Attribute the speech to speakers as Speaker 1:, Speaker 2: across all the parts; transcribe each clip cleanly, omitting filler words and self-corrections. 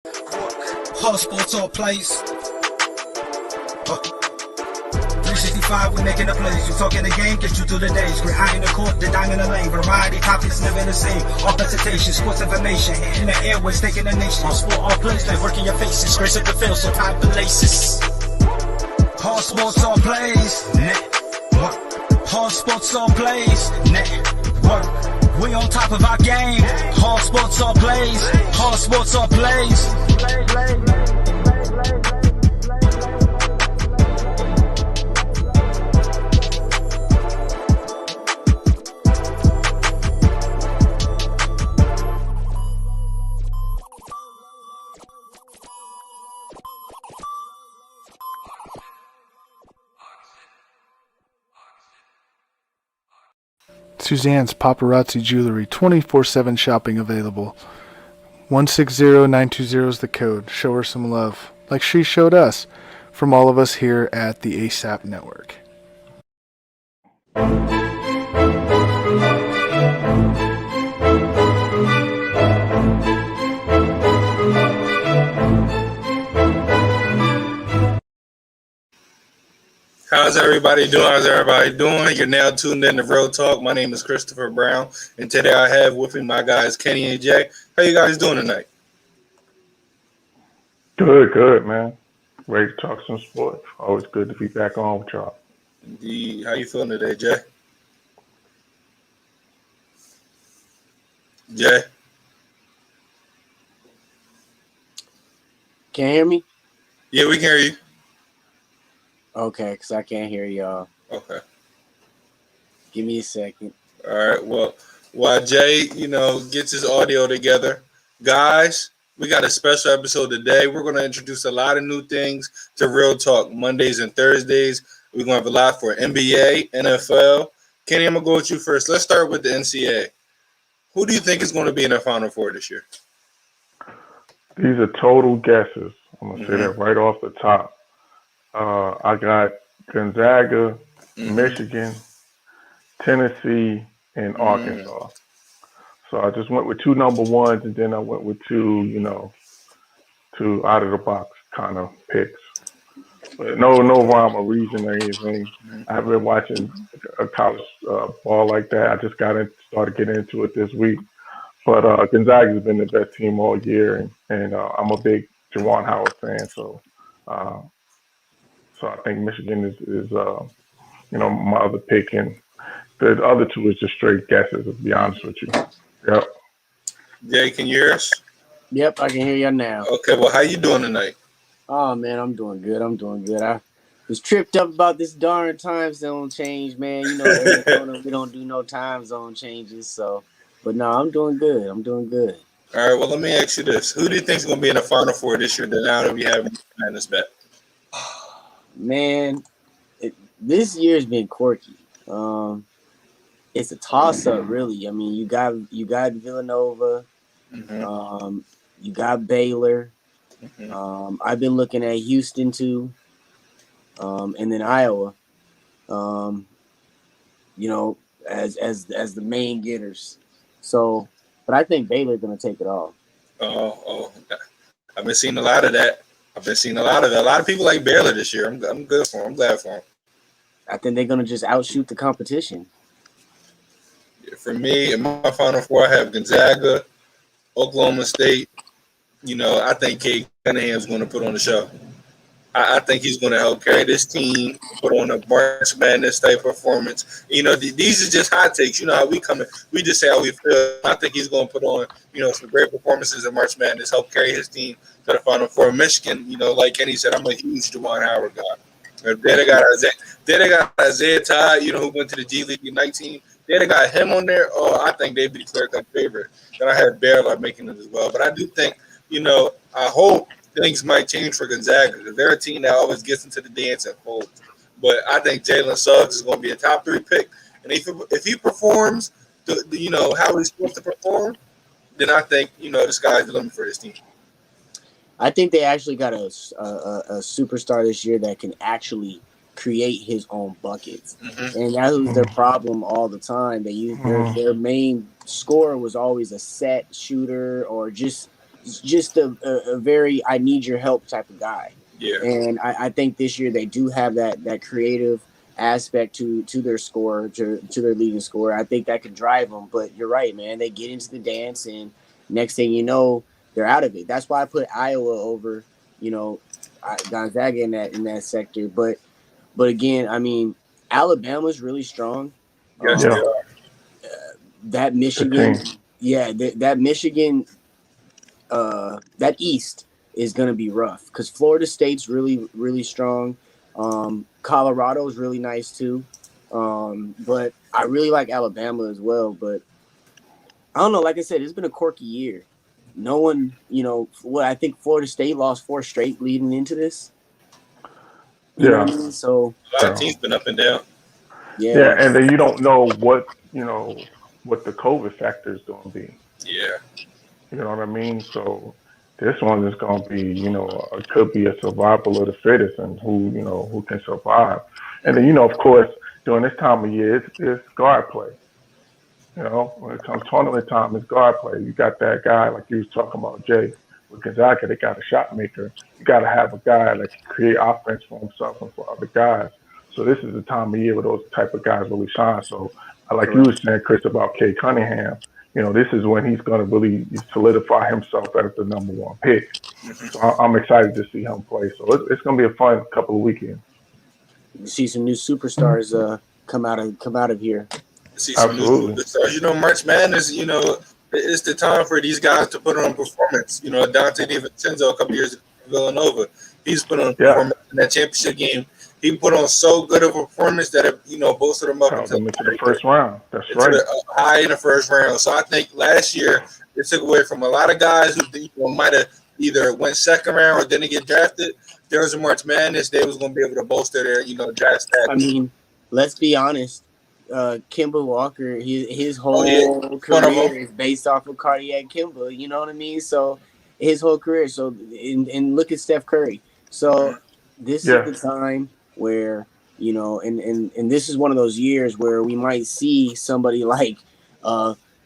Speaker 1: Hard sports all plays. 365, we making the plays. You talking the game, get you through the days. Great eye in the court, the dime in the lane. Variety, topics never the same. All presentation, sports information. In the airways, taking the nation. All sport, all plays, like working your faces. Grace at the field, so tie the laces. Hard sports all plays. Network. Hard sports all plays. Network. We on top of our game. Hard sports all plays. Hard sports all plays.
Speaker 2: Suzanne's Paparazzi Jewelry, 24/7 shopping available. 160920 is the code. Show her some love, like she showed us, from all of us here at the ASAP Network.
Speaker 3: How's everybody doing? You're now tuned in to Real Talk. My name is Christopher Brown, and today I have with me my guys Kenny and Jay. How you guys doing tonight?
Speaker 4: Good, man. Ready to talk some sports. Always good to be back on with y'all.
Speaker 3: Indeed. How you feeling today, Jay? Jay?
Speaker 5: Can you hear me?
Speaker 3: Yeah, we can hear you.
Speaker 5: Okay, because I can't hear y'all.
Speaker 3: Okay.
Speaker 5: Give me a second.
Speaker 3: All right. Well, while Jay, gets his audio together, guys, we got a special episode today. We're going to introduce a lot of new things to Real Talk Mondays and Thursdays. We're going to have a lot for NBA, NFL. Kenny, I'm going to go with you first. Let's start with the NCAA. Who do you think is going to be in the Final Four this year?
Speaker 4: These are total guesses. I'm going to say that right off the top. I got Gonzaga, Michigan, Tennessee, and Arkansas. So I just went with two number ones, and then I went with two out of the box kind of picks. But no rhyme or reason or anything. I haven't been watching a college ball like that. I just started getting into it this week. But Gonzaga has been the best team all year, and I'm a big Juwan Howard fan, so I think Michigan is my other pick, and the other two is just straight guesses, to be honest with you. Yep.
Speaker 3: Jay, can you hear us?
Speaker 5: Yep, I can hear you now.
Speaker 3: Okay, well, how you doing tonight?
Speaker 5: Oh, man, I'm doing good. I was tripped up about this darn time zone change, man. Arizona, we don't do no time zone changes, so. But no, I'm doing good. All
Speaker 3: right, well, let me ask you this. Who do you think is going to be in the Final Four this year now that we have this bet?
Speaker 5: Man, this year's been quirky. It's a toss-up, really. I mean, you got Villanova, you got Baylor. I've been looking at Houston too, and then Iowa. As the main getters. So, but I think Baylor's gonna take it all.
Speaker 3: Oh, I've been seeing a lot of that. A lot of people like Baylor this year. I'm good for them. I'm glad for them. I
Speaker 5: think they're gonna just outshoot the competition.
Speaker 3: Yeah, for me, in my Final Four, I have Gonzaga, Oklahoma State. I think Cade Cunningham's going to put on the show. I think he's going to help carry this team, put on a March Madness type performance. These are just hot takes. You know how we come in. We just say how we feel. I think he's going to put on, some great performances in March Madness, help carry his team to the Final Four. Michigan, like Kenny said, I'm a huge Juwan Howard guy. Then they got Isaiah Todd, who went to the G League in 19. Then they got him on there. Oh, I think they'd be the clear-cut favorite. Then I had Baylor making it as well. But I do think, I hope things might change for Gonzaga because they're a team that always gets into the dance and folds. But I think Jalen Suggs is going to be a top 3 pick. And if he performs, how he's supposed to perform, then I think, the sky's the limit for this team.
Speaker 5: I think they actually got a superstar this year that can actually create his own buckets. And that was their problem all the time. They used their main scorer was always a set shooter or just just a very I need your help type of guy.
Speaker 3: Yeah.
Speaker 5: And I think this year they do have that creative aspect to their score, to their leading scorer. I think that could drive them. But you're right, man. They get into the dance, and next thing you know, they're out of it. That's why I put Iowa over, Gonzaga in that sector. But again, I mean, Alabama's really strong.
Speaker 3: Yes, they are.
Speaker 5: That Michigan, that Michigan, that East is going to be rough because Florida State's really, really strong. Colorado is really nice too. But I really like Alabama as well. But I don't know. Like I said, it's been a quirky year. No one, I think Florida State lost 4 straight leading into this. You know what I mean? So
Speaker 3: a lot of teams been up and down.
Speaker 4: Yeah, and then you don't know what the COVID factor is going to be.
Speaker 3: Yeah.
Speaker 4: You know what I mean? So this one is going to be, it could be a survival of the fittest and who can survive. And then, of course, during this time of year, it's guard play. When it comes tournament time, it's guard play. You got that guy, like you was talking about, Jay, with Gonzaga, they got a shot maker. You got to have a guy that can create offense for himself and for other guys. So this is the time of year where those type of guys really shine. So like you were saying, Chris, about Cade Cunningham, this is when he's going to really solidify himself as the number 1 pick. So I'm excited to see him play. So it's going to be a fun couple of weekends.
Speaker 5: You see some new superstars come out of here.
Speaker 3: See some new superstars. March Madness, it's the time for these guys to put on performance. Dante DiVincenzo a couple years ago in Villanova, he's put on a performance in that championship game. He put on so good of a performance that it, boosted him up into
Speaker 4: the first round. That's right.
Speaker 3: High in the first round. So I think last year it took away from a lot of guys who might have either went second round or didn't get drafted. There was a March Madness. They was going to be able to bolster their, draft stats.
Speaker 5: I mean, let's be honest. Kemba Walker, his whole career is based off of cardiac Kemba. You know what I mean? So his whole career. So and look at Steph Curry. So this is the time where and this is one of those years where we might see somebody like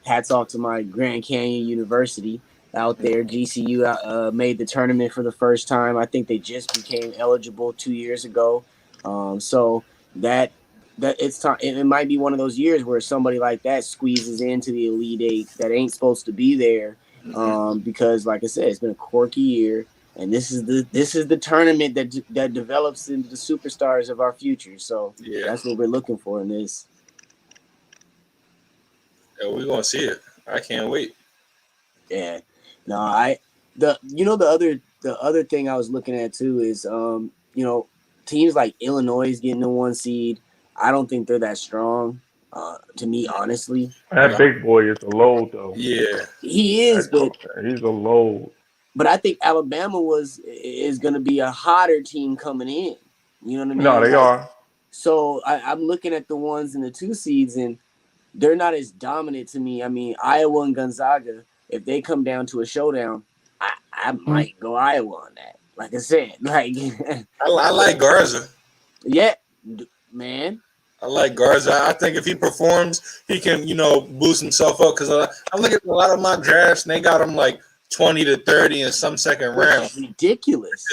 Speaker 5: hats off to my Grand Canyon University out there. GCU made the tournament for the first time. I think they just became eligible 2 years ago. So that it's time. It might be one of those years where somebody like that squeezes into the Elite Eight that ain't supposed to be there, because, like I said, it's been a quirky year, and this is the tournament that develops into the superstars of our future. So that's what we're looking for in this.
Speaker 3: Yeah, we're gonna see it. I can't wait.
Speaker 5: Yeah, no, the other thing I was looking at too is teams like Illinois is getting the 1 seed. I don't think they're that strong, to me, honestly.
Speaker 4: That big boy is a load, though.
Speaker 3: Yeah,
Speaker 5: he is, but
Speaker 4: he's a load.
Speaker 5: But I think Alabama is going to be a hotter team coming in. You know what I mean?
Speaker 4: No, they are.
Speaker 5: So I'm looking at the ones in the 2 seeds, and they're not as dominant to me. I mean, Iowa and Gonzaga, if they come down to a showdown, I might go Iowa on that. Like I said,
Speaker 3: I like Garza.
Speaker 5: Yeah. Man,
Speaker 3: I like Garza. I think if he performs, he can, boost himself up. Because I look at a lot of my drafts, and they got him like 20 to 30 in some second round.
Speaker 5: Ridiculous.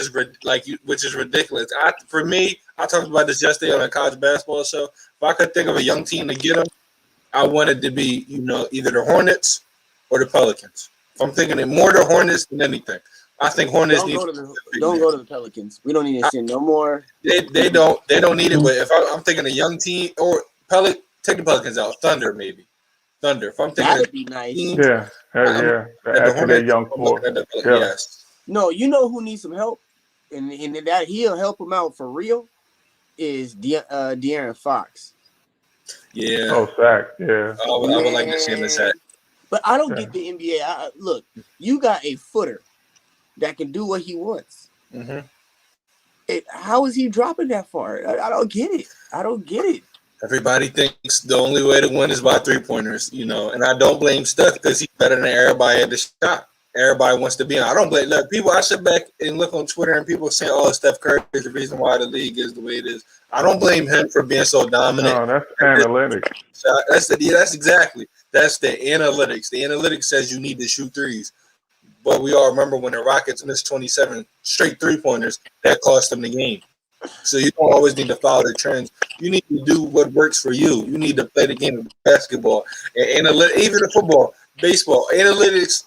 Speaker 3: Which is ridiculous. For me, I talked about this yesterday on a college basketball show. If I could think of a young team to get him, I want it to be, either the Hornets or the Pelicans. If I'm thinking it more the Hornets than anything. I think Hornets
Speaker 5: don't go to the Pelicans. We don't need to send no more.
Speaker 3: They don't need it. But if I'm thinking a young team or take the Pelicans out. Thunder maybe. Thunder. If I'm thinking
Speaker 5: that'd be nice.
Speaker 4: After that young core.
Speaker 3: Yes.
Speaker 5: No, who needs some help, and that he'll help him out for real. Is De'Aaron Fox.
Speaker 3: Yeah.
Speaker 4: Oh, Zach. Yeah.
Speaker 3: I would like to see him in Zach.
Speaker 5: But I don't get the NBA. Look, you got a footer that can do what he wants. How is he dropping that far? I don't get it.
Speaker 3: Everybody thinks the only way to win is by 3-pointers, and I don't blame Steph because he's better than everybody at the shot. Everybody wants to be on. I don't blame people. I sit back and look on Twitter and people saying, "Oh, Steph Curry is the reason why the league is the way it is." I don't blame him for being so dominant.
Speaker 4: No, that's analytics.
Speaker 3: That's exactly. That's the analytics. The analytics says you need to shoot threes. But we all remember when the Rockets missed 27 straight three-pointers, that cost them the game. So you don't always need to follow the trends. You need to do what works for you. You need to play the game of basketball, and even the football, baseball, analytics.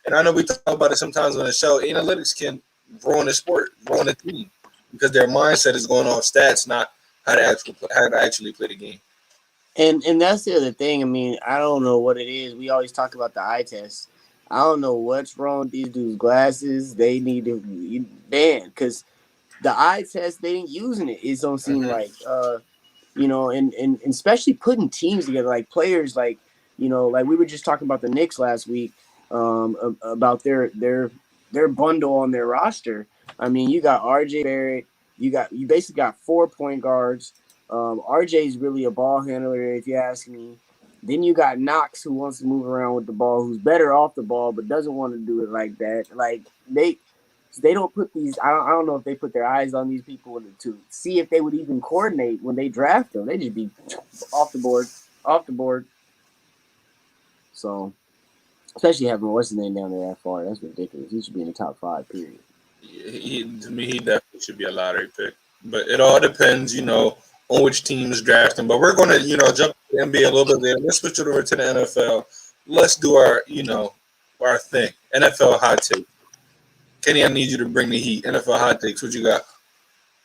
Speaker 3: And I know we talk about it sometimes on the show. Analytics can ruin the sport, ruin the team, because their mindset is going off stats, not how to actually play the game.
Speaker 5: And that's the other thing. I mean, I don't know what it is. We always talk about the eye test. I don't know what's wrong with these dudes' glasses. They need to be banned because the eye test, they ain't using it. It don't seem like, and especially putting teams together, like players, like we were just talking about the Knicks last week, about their bundle on their roster. I mean, you got RJ Barrett, you basically got 4 point guards. RJ is really a ball handler, if you ask me. Then you got Knox, who wants to move around with the ball, who's better off the ball, but doesn't want to do it like that. Like they don't put these. I don't know if they put their eyes on these people to see if they would even coordinate when they draft them. They just be off the board. So, especially having what's his name down there that far, that's ridiculous. He should be in the top 5. Period.
Speaker 3: To me, he definitely should be a lottery pick. But it all depends, on which teams draft him. But we're going to, jump to the NBA a little bit later. Let's switch it over to the NFL. Let's do our thing. NFL hot take. Kenny, I need you to bring the heat. NFL hot takes. What you got?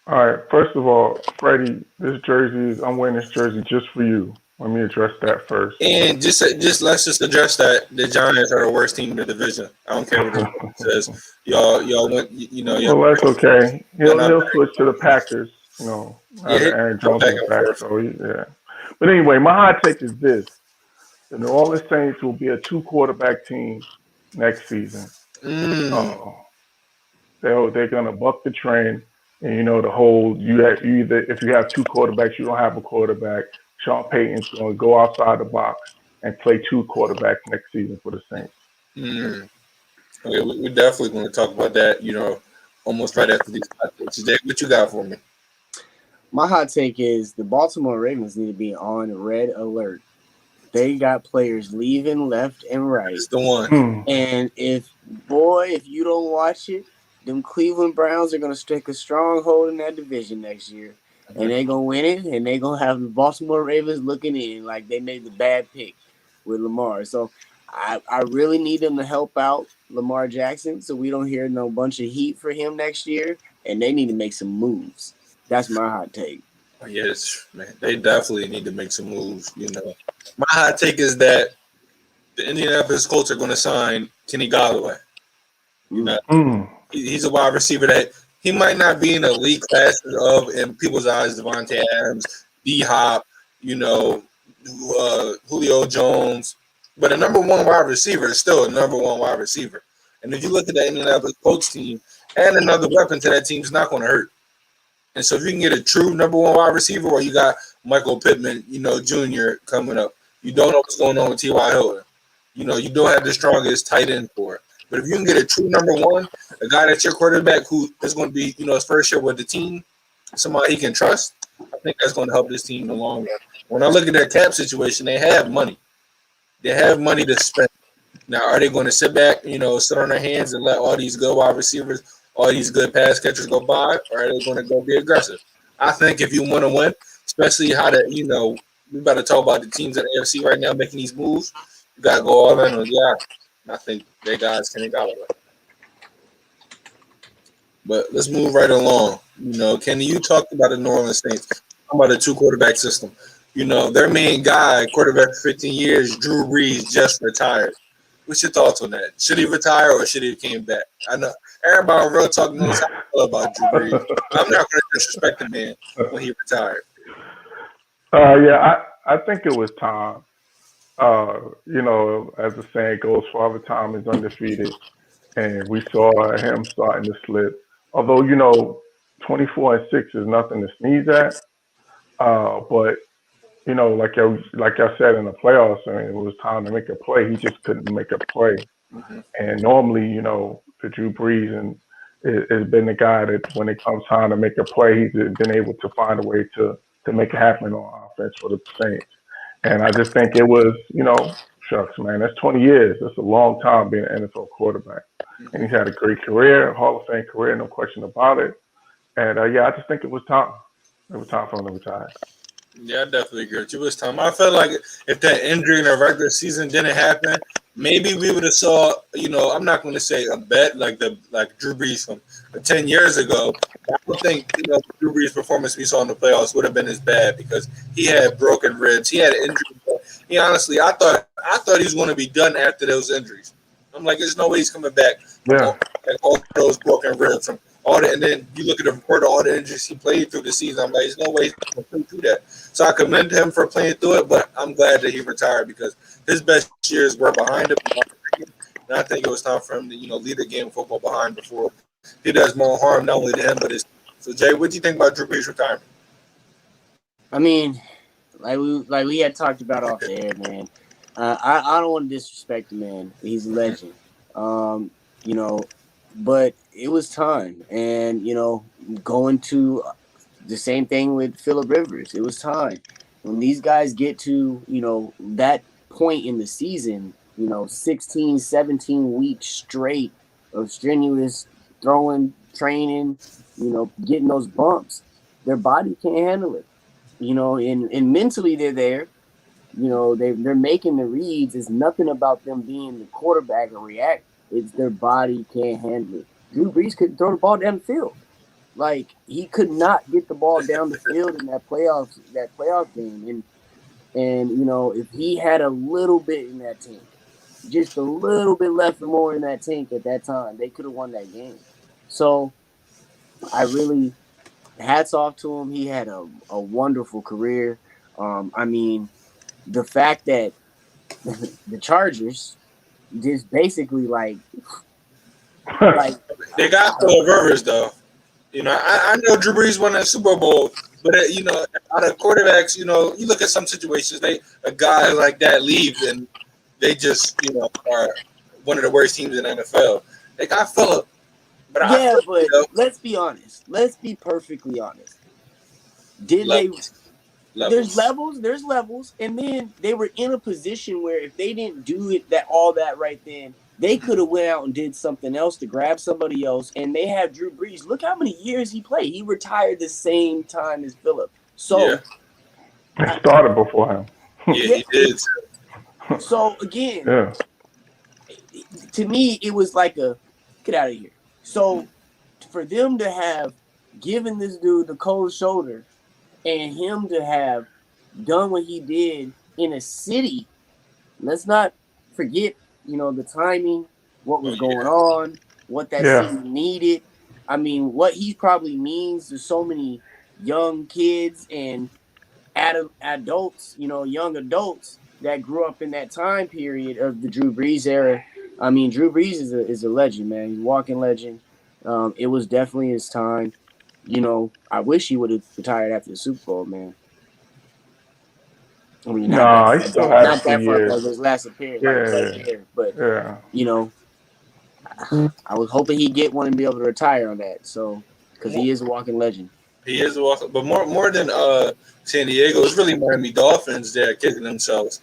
Speaker 4: All right. First of all, Freddie, I'm wearing this jersey just for you. Let me address that first.
Speaker 3: And just let's just address that the Giants are the worst team in the division. I don't care what it says. Y'all went,
Speaker 4: Well, that's okay. He'll switch to the Packers. Aaron Jones is back. So yeah. But anyway, my hot take is this: the New Orleans Saints will be a 2-quarterback team next season. They're gonna buck the trend, and the whole if you have 2 quarterbacks, you don't have a quarterback. Sean Payton's gonna go outside the box and play 2 quarterbacks next season for the Saints.
Speaker 3: Okay, we're definitely going to talk about that. Almost right after these hot takes. What you got for me?
Speaker 5: My hot take is the Baltimore Ravens need to be on red alert. They got players leaving left and right.
Speaker 3: It's the one.
Speaker 5: And if you don't watch it, them Cleveland Browns are going to take a strong hold in that division next year. And they're going to win it, and they're going to have the Baltimore Ravens looking in like they made the bad pick with Lamar. So I really need them to help out Lamar Jackson so we don't hear no bunch of heat for him next year, and they need to make some moves. That's my hot take.
Speaker 3: Yes, man. They definitely need to make some moves, My hot take is that the Indianapolis Colts are going to sign Kenny Golladay. He's a wide receiver that he might not be in the elite classes of, in people's eyes, Devontae Adams, D-Hop, Julio Jones. But a number 1 wide receiver is still a number 1 wide receiver. And if you look at the Indianapolis Colts team, and another weapon to that team is not going to hurt. And so if you can get a true number 1 wide receiver, or you got Michael Pittman, Jr. coming up, you don't know what's going on with T.Y. Hilton. You don't have the strongest tight end for it. But if you can get a true number 1, a guy that's your quarterback who is going to be, his first year with the team, somebody he can trust, I think that's going to help this team in the long run. When I look at their cap situation, they have money. They have money to spend. Now, are they going to sit back, sit on their hands and let all these good wide receivers, all these good pass catchers go by, or are they going to go be aggressive? I think if you want to win, especially how that, we about to talk about the teams in the AFC right now making these moves, you got to go all in on the guy. I think they guys can go. But let's move right along. Kenny, you talked about the New Orleans Saints. Talking about the 2-quarterback system. Their main guy, quarterback for 15 years, Drew Brees, just retired. What's your thoughts on that? Should he retire or should he have came back? I know everybody real talking knows how I feel about Drew Brees. I'm not going to disrespect the man when he retired.
Speaker 4: I think it was time. As the saying goes, Father Time is undefeated, and we saw him starting to slip. Although 24-6 is nothing to sneeze at, but like I said in the playoffs, it was time to make a play. He just couldn't make a play, and normally, the Drew Brees has been the guy that when it comes time to make a play, he's been able to find a way to make it happen on offense for the Saints. And I just think it was, shucks, man, that's 20 years. That's a long time being an NFL quarterback. And he's had a great career, Hall of Fame career, no question about it. And yeah, I just think it was time. It was time for him to retire.
Speaker 3: Yeah, I definitely agree with you. It was time. I felt like if that injury in the regular season didn't happen, maybe we would have saw. I'm not going to say a bet like Drew Brees from 10 years ago. I don't think Drew Brees' performance we saw in the playoffs would have been as bad because he had broken ribs. He had injuries. He honestly, I thought he was going to be done after those injuries. I'm like, there's no way he's coming back.
Speaker 4: Yeah.
Speaker 3: All those broken ribs from all that, and then you look at the report of all the injuries he played through the season. I'm like, there's no way he's going to play through that. So I commend him for playing through it, but I'm glad that he retired because his best years were behind him. And I think it was time for him to, lead the game of football behind before he does more harm, not only to him, but his. So, Jay, what do you think about Drew Brees' retirement?
Speaker 5: I mean, like we had talked about off the air, man. I don't want to disrespect the man. He's a legend. But it was time. And, going to the same thing with Phillip Rivers. It was time. When these guys get to, that point in the season, 16, 17 weeks straight of strenuous throwing, training, getting those bumps, their body can't handle it. And mentally they're there. They're making the reads. It's nothing about them being the quarterback or react. It's their body can't handle it. Drew Brees couldn't throw the ball down the field. Like, he could not get the ball down the field in that playoff game. And if he had a little bit in that tank, just a little bit left more in that tank at that time, they could have won that game. So I really hats off to him. He had a wonderful career. The fact that the Chargers just basically like
Speaker 3: they got Phillip Rivers though. I know Drew Brees won that Super Bowl, but out of quarterbacks, you look at some situations, a guy like that leaves and they just are one of the worst teams in the NFL. They got Phillip, but
Speaker 5: let's be honest. Let's be perfectly honest.
Speaker 3: Levels.
Speaker 5: There's levels, and then they were in a position where if they didn't do all that right then, they could have went out and did something else to grab somebody else, and they have Drew Brees. Look how many years he played. He retired the same time as Phillip. So
Speaker 4: he started before him.
Speaker 3: Yeah, he did.
Speaker 5: So again, to me, it was like a get out of here. So for them to have given this dude the cold shoulder and him to have done what he did in a city, let's not forget, the timing, what was going on, what that city needed. I mean, what he probably means to so many young kids and adults, young adults that grew up in that time period of the Drew Brees era. I mean, Drew Brees is a legend, man. He's a walking legend. It was definitely his time. I wish he would have retired after the Super Bowl, man. I mean,
Speaker 4: he still had a few years.
Speaker 5: His last appearance, but I was hoping he'd get one and be able to retire on that. So, because he is a walking legend.
Speaker 3: He is a walking, but more than San Diego, it's really Miami Dolphins that are kicking themselves,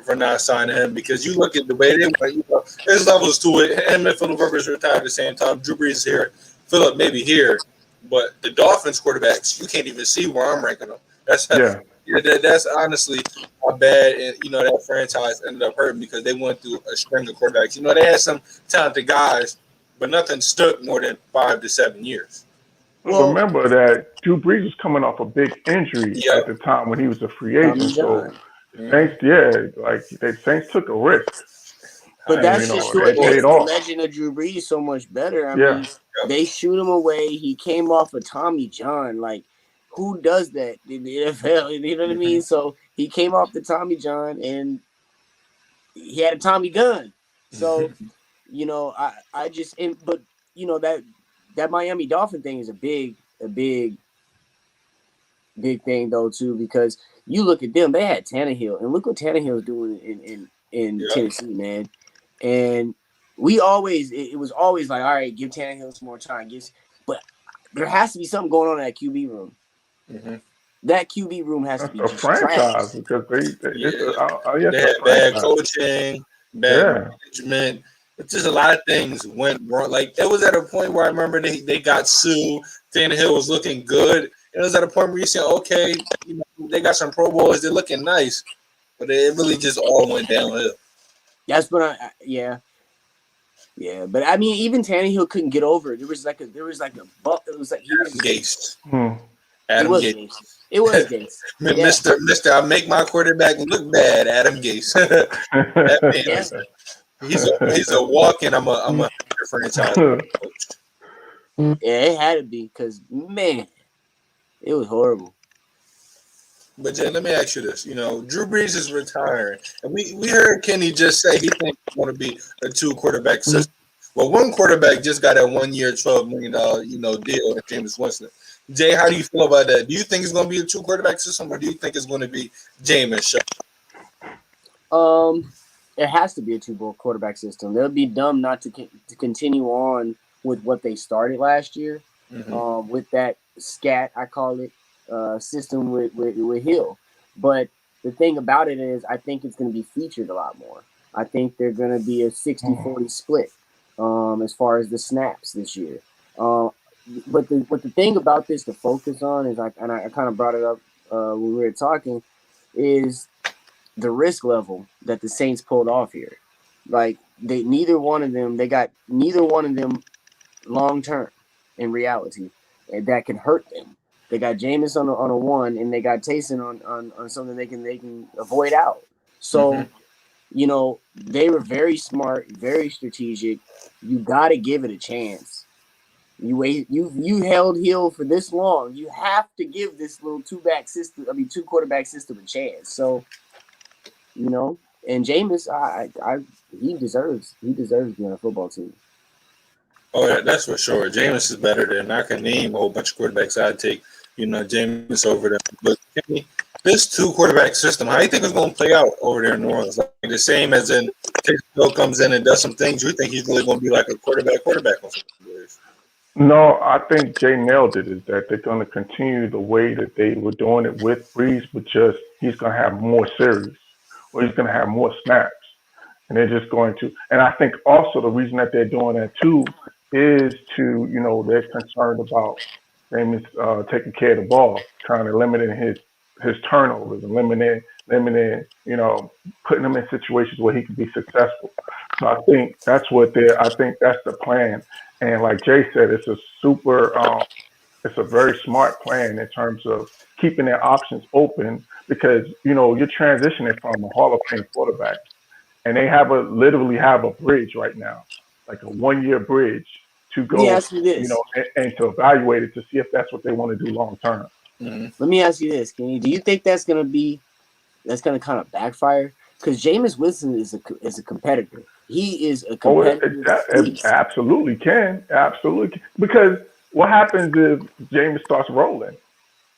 Speaker 3: for not signing him because you look at the way they went. There's levels to it. Him and Phillip Rivers retired at the same time. Drew Brees is here. Phillip maybe here, but the Dolphins quarterbacks, you can't even see where I'm ranking them. That's honestly how bad, and that franchise ended up hurting because they went through a string of quarterbacks. They had some talented guys, but nothing stuck more than 5 to 7 years.
Speaker 4: Well, remember that Drew Brees was coming off a big injury at the time when he was a free agent. So the Saints took a risk.
Speaker 5: But that's just what makes the legend of Drew Brees so much better. I mean, they shoot him away. He came off of Tommy John. Like, who does that in the NFL? You know what I mean? So he came off the Tommy John and he had a Tommy gun. So, that Miami Dolphin thing is a big thing though too, because you look at them, they had Tannehill, and look what Tannehill's doing in Tennessee, man. And it was always like, all right, give Tannehill some more time. But there has to be something going on in that QB room.
Speaker 3: Mm-hmm.
Speaker 5: That QB room has to
Speaker 4: That's
Speaker 5: be
Speaker 4: a
Speaker 5: just trash.
Speaker 4: franchise because
Speaker 3: Yeah.
Speaker 4: it's
Speaker 3: They
Speaker 4: a
Speaker 3: had bad
Speaker 4: franchise.
Speaker 3: coaching, bad
Speaker 4: Yeah.
Speaker 3: management. It's just a lot of things went wrong. Like it was at a point where I remember they got sued. Tannehill was looking good. It was at a point where you said, okay, you know, they got some Pro Bowlers. They're looking nice, but it really just all went downhill.
Speaker 5: That's when yeah. But I mean, even Tannehill couldn't get over it. There was like a buck. It was like he was.
Speaker 3: Gase.
Speaker 5: It
Speaker 3: Adam
Speaker 5: was
Speaker 3: Gase.
Speaker 5: Gase. It was Gase. Yeah.
Speaker 3: Mister, I make my quarterback look bad. Adam Gase. That man,
Speaker 5: Yeah.
Speaker 3: he's a walk-in. I'm a franchise coach.
Speaker 5: Yeah, it had to be because man, it was horrible.
Speaker 3: But Jay, let me ask you this: you know, Drew Brees is retiring, and we heard Kenny just say he thinks it's going to be a 2-quarterback system. Well, one quarterback just got a 1-year, $12 million deal with Jameis Winston. Jay, how do you feel about that? Do you think it's going to be a 2-quarterback system, or do you think it's going to be Jameis' show?
Speaker 5: It has to be a 2-quarterback system. They'll be dumb not to continue on with what they started last year. With that scat, I call it, system with Hill. But the thing about it is, I think it's going to be featured a lot more. I think they're going to be a 60-40 split as far as the snaps this year. But the thing about this to focus on is, I kind of brought it up when we were talking, is the risk level that the Saints pulled off here. Like neither one of them long term in reality, and that can hurt them. They got Jameis on a 1, and they got Taysom on something they can avoid out. So, you know, they were very smart, very strategic. You got to give it a chance. You held Hill for this long. You have to give this little 2-quarterback system a chance. So, you know, and Jameis, he deserves to be on a football team.
Speaker 3: Oh, yeah, that's for sure. Jameis is better than I can name a whole bunch of quarterbacks. I'd take, Jameis over them. But this 2-quarterback system, how do you think it's going to play out over there in New Orleans? Like the same as in Taysom comes in and does some things. You think he's really going to be like a quarterback on some players?
Speaker 4: No, I think Jay nailed it. Is that they're going to continue the way that they were doing it with Breeze, but just he's going to have more series, or he's going to have more snaps, and they're just going to. And I think also the reason that they're doing that too is to they're concerned about Jameis taking care of the ball, trying to limit his turnovers and limiting putting him in situations where he can be successful. So I think that's I think that's the plan. And like Jay said, it's a very smart plan in terms of keeping their options open because, you're transitioning from a Hall of Fame quarterback and they literally have a bridge right now, like a 1-year bridge to go, and to evaluate it to see if that's what they want to do long term.
Speaker 5: Let me ask you this, Kenny. Do you think that's going to kind of backfire? Because Jameis Winston is a competitor. He is a competitor.
Speaker 4: It absolutely can. Absolutely can. Because what happens if Jameis starts rolling?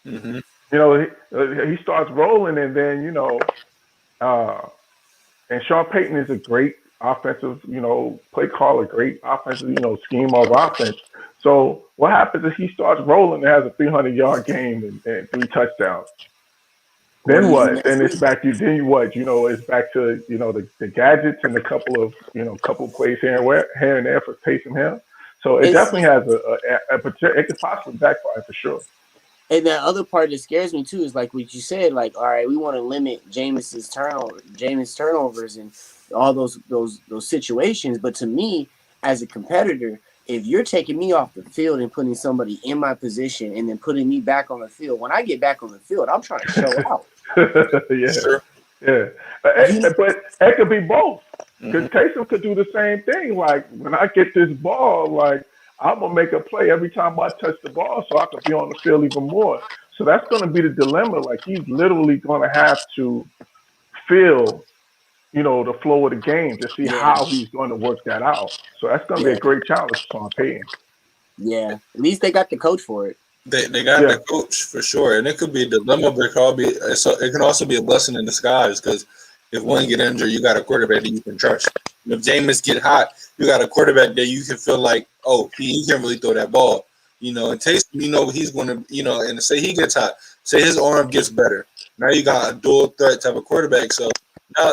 Speaker 4: He starts rolling and then, and Sean Payton is a great offensive, play caller, great offensive, scheme of offense. So what happens if he starts rolling and has a 300-yard game and 3 touchdowns? Then what? Then it's back to it's back to the gadgets and a couple of plays here and there for Taysom Hill. So it definitely has it could possibly backfire for sure.
Speaker 5: And the other part that scares me too is like what you said, like, all right, we want to limit Jameis turnovers and all those situations. But to me, as a competitor, if you're taking me off the field and putting somebody in my position and then putting me back on the field, when I get back on the field, I'm trying to show out.
Speaker 4: Yeah. Sure. Yeah. But it could be both. Because Taysom could do the same thing. Like, when I get this ball, like, I'm going to make a play every time I touch the ball so I can be on the field even more. So that's going to be the dilemma. Like, he's literally going to have to feel, the flow of the game to see how he's going to work that out. So that's going to be a great challenge for Sean Payton.
Speaker 5: Yeah. At least they got the coach for it.
Speaker 3: They got the coach for sure. And it could be a dilemma, but it can also be a blessing in disguise because if one get injured, you got a quarterback that you can trust. If Jameis get hot, you got a quarterback that you can feel like, oh, he can't really throw that ball. And Taysom, he's going to, and say he gets hot. say his arm gets better. Now you got a dual threat type of quarterback. So now,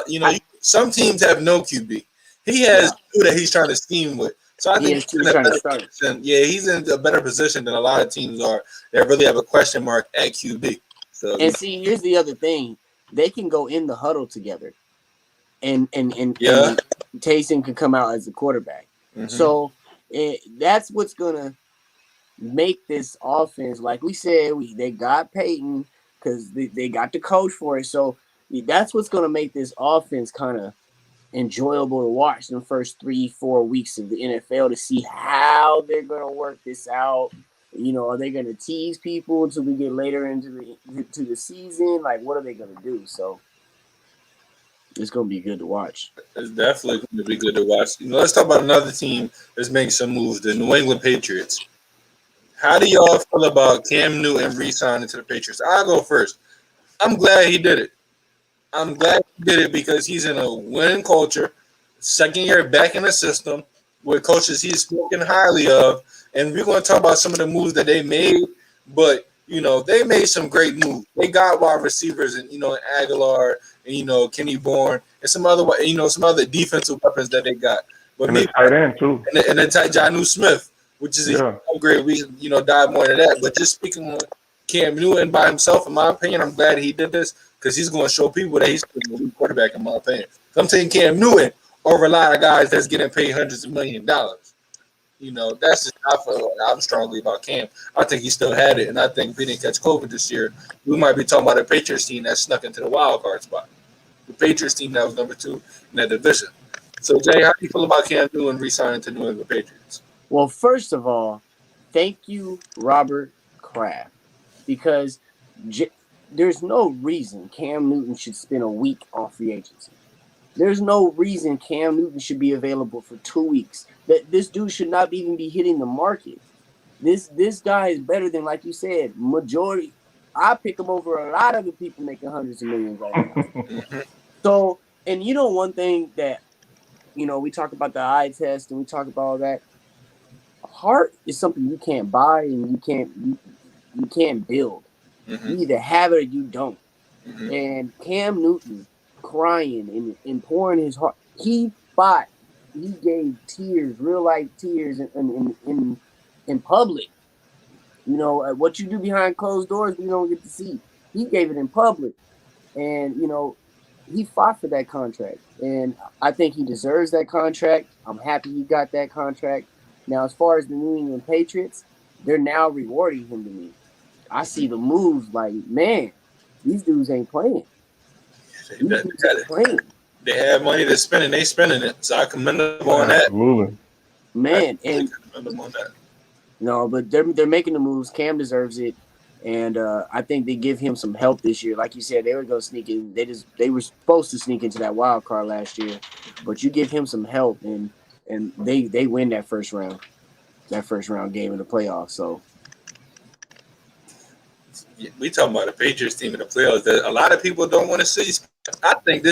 Speaker 3: some teams have no QB. He has two that he's trying to scheme with. So I think he's in a better position. Yeah, he's in a better position than a lot of teams are that really have a question mark at QB. So
Speaker 5: see, here's the other thing: they can go in the huddle together, and Taysom can come out as the quarterback. Mm-hmm. So that's what's gonna make this offense, like we said, they got Peyton because they got the coach for it. So that's what's gonna make this offense kind of enjoyable to watch in the first 3-4 weeks of the NFL, to see how they're gonna work this out. Are they gonna tease people until we get later into the season? Like, what are they gonna do? So it's gonna be good to watch.
Speaker 3: It's definitely going to be good to watch. Let's talk about another team that's making some moves, the New England Patriots. How do y'all feel about Cam Newton re-signing to the Patriots? I'll go first. I'm glad he did it. I'm glad he did it because he's in a winning culture, second year back in the system with coaches he's spoken highly of. And we're going to talk about some of the moves that they made, but they made some great moves. They got wide receivers and Agholor and Kenny Bourne and some other defensive weapons that they got. But
Speaker 4: and the tight end too.
Speaker 3: And the tight Jonnu Smith, which is a upgrade. We dive more into that. But just speaking on Cam Newton by himself, in my opinion, I'm glad he did this because he's going to show people that he's a good quarterback, in my opinion. So I'm taking Cam Newton over a lot of guys that's getting paid hundreds of millions of dollars. That's just how I feel. I'm strongly about Cam. I think he still had it, and I think if he didn't catch COVID this year, we might be talking about a Patriots team that snuck into the wild card spot. The Patriots team that was number 2 in that division. So, Jay, how do you feel about Cam Newton re-signing to New England Patriots?
Speaker 5: Well, first of all, thank you, Robert Kraft, because there's no reason Cam Newton should spend a week on free agency. There's no reason Cam Newton should be available for 2 weeks. That this dude should not even be hitting the market. This guy is better than, like you said, majority. I pick him over a lot of the people making hundreds of millions right now. So, and one thing that, we talk about the eye test and we talk about all that. Heart is something you can't buy and you can't build. Mm-hmm. You either have it or you don't. Mm-hmm. And Cam Newton crying and pouring his heart. He fought. He gave tears, real life tears in public. What you do behind closed doors, we don't get to see. He gave it in public. And, he fought for that contract. And I think he deserves that contract. I'm happy he got that contract. Now, as far as the New England Patriots, they're now rewarding him to me. I see the moves like, man, these dudes ain't playing.
Speaker 3: They have money to spend and they spending it. So I commend them on that.
Speaker 4: Absolutely.
Speaker 5: Man, no, but they're making the moves. Cam deserves it. And I think they give him some help this year. Like you said, they were going to sneak in. They were supposed to sneak into that wild card last year. But you give him some help and they win that first round game in the playoffs. So
Speaker 3: we talking about the Patriots team in the playoffs that a lot of people don't want to see. I think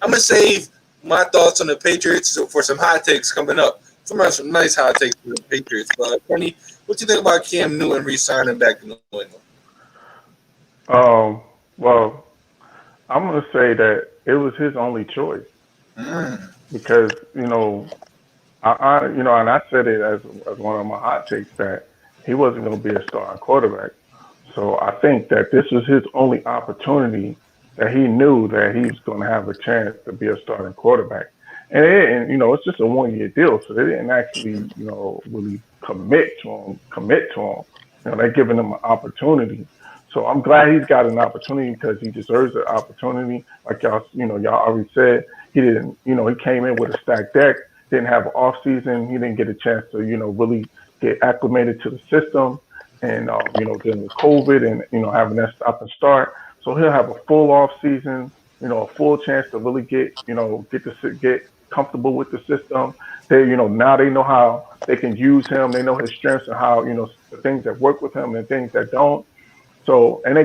Speaker 3: I'm gonna save my thoughts on the Patriots for some hot takes coming up. Some nice hot takes for the Patriots. But Kenny, what you think about Cam Newton re-signing back to New England?
Speaker 4: Well, I'm gonna say that it was his only choice because I and I said it as one of my hot takes that he wasn't going to be a starting quarterback. So I think that this was his only opportunity that he knew that he was going to have a chance to be a starting quarterback. And it's just a 1-year deal, so they didn't actually, really commit to him. They're giving him an opportunity. So I'm glad he's got an opportunity because he deserves the opportunity. Like y'all already said, he didn't, he came in with a stacked deck, didn't have an off season. He didn't get a chance to, really get acclimated to the system. And, dealing with COVID and, having that stop and start. So he'll have a full off season, a full chance to really get comfortable with the system. They, now they know how they can use him. They know his strengths and how, the things that work with him and things that don't. So, and they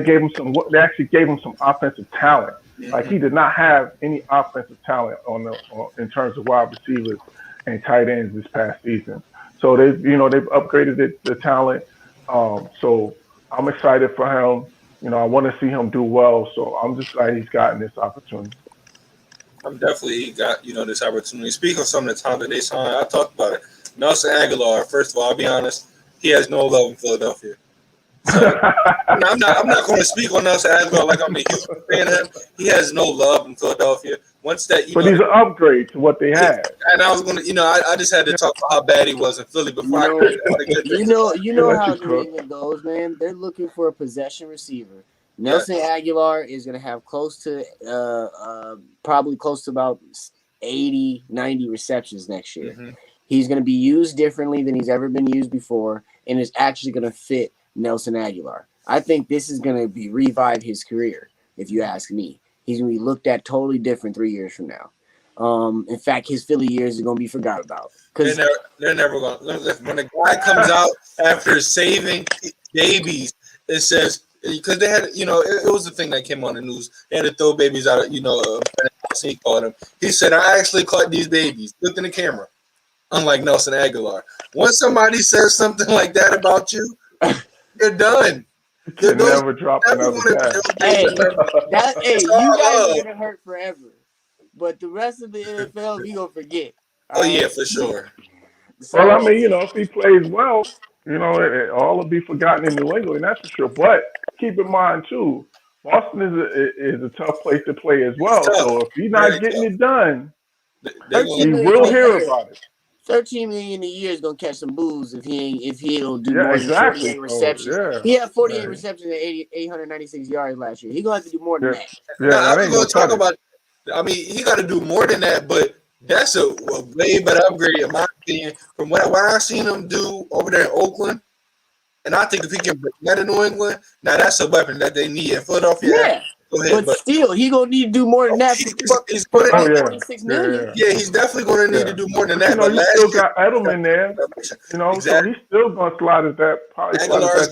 Speaker 4: actually gave him some offensive talent. Like he did not have any offensive talent in terms of wide receivers and tight ends this past season. So they've upgraded the talent. So I'm excited for him. I want to see him do well. So I'm just glad he's gotten this opportunity.
Speaker 3: I'm definitely got this opportunity. Speaking of some of the talent that they signed, I talked about it. Nelson Agholor. First of all, I'll be honest, he has no love in Philadelphia. So I'm not going to speak on Nelson Agholor like I'm a huge fan of him. He has no love in Philadelphia. Once that,
Speaker 4: but he's an upgrade to what they had.
Speaker 3: And I was going to, I just had to talk about how bad he was in Philly before I could.
Speaker 5: You know how New England goes, man. They're looking for a possession receiver. Nelson Agholor is going to have probably close to about 80, 90 receptions next year. Mm-hmm. He's going to be used differently than he's ever been used before, and is actually going to fit Nelson Agholor. I think this is going to revive his career, if you ask me. He's going to be looked at totally different 3 years from now. In fact, his Philly years are going to be forgot about.
Speaker 3: They're never going to. When a guy comes out after saving babies, it says, because they had, it was the thing that came on the news. They had to throw babies out of, he called him. He said, I actually caught these babies. Looked in the camera. Unlike Nelson Agholor. Once somebody says something like that about you, you're done.
Speaker 4: You're never drop another pass.
Speaker 5: Hey, you guys are going to hurt forever. But the rest of the NFL, we going to forget.
Speaker 3: Yeah, for sure.
Speaker 4: Well, I mean, if he plays well, it all will be forgotten in New England, that's for sure. But keep in mind, too, Boston is a tough place to play as well. So if he's not getting it done, we will hear about it.
Speaker 5: $13 million a year is gonna catch some boos if he don't do more than 48 receptions. He had 48 receptions and 896 yards last year. He gonna have to do more than that.
Speaker 3: I'm gonna talk about. I mean, he got to do more than that, but that's a way better upgrade in my opinion from what I've seen him do over there in Oakland. And I think if he can bring that in New England, now that's a weapon that they need in Philadelphia.
Speaker 5: Yeah. Go ahead, but still, he gonna need to do more than that.
Speaker 3: He's $26 million. Yeah, he's definitely gonna need to do more than that.
Speaker 4: But you still got Edelman there. Exactly. So he's still gonna slide as that. Probably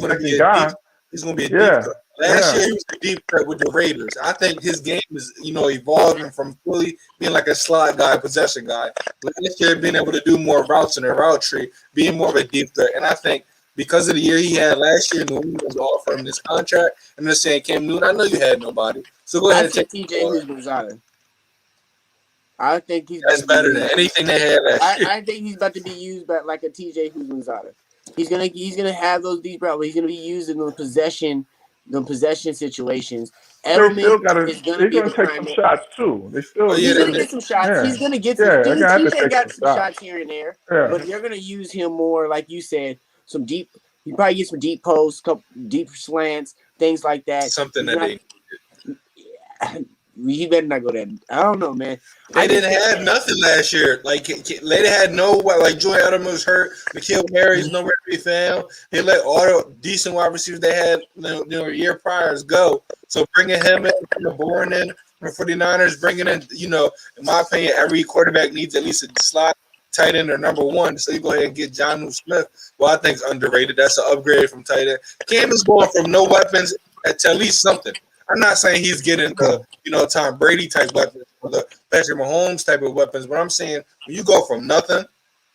Speaker 3: gonna be guy. He's gonna be a deep threat. Last year he was a deep threat with the Raiders. I think his game is evolving from fully being like a slot guy, possession guy. Last year being able to do more routes in a route tree, being more of a deep threat, and I think. Because of the year he had last year, New England was offering him this contract, and they're saying, Cam Newton, I know you had nobody. So go ahead and take
Speaker 5: TJ Houshmandzadeh. I think
Speaker 3: that's better than anything they had last year.
Speaker 5: I think he's about to be used by like a TJ Houshmandzadeh. He's gonna have those deep routes, but he's gonna be used in the possession situations. Edelman is gonna
Speaker 4: take some shots too. He's
Speaker 5: gonna get some shots. Yeah. He's gonna get some. TJ got some shots here and there, but they're gonna use him more, like you said. Some deep, you probably get some deep posts, couple deep slants, things like that.
Speaker 3: Something that they.
Speaker 5: He better not go there. I don't know, man.
Speaker 3: They didn't have nothing last year. Like they had like Joy Edelman was hurt. N'Keal Harry's nowhere to be found. They let all the decent wide receivers they had a year prior go. So bringing him in, bringing Bourne in for the 49ers, bringing in, in my opinion, every quarterback needs at least a slot tight end or number one. So you go ahead and get Jonnu Smith. Well, I think it's underrated. That's an upgrade from tight end. Cam is going from no weapons to at least something. I'm not saying he's getting the, Tom Brady type weapons or the Patrick Mahomes type of weapons, but I'm saying when you go from nothing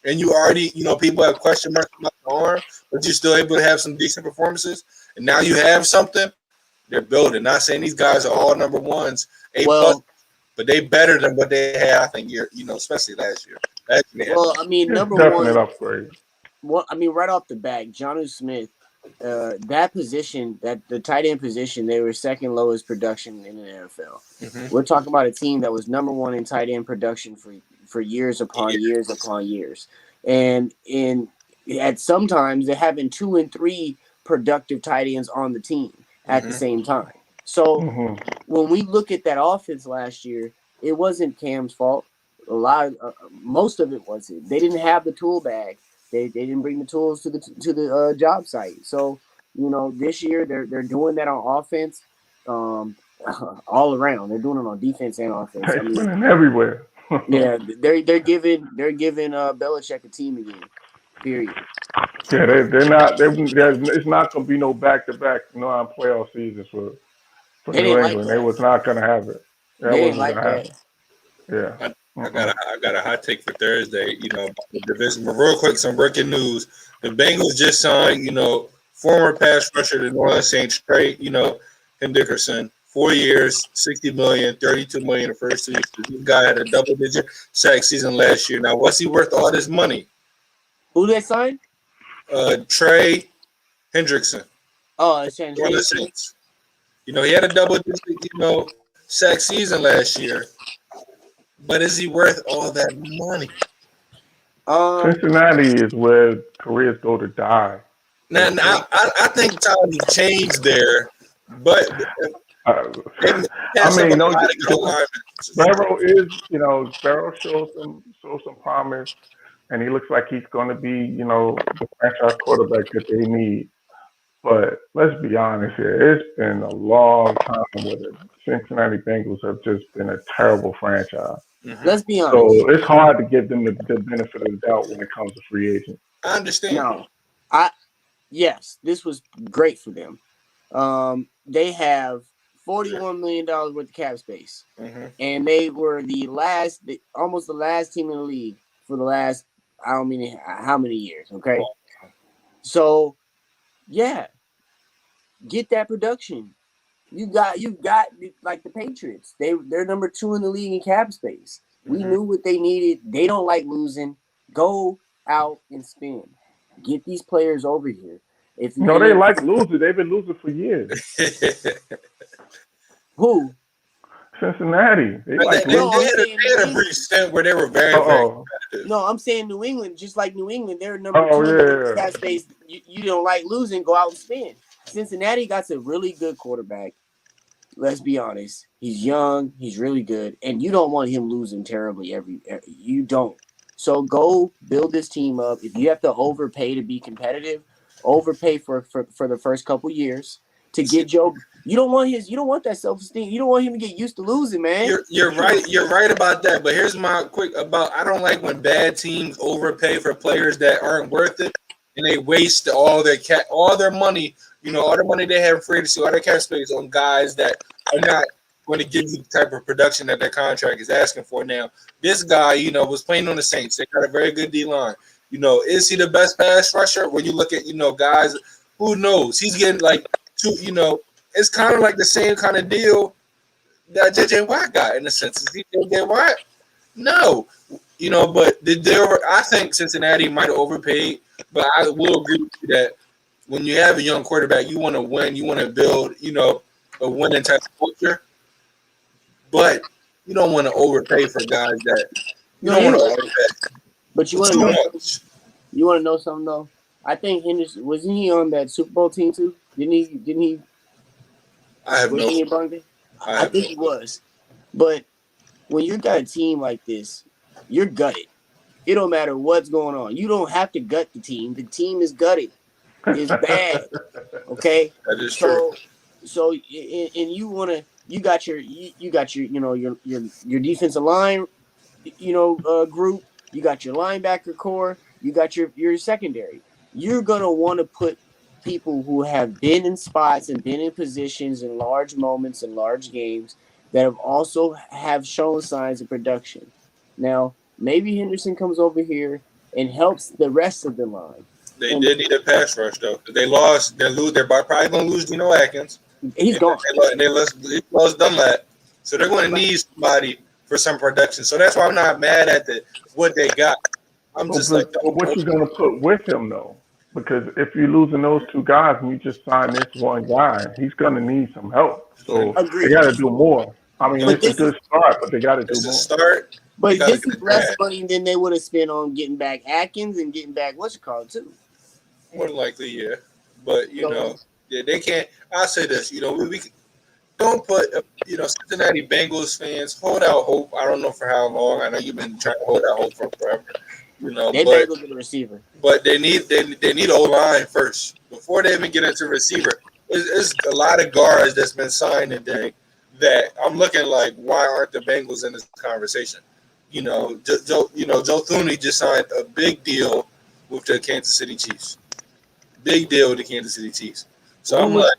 Speaker 3: and you already, people have question marks about the arm, but you're still able to have some decent performances, and now you have something, they're building. Not saying these guys are all number ones, A+, but they better than what they had, I think, especially last year.
Speaker 5: Well, I mean, number one, upgrade. Well, I mean, right off the bat, Jonnu Smith, that position, that the tight end position, they were second lowest production in the NFL. Mm-hmm. We're talking about a team that was number one in tight end production for years upon years upon years, and at sometimes they're having 2 and 3 productive tight ends on the team at the same time. So when we look at that offense last year, it wasn't Cam's fault. Most of it wasn't. They didn't have the tool bag. They didn't bring the tools to the job site. So this year they're doing that on offense, all around. They're doing it on defense and offense.
Speaker 4: I mean, everywhere.
Speaker 5: Yeah, they're giving Belichick a team again. Period.
Speaker 4: Yeah, they're not. It's not going to be no back-to-back playoff seasons for New England. They was not going to have it. That wasn't going to happen. Yeah.
Speaker 3: I got a hot take for Thursday, the division. But real quick, some breaking news. The Bengals just signed, former pass rusher, the New Orleans Saints, straight, Hendrickson. 4 years, $60 million, $32 million the first 2 years. This guy had a double-digit sack season last year. Now, what's he worth all this money?
Speaker 5: Who they signed?
Speaker 3: Trey Hendrickson.
Speaker 5: Oh, it's Shane.
Speaker 3: One of the Saints. He had a double-digit, sack season last year. But is he worth all that money?
Speaker 4: Cincinnati is where careers go to die.
Speaker 3: Now I think times have changed there, but
Speaker 4: Barrow is, Barrow shows some promise, and he looks like he's going to be, the franchise quarterback that they need. But let's be honest here, it's been a long time where the Cincinnati Bengals have just been a terrible franchise.
Speaker 5: Mm-hmm. Let's be honest.
Speaker 4: So it's hard to give them the benefit of the doubt when it comes to free agents.
Speaker 3: I understand.
Speaker 5: No, yes, this was great for them. They have $41 million worth of cap space, and they were almost the last team in the league for the last I don't mean how many years. Okay, so yeah, get that production. You got like the Patriots. They're number 2 in the league in cap space. We knew what they needed. They don't like losing. Go out and spend. Get these players over here.
Speaker 4: They like losing. They've been losing for years.
Speaker 5: Who?
Speaker 4: Cincinnati. They had
Speaker 3: a brief stint where they were very competitive.
Speaker 5: No, I'm saying New England, just like New England, they're number 2 in the cap space. You don't like losing, go out and spend. Cincinnati got a really good quarterback. Let's be honest. He's young. He's really good. And you don't want him losing terribly you don't. So go build this team up. If you have to overpay to be competitive, overpay for the first couple years to get Joe. You don't want that self-esteem. You don't want him to get used to losing, man.
Speaker 3: You're right. You're right about that. But here's my I don't like when bad teams overpay for players that aren't worth it and they waste all their money. All the money they have in free agency, all their cap space on guys that are not going to give you the type of production that their contract is asking for. Now, this guy, was playing on the Saints. They got a very good D-line. Is he the best pass rusher? When you look at, guys, who knows? He's getting like 2, it's kind of like the same kind of deal that J.J. Watt got in a sense. Is he J.J. Watt? No. But I think Cincinnati might have overpaid, but I will agree with you that when you have a young quarterback, you want to win. You want to build, a winning type of culture. But you don't want to overpay for guys that you don't want to overpay.
Speaker 5: But you want to know something though. I think Henderson wasn't he on that Super Bowl team too? Didn't he?
Speaker 3: I
Speaker 5: think he was. But when you got a team like this, you're gutted. It don't matter what's going on. You don't have to gut the team. The team is gutted. It's bad. Okay.
Speaker 3: That is true.
Speaker 5: So and you got your your defensive line, group. You got your linebacker core. You got your secondary. You're gonna want to put people who have been in spots and been in positions in large moments and large games that have also have shown signs of production. Now, maybe Henderson comes over here and helps the rest of the line.
Speaker 3: They did need a pass rush though. They're probably gonna lose Geno Atkins.
Speaker 5: He's gone.
Speaker 3: They lost Dunlap, so they're going to need somebody for some production. So that's why I'm not mad at what they got. I'm just
Speaker 4: but what you going to put with him though? Because if you're losing those 2 guys and you just sign this one guy, he's going to need some help. So they got to do more. I mean, it's a good start, but they got to do more.
Speaker 3: Start.
Speaker 5: But this is less money than they would have spent on getting back Atkins and getting back too.
Speaker 3: More than likely, yeah. But they can't. I'll say this, we don't put, Cincinnati Bengals fans hold out hope. I don't know for how long. I know you've been trying to hold out hope for forever.
Speaker 5: They better go get a receiver.
Speaker 3: But they need O-line first before they even get into receiver. There's a lot of guards that's been signed today that I'm looking like, why aren't the Bengals in this conversation? Joe Thuney just signed a big deal with the Kansas City Chiefs. Big deal with the Kansas City Chiefs. So I'm like,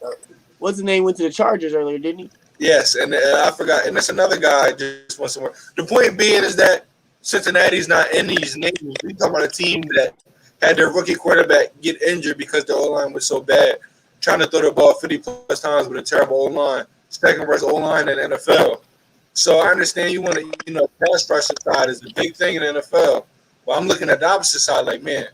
Speaker 5: what's the name? Went to the Chargers earlier, didn't he?
Speaker 3: Yes, and I forgot. And that's another guy just went somewhere. The point being is that Cincinnati's not in these names. We talking about a team that had their rookie quarterback get injured because the O-line was so bad. trying to throw the ball 50+ times with a terrible O-line, second worst O-line in the NFL. So I understand you want to, pass rushing side is the big thing in the NFL. But I'm looking at the opposite side, like, man,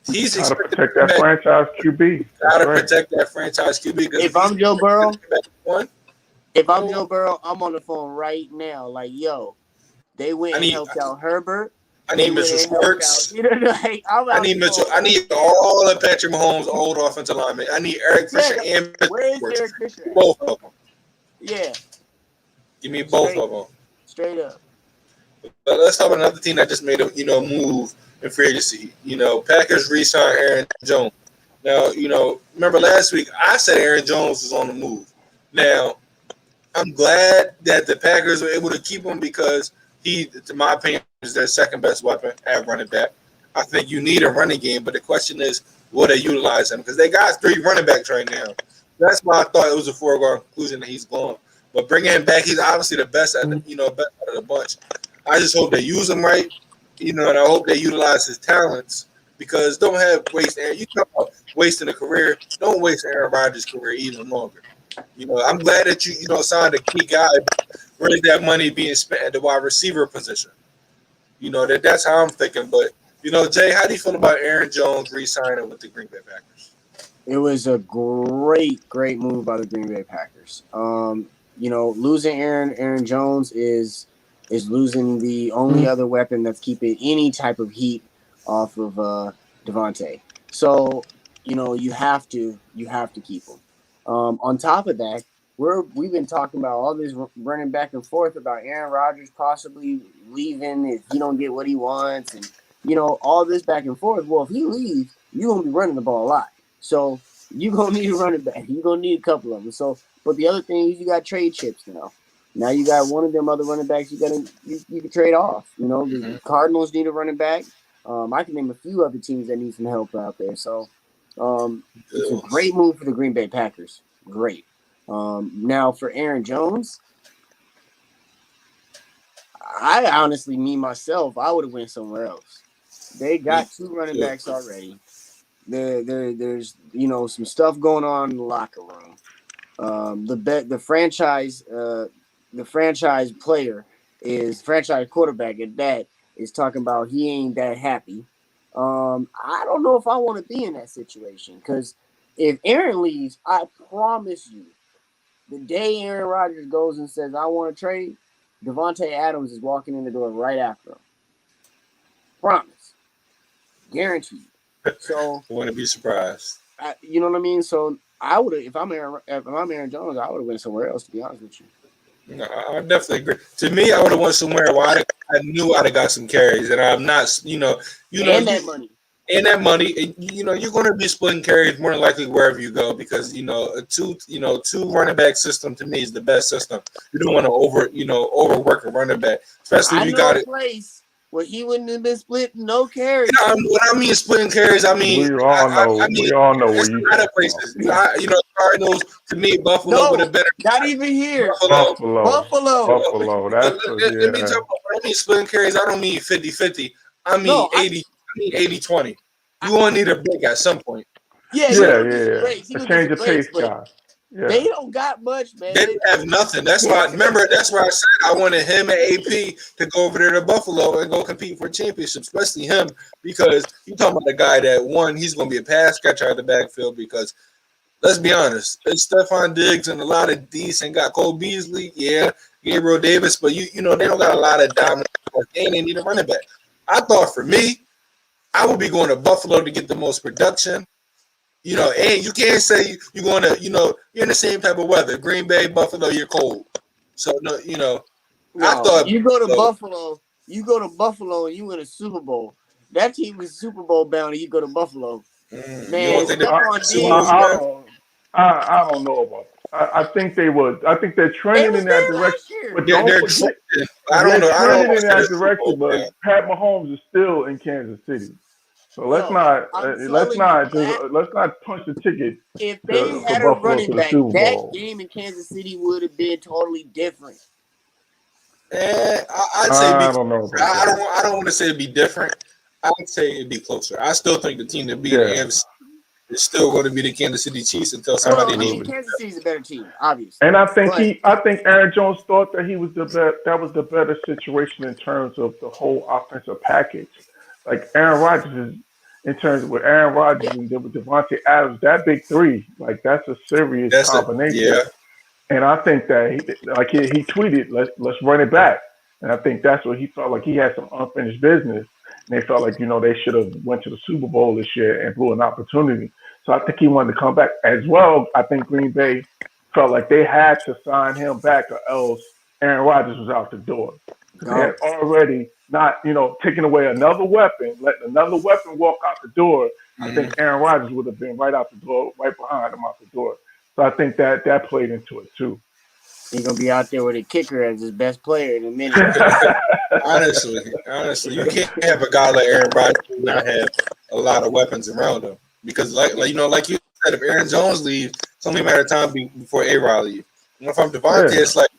Speaker 3: he's
Speaker 4: Got to
Speaker 3: expected
Speaker 4: protect
Speaker 3: to
Speaker 4: that franchise QB.
Speaker 3: got to
Speaker 4: Right.
Speaker 3: protect that franchise QB.
Speaker 5: If I'm Joe Burrow,
Speaker 3: I'm
Speaker 5: on the phone right now. Like, yo, they went and helped out Herbert.
Speaker 3: I need Mitchell Schwartz. I need Mitchell. I need all of Patrick Mahomes' old offensive linemen. I need Eric Fisher and Mitchell
Speaker 5: Where is
Speaker 3: Schwartz.
Speaker 5: Eric Fisher?
Speaker 3: Both of them.
Speaker 5: Yeah.
Speaker 3: Give me both of them.
Speaker 5: Straight up.
Speaker 3: But let's talk about another team that just made a move in free agency. Packers re-signed Aaron Jones. Now, remember last week I said Aaron Jones was on the move. Now, I'm glad that the Packers were able to keep him because he, to my opinion, is their second best weapon at running back. I think you need a running game, but the question is, will they utilize him? Because they got 3 running backs right now. That's why I thought it was a foregone conclusion that he's gone. But bringing him back, he's obviously the best at best out of the bunch. I just hope they use him right, and I hope they utilize his talents because don't waste Aaron. You talk about wasting a career, don't waste Aaron Rodgers' career even longer. I'm glad that you signed a key guy. Where's that money being spent at the wide receiver position? That's how I'm thinking. But Jay, how do you feel about Aaron Jones re-signing with the Green Bay Packers?
Speaker 5: It was a great move by the Green Bay Packers. Losing Aaron Jones is losing the only other weapon that's keeping any type of heat off of Devontae. So, you have to keep him. On top of that, we've been talking about all this running back and forth about Aaron Rodgers possibly leaving if he don't get what he wants, and all this back and forth. Well, if he leaves, you're gonna be running the ball a lot. So you're gonna need a running back. You're gonna need a couple of them. So, but the other thing is you got trade chips now. Now you got one of them other running backs you can trade off. The Cardinals need a running back. I can name a few other teams that need some help out there. So it's a great move for the Green Bay Packers. Great. Now for Aaron Jones, I honestly, myself, I would have went somewhere else. They got 2 running backs already. There's some stuff going on in the locker room. The franchise quarterback at that is talking about he ain't that happy. I don't know if I want to be in that situation because if Aaron leaves, I promise you, the day Aaron Rodgers goes and says I want to trade, Devontae Adams is walking in the door right after him. Promise, guaranteed. So
Speaker 3: I wouldn't be surprised.
Speaker 5: You know what I mean? So I would have, if I'm Aaron Jones, I would have went somewhere else. To be honest with you.
Speaker 3: No, I definitely agree. To me, I would have went somewhere where I knew I'd have got some carries, and I'm not, and that money. And that money, you're going to be splitting carries more than likely wherever you go because a two running back system to me is the best system. You don't want to overwork a running back, especially if you got it.
Speaker 5: Place where he wouldn't have been splitting no carries.
Speaker 3: What I mean splitting carries, I mean
Speaker 4: we all know where you
Speaker 3: other places. Cardinals to me, Buffalo would have been
Speaker 5: not even here.
Speaker 4: Buffalo. That's
Speaker 3: let me talk about. I mean splitting carries. I don't mean 50-50. I mean 80-20. You want to need a break at some point.
Speaker 4: Yeah. A change of pace, guy. Yeah.
Speaker 5: They don't got much, man.
Speaker 3: They have nothing. That's why. Remember, that's why I said I wanted him and AP to go over there to Buffalo and go compete for a championship, especially him because you talking about a guy that he's going to be a pass catcher out of the backfield because let's be honest, it's Stephon Diggs and a lot of decent got Cole Beasley, Gabriel Davis, but they don't got a lot of dominant. They need a running back. I thought for me, I would be going to Buffalo to get the most production. And you can't say you're going to, you're in the same type of weather. Green Bay, Buffalo, you're cold. So, I thought
Speaker 5: you go to Buffalo, and you win a Super Bowl. That team is Super Bowl bound, and you go to Buffalo. Man,
Speaker 4: I don't know about that. I think they would. I think they're trending in that direction. But
Speaker 3: they're
Speaker 4: trending in that direction. But Pat Mahomes is still in Kansas City. So let's not punch the ticket.
Speaker 5: If they had a running back, that game in Kansas City would have been totally different.
Speaker 3: I'd say
Speaker 4: I don't know.
Speaker 3: I don't want to say it'd be different. I would say it'd be closer. I still think the team that beat the AFC it's still going to be the Kansas City Chiefs until somebody leaves.
Speaker 5: Kansas City's a better team, obviously.
Speaker 4: And I think Aaron Jones thought that he was that was the better situation in terms of the whole offensive package. Like Aaron Rodgers is in terms of with Aaron Rodgers and with Devontae Adams, that big three, like that's a serious combination. And I think that he tweeted, let's run it back. And I think that's what he felt like he had some unfinished business. And they felt like, they should have went to the Super Bowl this year and blew an opportunity. So I think he wanted to come back as well. I think Green Bay felt like they had to sign him back or else Aaron Rodgers was out the door. They had already not, taking away another weapon, letting another weapon walk out the door. I think Aaron Rodgers would have been right out the door, right behind him out the door. So I think that played into it too.
Speaker 5: He's going to be out there with a kicker as his best player in a minute.
Speaker 3: honestly, you can't have a guy like Aaron Rodgers and not have a lot of weapons around him. Because, like you said, if Aaron Jones leaves, it's only a matter of time before A-Rod leaves. If I'm Devontae, it's like,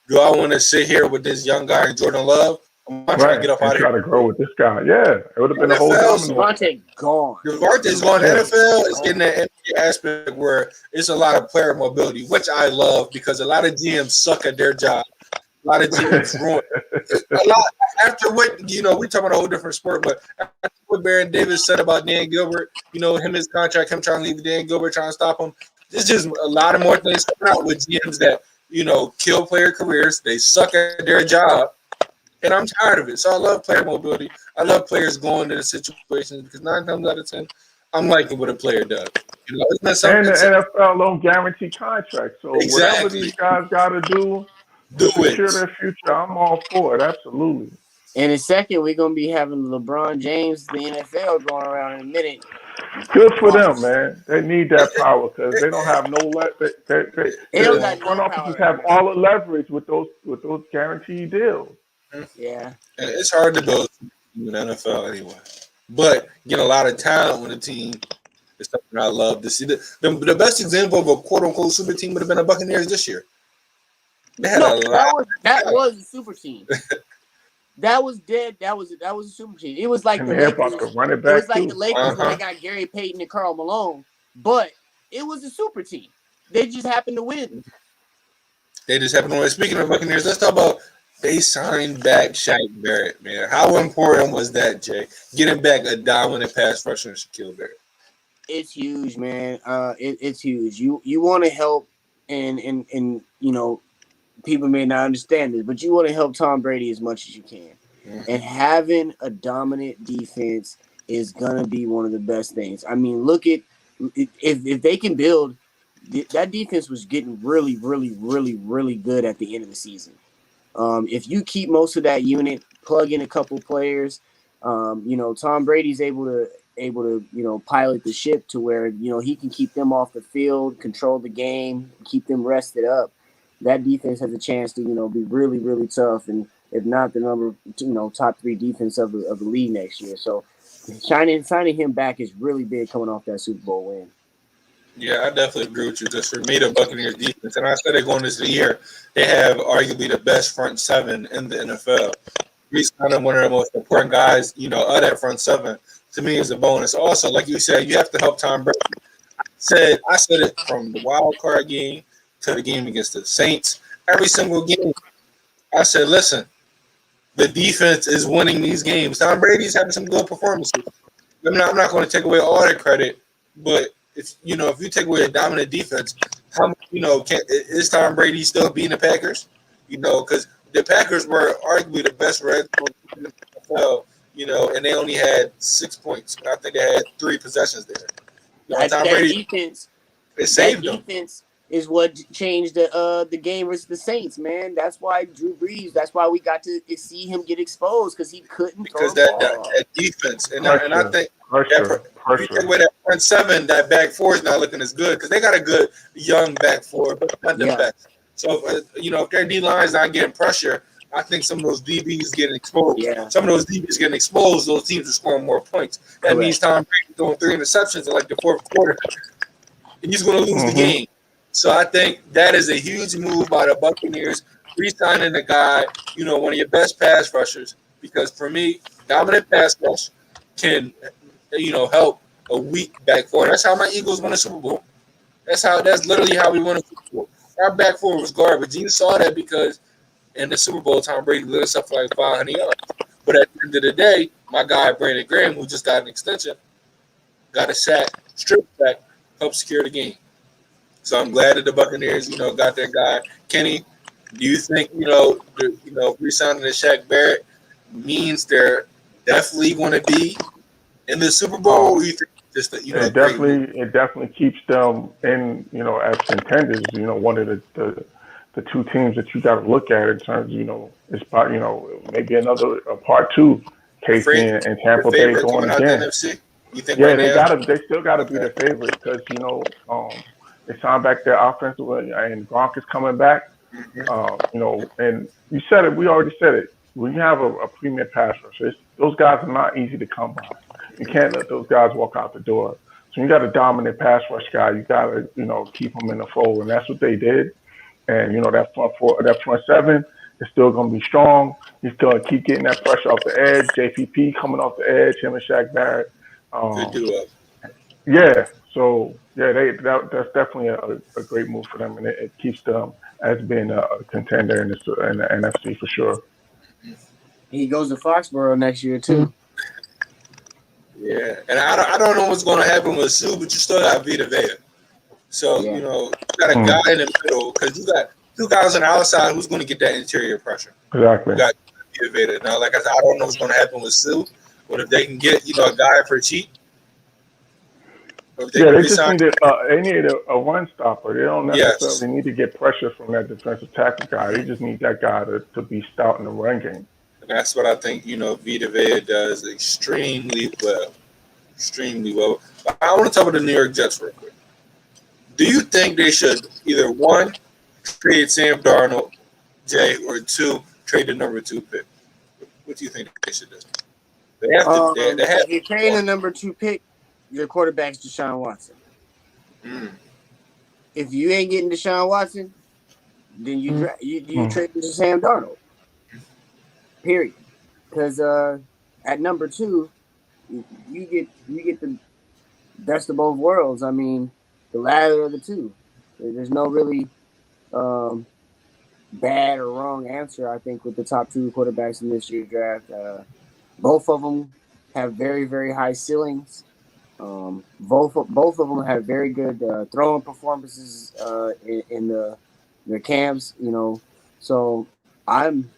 Speaker 3: do I want to sit here with this young guy, Jordan Love? I'm trying to get up out of here.
Speaker 4: Try to grow with this guy. Yeah, it would have been a whole domino.
Speaker 5: Devontae gone.
Speaker 3: Devontae's gone. NFL is getting that NBA aspect where it's a lot of player mobility, which I love because a lot of GMs suck at their job. A lot of GMs ruin. After what we talk about a whole different sport, but after what Baron Davis said about Dan Gilbert, him his contract, him trying to leave Dan Gilbert, trying to stop him. There's just a lot of more things coming out with GMs that kill player careers. They suck at their job. And I'm tired of it. So I love player mobility. I love players going to the situations because 9 times out of 10, I'm liking what a player does.
Speaker 4: And the NFL don't guarantee contracts. So whatever these guys got to do to secure their future, I'm all for it. Absolutely.
Speaker 5: In a second, we're going to be having LeBron James, the NFL, going around in a minute.
Speaker 4: Good for them, man. They need that power because they don't have no front offices have all the leverage with those guaranteed deals.
Speaker 5: Yeah,
Speaker 3: and it's hard to build in the NFL anyway. But getting a lot of talent on the team is something I love to see. The best example of a quote unquote super team would have been the Buccaneers this year. They had
Speaker 5: that was a super team. That was dead. That was a super team. It was like the Lakers. It was like the Lakers when they got Gary Payton and Karl Malone, but it was a super team. They just happened to win.
Speaker 3: Speaking of Buccaneers, let's talk about. They signed back Shaq Barrett, man. How important was that, Jay? Getting back a dominant pass rusher in Shaquille Barrett.
Speaker 5: It's huge, man. It's huge. You want to help, and people may not understand this, but you want to help Tom Brady as much as you can. Mm-hmm. And having a dominant defense is gonna be one of the best things. I mean, look at if they can build. That defense was getting really, really, really, really good at the end of the season. If you keep most of that unit, plug in a couple players, Tom Brady's able to pilot the ship to where, he can keep them off the field, control the game, keep them rested up. That defense has a chance to, be really, really tough. And if not the top 3 defense of the league next year. So signing him back is really big coming off that Super Bowl win.
Speaker 3: Yeah, I definitely agree with you. Because for me, the Buccaneers defense, and I said it going into the year, they have arguably the best front 7 in the NFL. He's kind of one of the most important guys, of that front 7. To me, is a bonus. Also, like you said, you have to help Tom Brady. I said it from the wild card game to the game against the Saints. Every single game, I said, listen, the defense is winning these games. Tom Brady's having some good performances. I'm not going to take away all the credit, but if you take away a dominant defense, is Tom Brady still beating the Packers? Because the Packers were arguably the best red zone in the NFL, and they only had 6 points. I think they had 3 possessions there. Tom Brady
Speaker 5: defense,
Speaker 3: it saved them.
Speaker 5: Defense is what changed the game versus the Saints, man. That's why Drew Brees. That's why we got to see him get exposed because he couldn't throw the ball. That defense,
Speaker 3: and I think. That front 7, that back 4 is not looking as good because they got a good young back 4, but not the best. So, if their D line is not getting pressure, I think some of those DBs getting exposed. Yeah. Some of those DBs getting exposed, those teams are scoring more points. That means Tom Brady throwing 3 interceptions in like the 4th quarter, and he's going to lose the game. So I think that is a huge move by the Buccaneers, re-signing the guy, one of your best pass rushers. Because for me, dominant pass rush can help a weak back four. That's how my Eagles won a Super Bowl. That's literally how we won a Super Bowl. Our back four was garbage. You saw that because in the Super Bowl, Tom Brady lit us up for like 500 yards. But at the end of the day, my guy Brandon Graham, who just got an extension, got a sack, strip sack, helped secure the game. So I'm glad that the Buccaneers, got their guy. Kenny, do you think, re-signing the Shaq Barrett means they're definitely going to be in the Super Bowl? Or do you think just that,
Speaker 4: it definitely keeps them in, as contenders. One of the two teams that you got to look at in terms of, it's about, maybe another part two, KC and Tampa Bay going again.
Speaker 3: You think
Speaker 4: they still gotta be the favorite because they signed back their offensive and Gronk is coming back. And you said it. We already said it. When you have a premier pass rusher, those guys are not easy to come by. You can't let those guys walk out the door. So you got a dominant pass rush guy. You got to keep them in the fold, and that's what they did. And that front seven is still going to be strong. He's going to keep getting that pressure off the edge. JPP coming off the edge. Him and Shaq Barrett. Yeah. So that's definitely a great move for them, and it keeps them as being a contender in the NFC for sure.
Speaker 5: He goes to Foxborough next year too.
Speaker 3: Yeah, and I don't know what's going to happen with Sue, but you still got Vita Vea. So you got a guy in the middle because you got two guys on the outside who's going to get that interior pressure.
Speaker 4: Exactly.
Speaker 3: You got Vita Vea. Now, like I said, I don't know what's going to happen with Sue, but if they can get a guy for cheap.
Speaker 4: They just need a run stopper. They don't necessarily need to get pressure from that defensive tackle guy. They just need that guy to be stout in the run game.
Speaker 3: And that's what I think, Vita Vea does extremely well. Extremely well. But I want to talk about the New York Jets real quick. Do you think they should either, one, trade Sam Darnold, Jay, or two, trade the number 2 pick? What do you think they should do? They have to.
Speaker 5: If you're trading the number 2 pick, your quarterback's Deshaun Watson. If you ain't getting Deshaun Watson, then you trade to Sam Darnold. Period. Because at number 2, you get the best of both worlds. I mean, the latter of the two. There's no really bad or wrong answer. I think with the top 2 quarterbacks in this year's draft, both of them have very, very high ceilings. Both of them have very good throwing performances in their camps, So I'm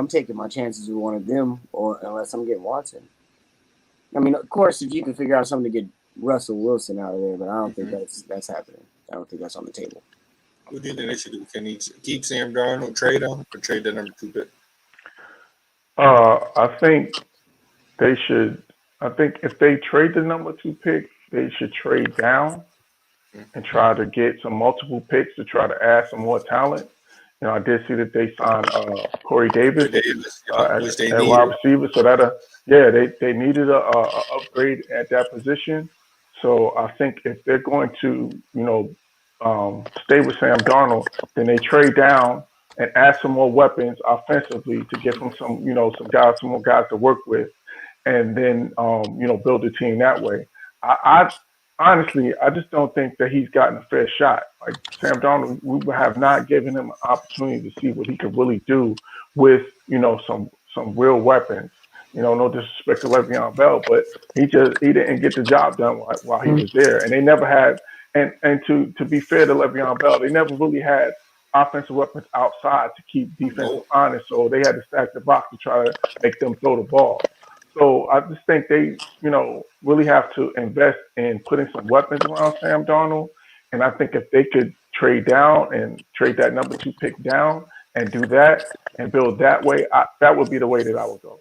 Speaker 5: taking my chances with one of them, or unless I'm getting Watson. I mean, of course, if you can figure out something to get Russell Wilson out of there, but I don't think that's happening. I don't think that's on the table.
Speaker 3: What do you think they should do? Can he keep Sam Darnold, trade him, or trade the number 2 pick?
Speaker 4: I think they should. I think if they trade the number 2 pick, they should trade down and try to get some multiple picks to try to add some more talent. I did see that they signed Corey Davis as a wide receiver. So they needed a upgrade at that position. So I think if they're going to, stay with Sam Darnold, then they trade down and add some more weapons offensively to get them some more guys to work with. And then, build a team that way. I honestly, I just don't think that he's gotten a fair shot. Like Sam Darnold, we have not given him an opportunity to see what he could really do with, some real weapons. No disrespect to Le'Veon Bell, but he didn't get the job done while he was there. And they never had, and to be fair to Le'Veon Bell, they never really had offensive weapons outside to keep defense honest. So they had to stack the box to try to make them throw the ball. So I just think they, really have to invest in putting some weapons around Sam Darnold. And I think if they could trade down and trade that number 2 pick down and do that and build that way, that would be the way that I would go.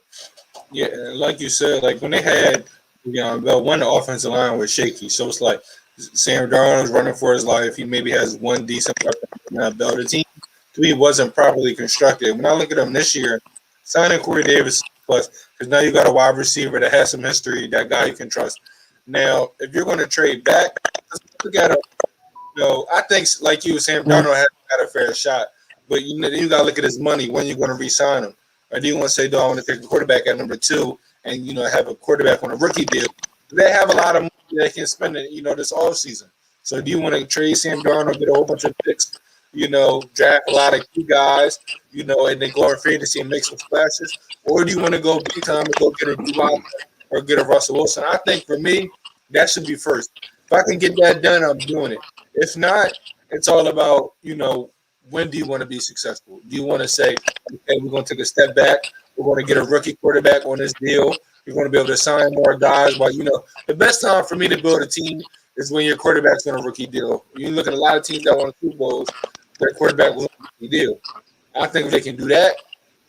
Speaker 3: Yeah, like you said, like when they had, one, the offensive line was shaky. So it's like Sam Darnold's running for his life. He maybe has one decent weapon. The team, to me, wasn't properly constructed. When I look at them this year, signing Corey Davis plus, because now you got a wide receiver that has some history, that guy you can trust. Now, if you're going to trade back, let's look at him. I think, like you, Sam Darnold has got a fair shot. But then you got to look at his money. When you're going to re-sign him? Or do you want to say, I want to take a quarterback at number 2 and, have a quarterback on a rookie deal? They have a lot of money they can spend it, this offseason. So do you want to trade Sam Darnold, get a whole bunch of picks, draft a lot of key guys, and then go in free agency and make some splashes? Or do you want to go big time and go get a D-Wop or get a Russell Wilson? I think for me, that should be first. If I can get that done, I'm doing it. If not, it's all about, when do you want to be successful? Do you want to say, okay, we're going to take a step back. We're going to get a rookie quarterback on this deal. You're going to be able to sign more guys. But, the best time for me to build a team is when your quarterback's on a rookie deal. You look at a lot of teams that won Super Bowls, their quarterback was on a rookie deal. I think if they can do that,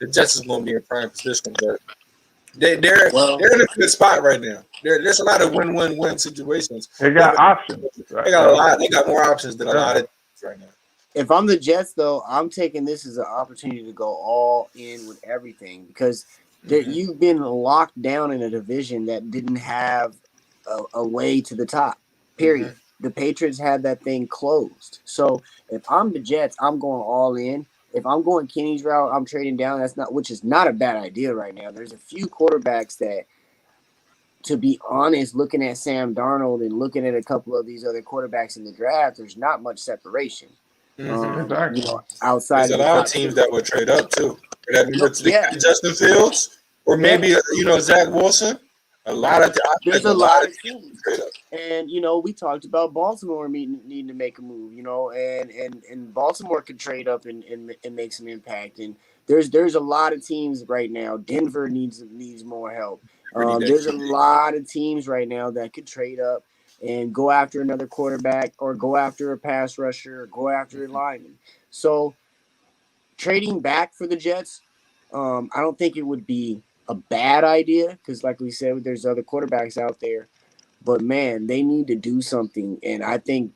Speaker 3: the Jets is going to be in prime position. But they're in a good spot right now. There's a lot of win-win-win situations.
Speaker 4: They got options. Right?
Speaker 3: They got a lot. They got more options than a lot of teams right now.
Speaker 5: If I'm the Jets, though, I'm taking this as an opportunity to go all in with everything because you've been locked down in a division that didn't have a way to the top, period. The Patriots had that thing closed. So if I'm the Jets, I'm going all in. If I'm going Kenny's route, I'm trading down. Which is not a bad idea right now. There's a few quarterbacks that, to be honest, looking at Sam Darnold and looking at a couple of these other quarterbacks in the draft, there's not much separation. Outside
Speaker 3: there's a lot of teams that would trade up too. Justin Fields or maybe Zach Wilson. There's a lot of teams, and we talked about Baltimore needing to make a move. And Baltimore could trade up and make some impact. And there's a lot of teams right now. Denver needs more help. There's a lot of teams right now that could trade up and go after another quarterback or go after a pass rusher or go after a lineman. So trading back for the Jets, I don't think it would be a bad idea because, like we said, there's other quarterbacks out there. But, man, they need to do something. And I think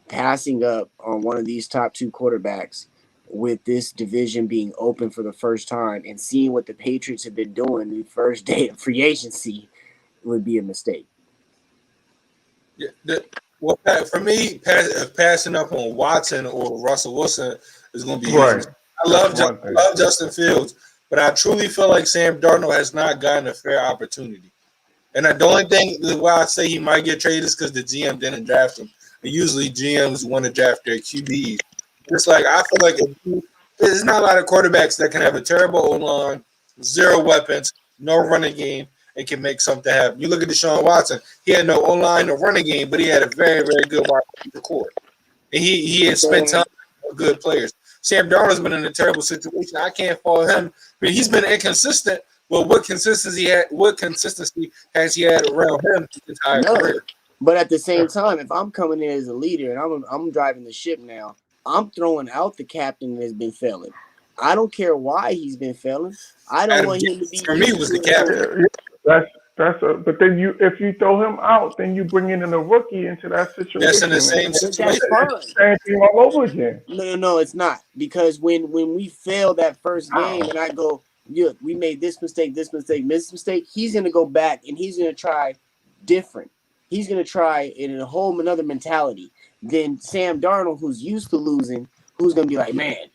Speaker 3: passing up on one of these top two quarterbacks with this division being open for the first time and seeing what the Patriots have been doing the first day of free agency would be a mistake. Yeah, for me, passing up on Watson or Russell Wilson is going to be easy. I love Justin Fields, but I truly feel like Sam Darnold has not gotten a fair opportunity. And the only thing why I say he might get traded is because the GM didn't draft him. And usually GMs want to draft their QBs. It's like I feel like there's not a lot of quarterbacks that can have a terrible O-line, zero weapons, no running game, and can make something happen. You look at Deshaun Watson; he had no O-line, no running game, but he had a very, very good wide receiver core, and he had spent time with good players. Sam Darnold's been in a terrible situation. I can't fault him. I mean, he's been inconsistent. Well, what consistency has he had around him his entire career?
Speaker 5: But at the same time, if I'm coming in as a leader and I'm driving the ship now, I'm throwing out the captain that has been failing. I don't care why he's been failing. I don't want him to be.
Speaker 3: For me, was the captain.
Speaker 4: But then if you throw him out, then you bring in a rookie into that situation.
Speaker 3: That's in the same situation.
Speaker 4: Same thing all over again.
Speaker 5: No, it's not. Because when we fail that first game and I go, yeah, we made this mistake, he's going to go back and he's going to try different. He's going to try in a whole another mentality than Sam Darnold, who's used to losing, who's going to be like, man,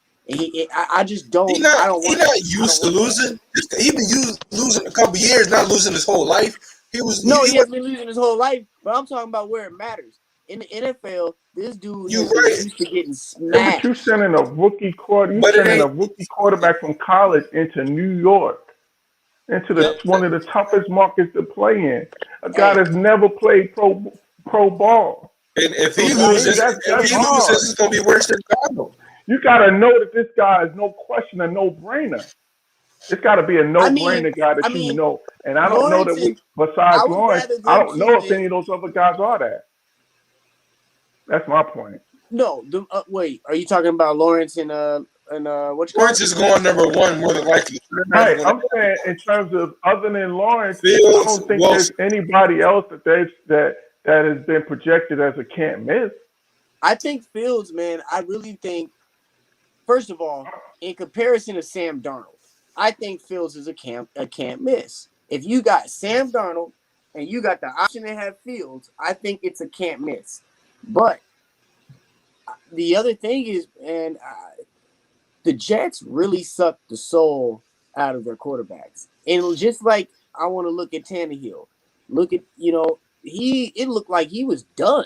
Speaker 5: I just don't.
Speaker 3: He's not used to losing. He's been losing a couple years, not losing his whole life. He
Speaker 5: hasn't been losing his whole life, but I'm talking about where it matters. In the NFL, this dude used to getting smacked.
Speaker 4: But you sending a rookie quarterback from college into New York, into one of the toughest markets to play in. A guy that's never played pro ball.
Speaker 3: And if he loses, it's going to be worse than Darnold.
Speaker 4: You got to know that this guy is no question a no-brainer. It's got to be a no-brainer guy that you know. And I don't know that besides Lawrence, I don't know if any of those other guys are that. That's my point.
Speaker 5: No, wait. Are you talking about Lawrence and what?
Speaker 3: Lawrence is going number one more than likely.
Speaker 4: Right. I'm saying in terms of other than Lawrence, Fields, I don't think there's anybody else that has been projected as a can't miss.
Speaker 5: I think Fields, man. I really think. First of all, in comparison to Sam Darnold, I think Fields is a can't miss. If you got Sam Darnold and you got the option to have Fields, I think it's a can't miss. But the other thing is, and the Jets really sucked the soul out of their quarterbacks. And just like I want to look at Tannehill, look at, it looked like he was done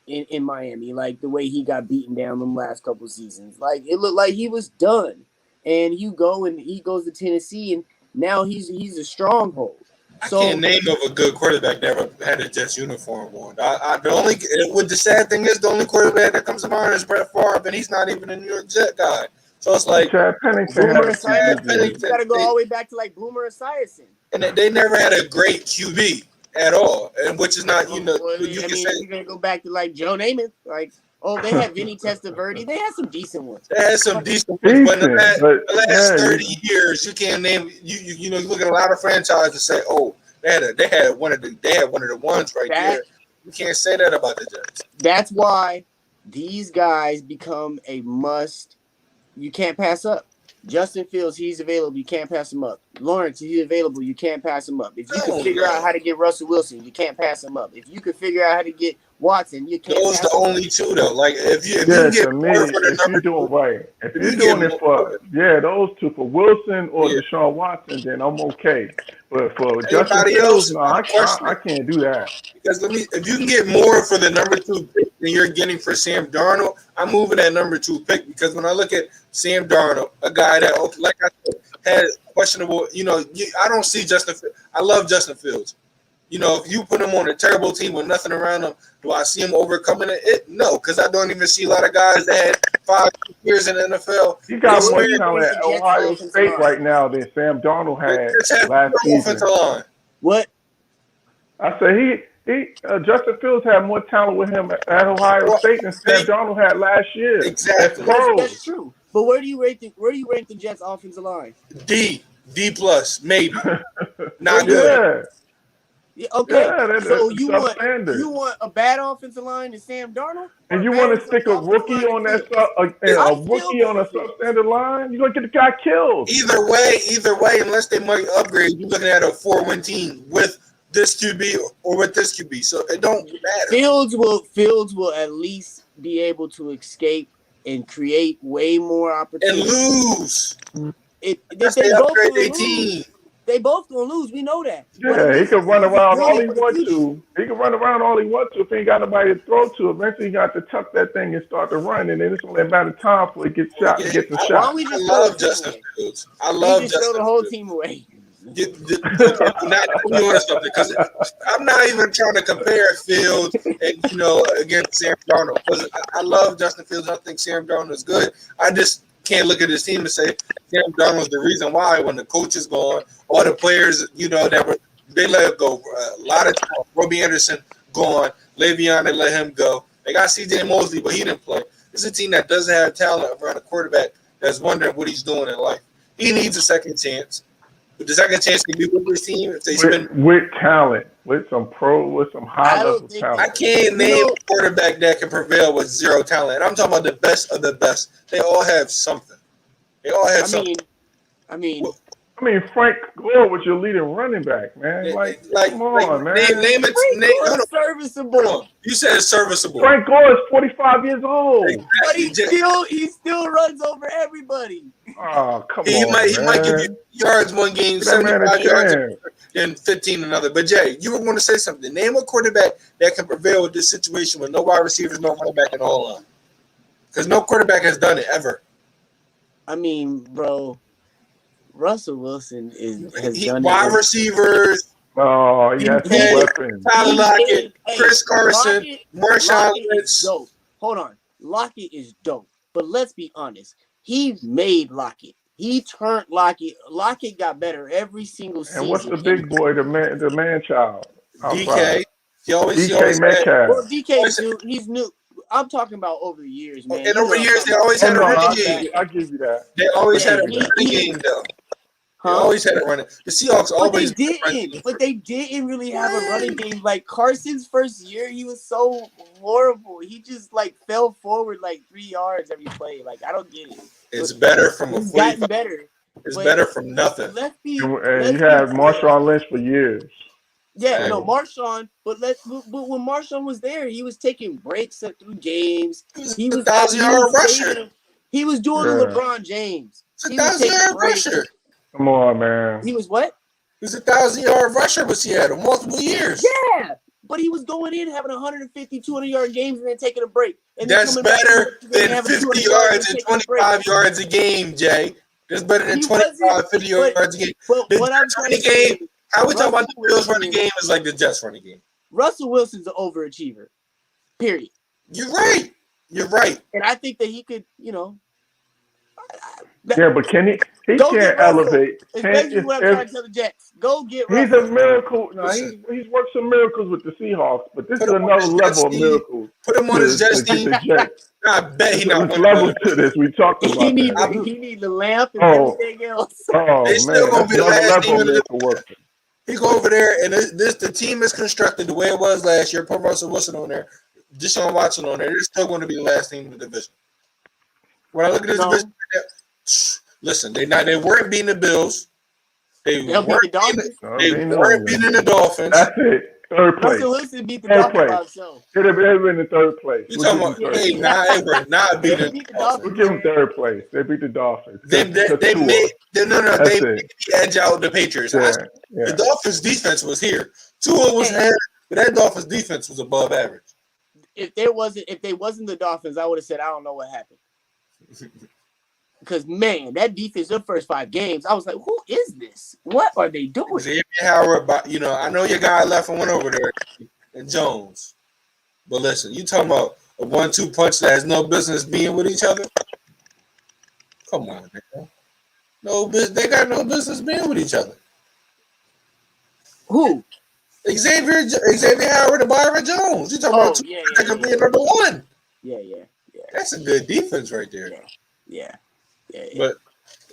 Speaker 5: in Miami, like the way he got beaten down them last couple seasons. Like it looked like he was done. And he goes to Tennessee, and now he's a stronghold.
Speaker 3: I can't name of a good quarterback that ever had a Jets uniform on. The sad thing is, the only quarterback that comes to mind is Brett Favre, and he's not even a New York Jet guy. So it's like
Speaker 4: Chad Pennington.
Speaker 5: Boomer Esiason. You got to go all the way back to like Boomer Esiason.
Speaker 3: And they never had a great QB at all, and which is not
Speaker 5: you're gonna go back to like Joe Namath, like they had Vinny Testaverde. They had some decent ones.
Speaker 3: They had some decent ones, but in the last 30 years, you can't name you look at a lot of franchises and say, they had one of the ones right there. You can't say that about the Jets.
Speaker 5: That's why these guys become a must. You can't pass up. Justin Fields, he's available. You can't pass him up. Lawrence, he's available. You can't pass him up. If you can figure out how to get Russell Wilson, you can't pass him up. If you can figure out how to get Watson, you can't.
Speaker 3: Those
Speaker 5: pass
Speaker 3: the
Speaker 5: him
Speaker 3: only two though. Like if you
Speaker 4: get more for the number two, right? If you're doing it for those two for Wilson or Deshaun Watson, then I'm okay. But for Justin Fields, no, I can't do that.
Speaker 3: Because if you can get more for the number 2 pick than you're getting for Sam Darnold, I'm moving that number 2 pick because when I look at Sam Darnold, a guy that, like I said, has questionable, I don't see Justin Fields. I love Justin Fields. If you put him on a terrible team with nothing around him, do I see him overcoming it? No, because I don't even see a lot of guys that had 5 years in the NFL.
Speaker 4: You got more talent at Ohio State right now than Sam Darnold had last season.
Speaker 5: What?
Speaker 4: I said Justin Fields had more talent with him at Ohio State than Sam Darnold had last year.
Speaker 3: Exactly,
Speaker 5: that's true. But where do you rank the Jets' offensive line?
Speaker 3: D plus, maybe. Not good.
Speaker 5: Yeah, okay, so you want a bad offensive line to Sam Darnold,
Speaker 4: and you want to stick a rookie on that rookie on a substandard line? You're gonna get the guy killed.
Speaker 3: Either way, unless they might upgrade, you're looking at a 4-win team with this QB or with this QB, so it don't matter.
Speaker 5: Fields will at least be able to escape and create way more opportunities
Speaker 3: and lose.
Speaker 5: They upgrade their team. They both gonna lose. We know that.
Speaker 4: Yeah, he can run around all he wants to. He can run around all he wants to if he ain't got nobody to throw to. Eventually, he got to tuck that thing and start to run, and then it's only a matter of time before he gets shot and gets the shot.
Speaker 3: I love Justin Fields. I love Justin.
Speaker 5: Throw the whole team away.
Speaker 3: Because I'm not even trying to compare Fields and against Sam Darnold. Because I love Justin Fields. I think Sam Darnold is good. I just can't look at his team and say Sam Darnold's the reason why. When the coach is gone, all the players they let go. A lot of time. Robbie Anderson gone. Le'Veon, they let him go. They got C.J. Mosley, but he didn't play. It's a team that doesn't have talent around a quarterback that's wondering what he's doing in life. He needs a second chance. But the second chance can be with this team if they
Speaker 4: with talent, with some high level talent.
Speaker 3: I can't name a quarterback that can prevail with zero talent. I'm talking about the best of the best. They all have something. Something.
Speaker 4: I mean, Frank Gore was your leading running back, man. Come on, man.
Speaker 3: Name it.
Speaker 5: Serviceable.
Speaker 3: You said it's serviceable.
Speaker 4: Frank Gore is 45 years old.
Speaker 5: But he still runs over everybody.
Speaker 4: Oh, come on,
Speaker 3: He might give you yards one game, 75 yards, and 15 another. But, Jay, you were going to say something. Name a quarterback that can prevail with this situation with no wide receivers, no running back, and all line. Because no quarterback has done it ever.
Speaker 5: I mean, bro, Russell Wilson has done
Speaker 3: wide receivers.
Speaker 4: Oh, he has some weapons.
Speaker 3: Tyler Lockett, Chris Carson, Marshawn Lynch.
Speaker 5: Hold on. Lockett is dope. But let's be honest. He made Lockett. He turned Lockett. Lockett got better every single season.
Speaker 4: And what's the big boy, the man child?
Speaker 3: DK.
Speaker 4: DK Metcalf.
Speaker 5: Well, DK, he's new. I'm talking about over the years, man.
Speaker 3: And over the years, they always had a running game.
Speaker 4: I give you that.
Speaker 3: They always had a running game, though. They always had a running. The Seahawks always.
Speaker 5: But they didn't really have a running game. Like Carson's first year, he was so horrible. He just fell forward 3 yards every play. I don't get it.
Speaker 3: It's better from a.
Speaker 5: It's gotten better.
Speaker 3: It's better from nothing.
Speaker 4: And you had Marshawn Lynch for years.
Speaker 5: Yeah, no, Marshawn. But when Marshawn was there, he was taking breaks through games. He was
Speaker 3: 1,000-yard rusher.
Speaker 5: He was doing the LeBron James.
Speaker 3: He was 1,000-yard rusher.
Speaker 4: Come on, man.
Speaker 5: He was what?
Speaker 3: He was 1,000-yard rusher with Seattle multiple years.
Speaker 5: Yeah, But he was going in having 150, 200-yard games and then taking a break. And
Speaker 3: that's better than 50 yards and 25 yards a game, Jay. That's better than 25, 50 yards a game.
Speaker 5: But what I'm trying to say,
Speaker 3: how we talk about the Bills running game is like the Jets running game.
Speaker 5: Russell Wilson's an overachiever. Period.
Speaker 3: You're right. You're right.
Speaker 5: And I think that he could,
Speaker 4: yeah, but can he can't elevate.
Speaker 5: It's basically what I'm trying to tell the Jets. Go get Russell.
Speaker 4: He's a miracle. No, he's worked some miracles with the Seahawks, but this is another level of miracles.
Speaker 3: Put him on his Jets team. I bet he's not
Speaker 4: going level to this. We talked about
Speaker 5: he need the lamp and everything else.
Speaker 4: Oh,
Speaker 3: they still
Speaker 4: man.
Speaker 3: Gonna be the last team
Speaker 4: miracle working.
Speaker 3: He go over there, and the team is constructed the way it was last year. Put Russell Wilson on there, Deshaun Watson on there. They're still going to be the last team in the division. When I look at this division, listen, they weren't beating the Bills. They weren't beating the Dolphins.
Speaker 4: That's it. Third place.
Speaker 5: Russell Wilson beat the Dolphins.
Speaker 4: They'd have been in third place.
Speaker 3: You talking about? They were not beating the Dolphins.
Speaker 4: We'll give them third place. They beat the Dolphins.
Speaker 3: They made the edge out the Patriots. The Dolphins defense was here. Tua was ahead, but that Dolphins defense was above average.
Speaker 5: If they wasn't the Dolphins, I would have said I don't know what happened. Because man, that defense, the first 5 games, I was like, who is this? What are they doing?
Speaker 3: Xavier Howard, I know your guy left and went over there, and Jones. But listen, you talking about a 1-2 punch that has no business being with each other? Come on, man. They got no business being with each other.
Speaker 5: Who?
Speaker 3: Xavier Howard and Byron Jones. You talking about that could be number 1?
Speaker 5: Yeah.
Speaker 3: That's a good defense right there.
Speaker 5: Yeah.
Speaker 3: But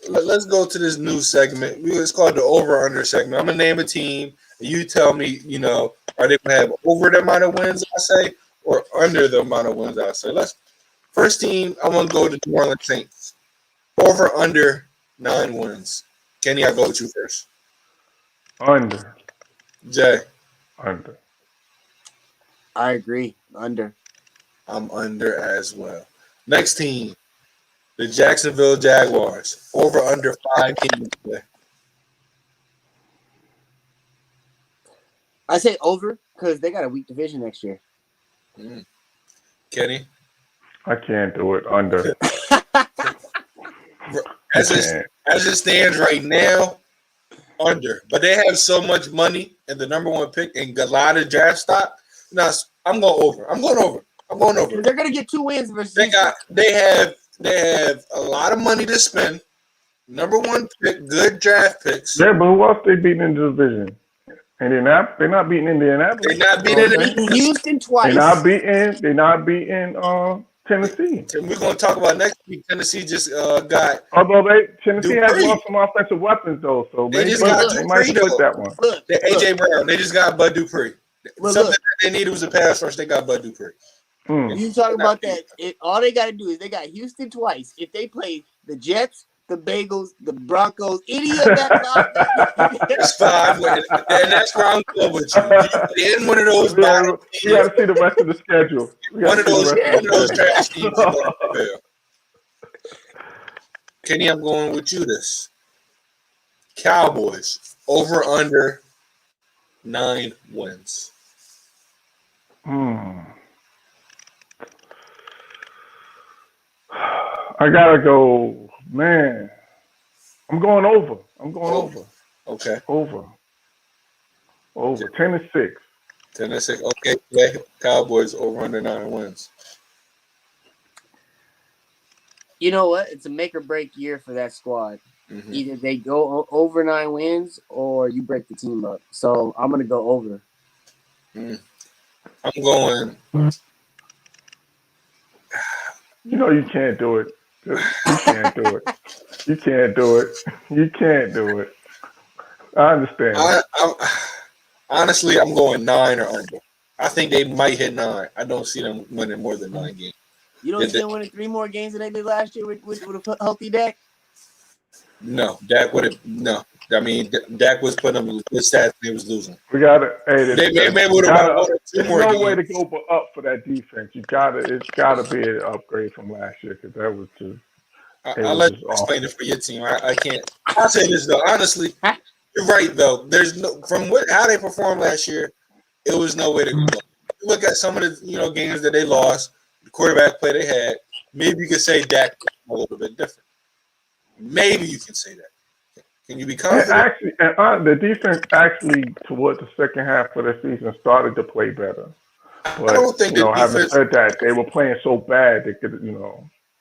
Speaker 3: let's go to this new segment. It's called the over-under segment. I'm going to name a team, and you tell me, are they going to have over the amount of wins, I say, or under the amount of wins, I say. First team, I'm going to go to New Orleans Saints. Over, under 9 wins. Kenny, I'll go with you first.
Speaker 4: Under.
Speaker 3: Jay.
Speaker 4: Under.
Speaker 5: I agree. Under.
Speaker 3: I'm under as well. Next team. The Jacksonville Jaguars, over under 5 games today.
Speaker 5: I say over because they got a weak division next year.
Speaker 3: Kenny?
Speaker 4: I can't do it. Under.
Speaker 3: As it stands right now, under. But they have so much money and the number 1 pick and a lot of draft stock. Now, I'm going over. I'm going over.
Speaker 5: They're going to get 2 wins versus
Speaker 3: They have a lot of money to spend. Number 1 pick, good draft picks.
Speaker 4: Yeah, but who else they beating in the division? Indianapolis. They're not beating Indianapolis.
Speaker 3: They're not beating
Speaker 5: Houston twice.
Speaker 4: They're not beating Tennessee.
Speaker 3: We're going to talk about next week. Tennessee just got.
Speaker 4: Although Tennessee has lost some offensive weapons though, so they might split that one.
Speaker 3: Look, AJ Brown. They just got Bud Dupree. Something that they needed was a pass rush. They got Bud Dupree.
Speaker 5: You talk about that. All they got to do is they got Houston twice. If they play the Jets, the Bengals, the Broncos, any of that,
Speaker 3: that's 5. And that's where I'm going with you. In one of those,
Speaker 4: we got to see the rest of the schedule.
Speaker 3: One of those trash teams. Kenny, I'm going with you. This Cowboys over under 9 wins.
Speaker 4: I gotta go, man. I'm going over.
Speaker 3: Okay.
Speaker 4: Over. 10-6.
Speaker 3: 10-6. Okay. Cowboys over under 9 wins.
Speaker 5: You know what? It's a make or break year for that squad. Mm-hmm. Either they go over 9 wins or you break the team up. So I'm gonna go over.
Speaker 3: I'm going.
Speaker 4: You can't do it. You can't do it. I understand.
Speaker 3: Honestly, I'm going 9 or under. I think they might hit 9. I don't see them winning more than 9 games.
Speaker 5: You don't see them winning 3 more games than they did last year with a healthy Dak?
Speaker 3: No, Dak would have. No, I mean Dak was putting them good stats. They was losing.
Speaker 4: We got to. Hey,
Speaker 3: they would have won 2 more games.
Speaker 4: There's no way to go up for that defense. It's got to be an upgrade from last year because that was just.
Speaker 3: I'll let you explain it for your team. I can't. I'll say this though. Honestly, you're right though. There's no how they performed last year. it was no way to go. You look at some of the games that they lost, the quarterback play they had. Maybe you could say Dak a little bit different. Maybe you can say that. Can you be confident?
Speaker 4: Actually, the defense actually towards the second half of the season started to play better. But
Speaker 3: I don't think the
Speaker 4: having
Speaker 3: defense.
Speaker 4: said that, they were playing so bad they could,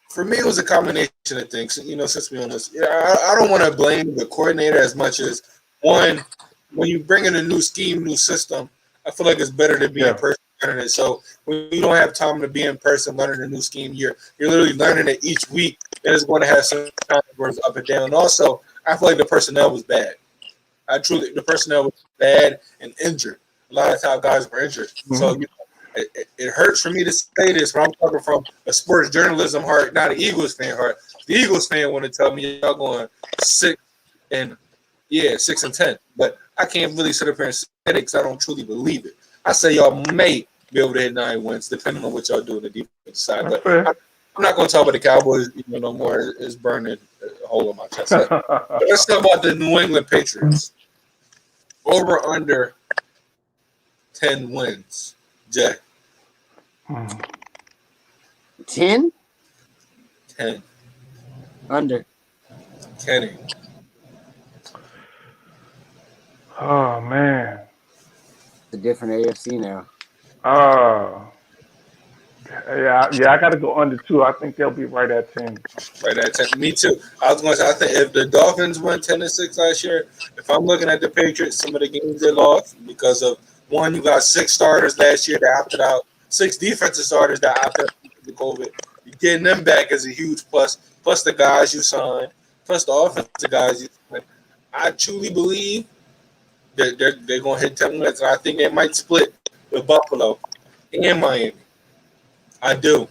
Speaker 3: For me, it was a combination of things. Since we're on this, I don't want to blame the coordinator as much as one. When you bring in a new scheme, new system, I feel like it's better to be in person learning it. So when you don't have time to be in person learning a new scheme, you're literally learning it each week, and it's going to have some time where it's up and down. And also, I feel like the personnel was bad. The personnel was bad and injured. A lot of top guys were injured. Mm-hmm. So it hurts for me to say this, but I'm talking from a sports journalism heart, not an Eagles fan heart. The Eagles fan want to tell me y'all going 6-10, but I can't really sit up here and say it because I don't truly believe it. I say y'all may be able to hit 9 wins, depending on what y'all do on the defense side. But I'm not going to talk about the Cowboys no more. It's burning a hole in my chest. But let's talk about the New England Patriots. Over under 10 wins. Jay.
Speaker 5: 10?
Speaker 3: 10.
Speaker 5: Under.
Speaker 3: Kenny.
Speaker 4: Oh, man.
Speaker 5: It's a different AFC now.
Speaker 4: Yeah, I got to go under 2. I think they'll be right at 10.
Speaker 3: Right at 10. Me too. I was going to say, I think if the Dolphins went 10-6 last year, if I'm looking at the Patriots, some of the games they lost because of, one, you got 6 starters last year that opted out, 6 defensive starters that opted out because of COVID. Getting them back is a huge plus the guys you signed, plus the offensive guys you signed. I truly believe that they're going to hit 10 wins. And I think they might split with Buffalo and Miami. I do.